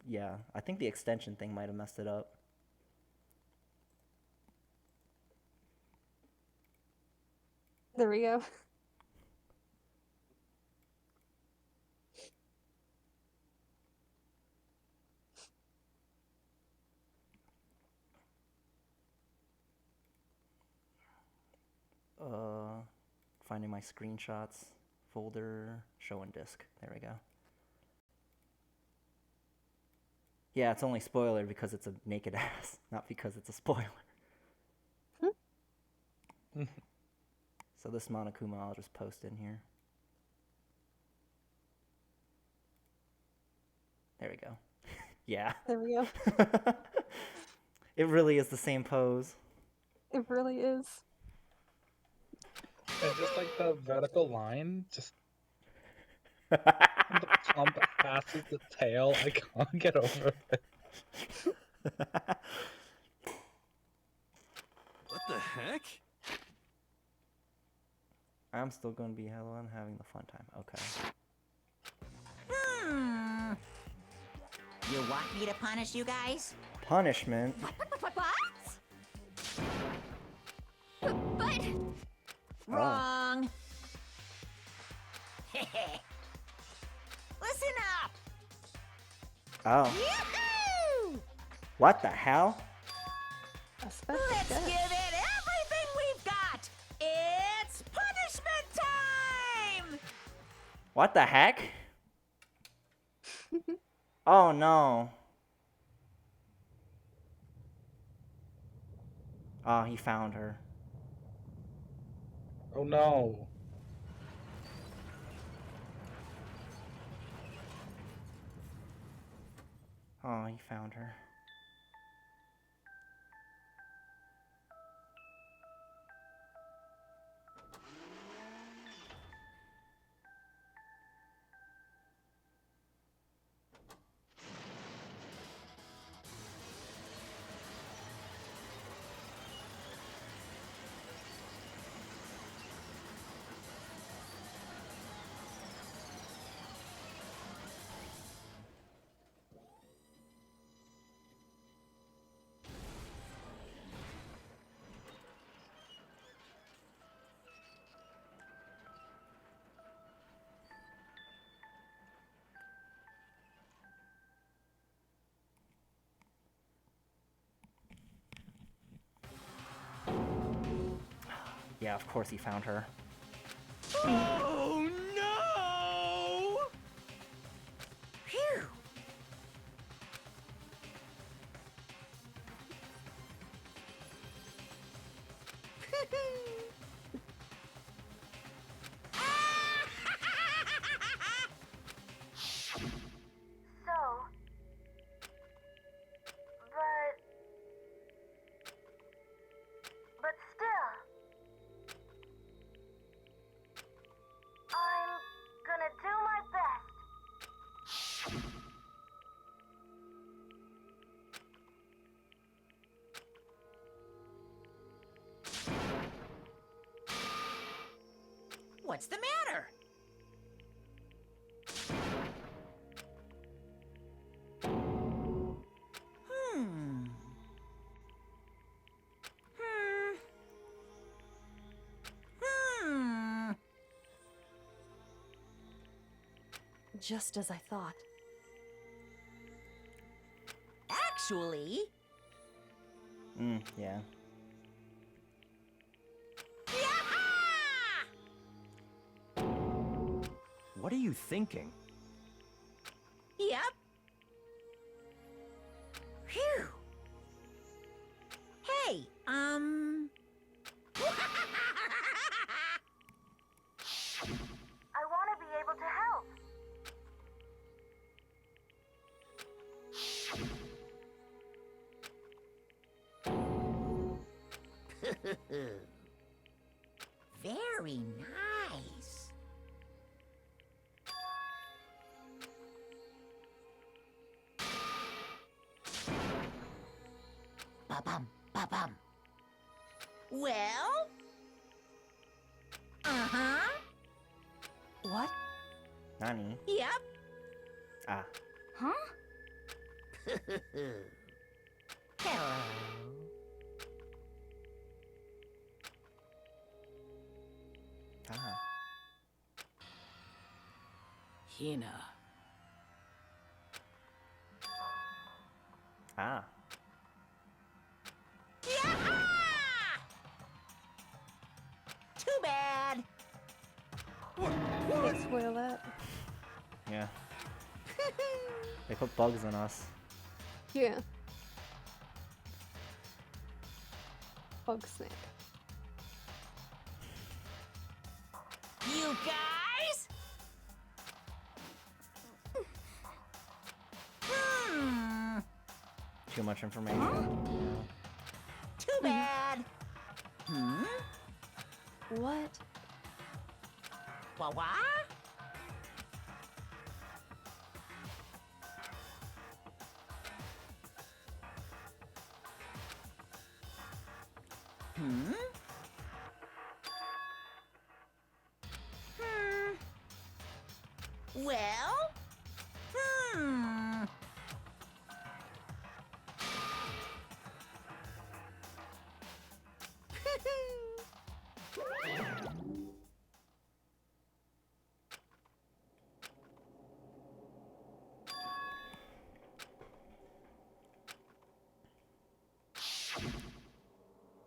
Yeah, I think the extension thing might have messed it up. There we go. Finding my screenshots folder, show and disk. There we go. Yeah, it's only spoiler because it's a naked ass, not because it's a spoiler. So this Monokuma I'll just post in here. There we go. Yeah. There we go. It really is the same pose. It really is. And just like the vertical line, just the pump passes the tail. I can't get over it. What the heck? I'm still gonna be hello and having the fun time. Okay. You want me to punish you guys? Punishment? What? But... Wrong. Listen up. Oh. Yoo-hoo! What the hell? Let's give it everything we've got. It's punishment time. What the heck? Oh no. Oh, he found her. Oh no. Oh, he found her. Yeah, of course he found her. Oh no! Phew! But still, I'm gonna do my best. What's the matter? Hmm. Just as I thought. Actually... Yeah. What are you thinking? Yep. Phew. Hey, I want to be able to help. Very nice. Ba-bum, ba-bum. Well? Uh-huh. What? Nani? Yep. Ah. Huh? Hello. Ah. Hina. Ah. Too bad. Can't spoil that. Yeah. They put bugs in us. Yeah. Bug snake. You guys? Too much information. Too bad. What? What? Well?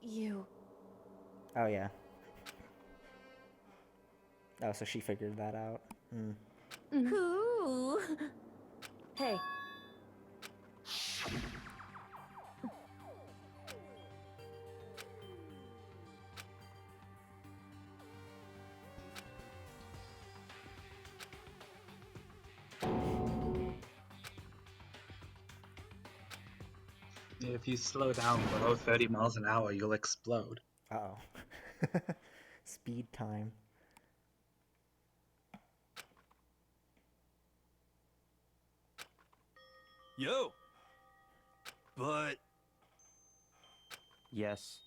You. Oh, yeah. Oh, so she figured that out. Ooh. Hey. If you slow down below 30 miles an hour, you'll explode. Uh-oh. Speed time. Yo! But... Yes.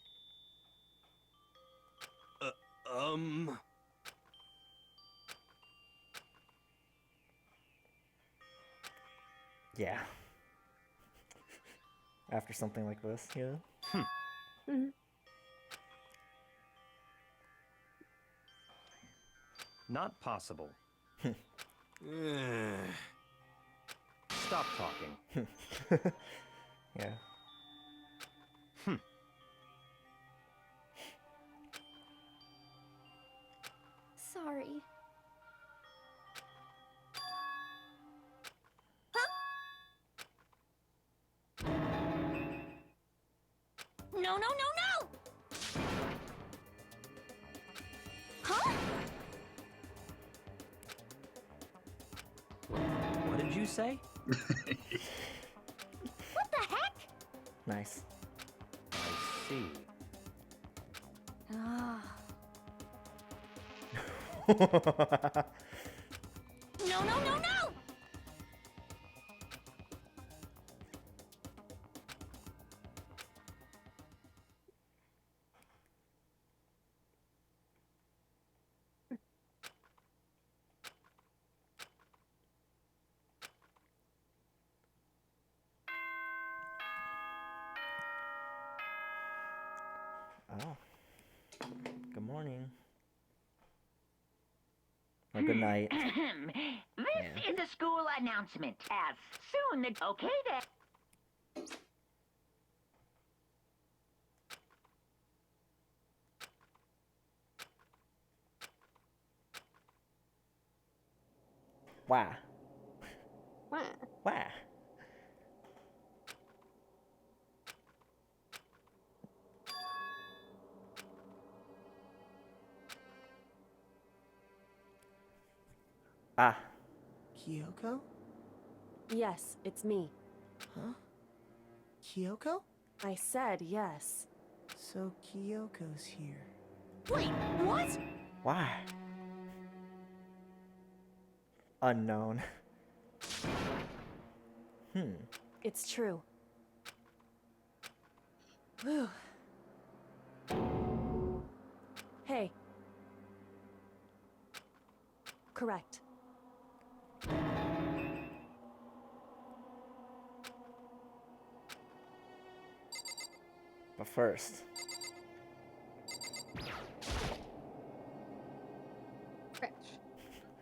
Yeah. After something like this, yeah. Not possible. eh. Stop talking. Yeah. sorry. No, no, no, no! Huh? What did you say? What the heck? Nice. I see. Ah. No, no, no, no! Oh. Good morning. Or good night. This is a school announcement. As soon as... Okay, then. Wow. Wow. Wow. Ah. Kyoko? Yes, it's me. Huh? Kyoko? I said yes. So Kyoko's here. Wait, what? Why? Unknown. It's true. Whew. Hey. Correct. But first.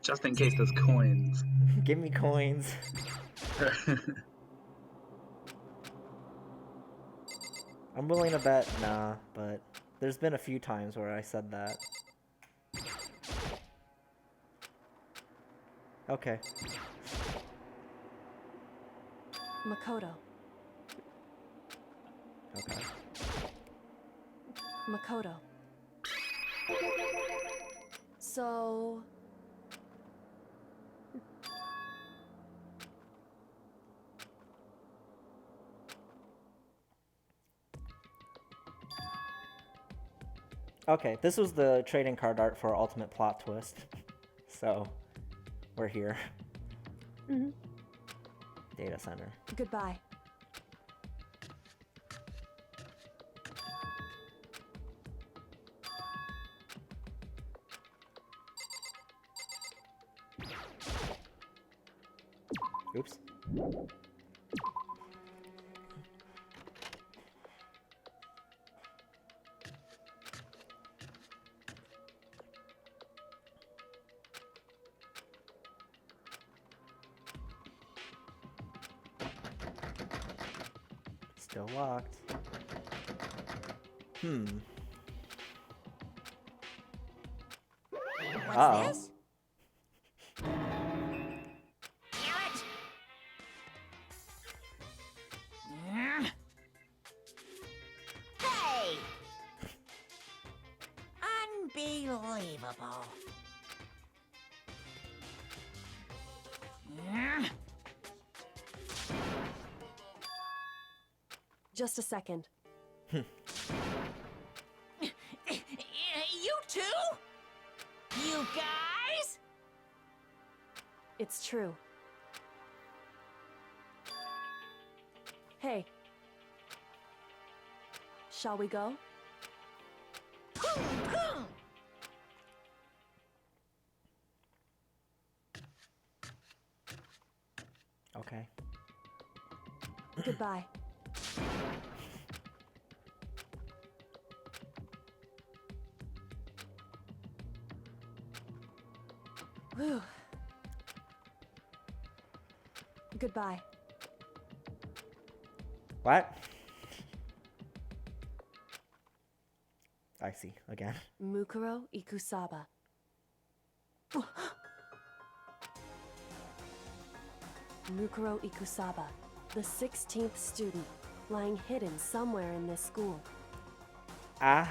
Just in case there's coins. Give me coins. I'm willing to bet nah, but there's been a few times where I said that. Okay. Makoto. Okay. Makoto. So... Okay, this was the trading card art for Ultimate Plot Twist. So, we're here. Mhm. Data center. Goodbye. Oops. Still locked. What's Uh-oh. this? Hey! Unbelievable. Just a second. You too? You guys? It's true. Hey. Shall we go? Okay. Goodbye. Whew. Goodbye. What? I see. Again. Mukuro Ikusaba. Mukuro Ikusaba, the 16th student, lying hidden somewhere in this school. Ah.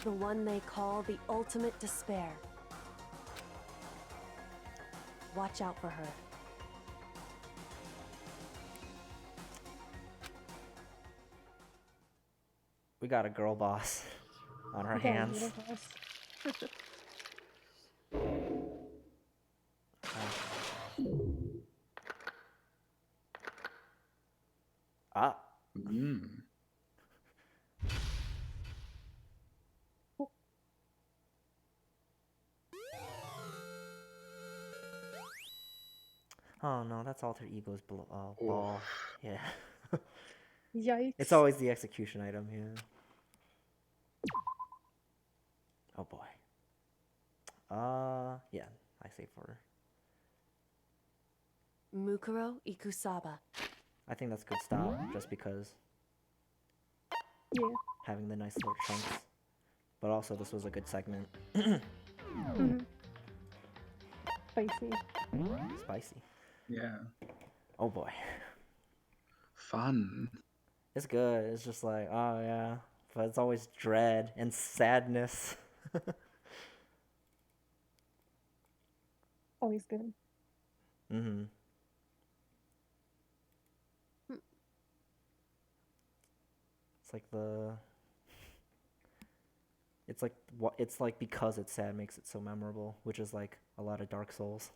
The one they call the ultimate despair. Watch out for her. We got a girl boss on our hands. Ah. Oh no, that's alter ego's ball. Yeah. Yikes. It's always the execution item, yeah. Oh boy. Yeah, I say for her. Mukuro Ikusaba. I think that's good style, just because. Yeah. Having the nice little chunks. But also, this was a good segment. Spicy. Spicy. Yeah. Oh boy. Fun. It's good. It's just like, oh yeah. But it's always dread and sadness. Always good. Mm-hmm. It's like it's like because it's sad makes it so memorable, which is like a lot of Dark Souls.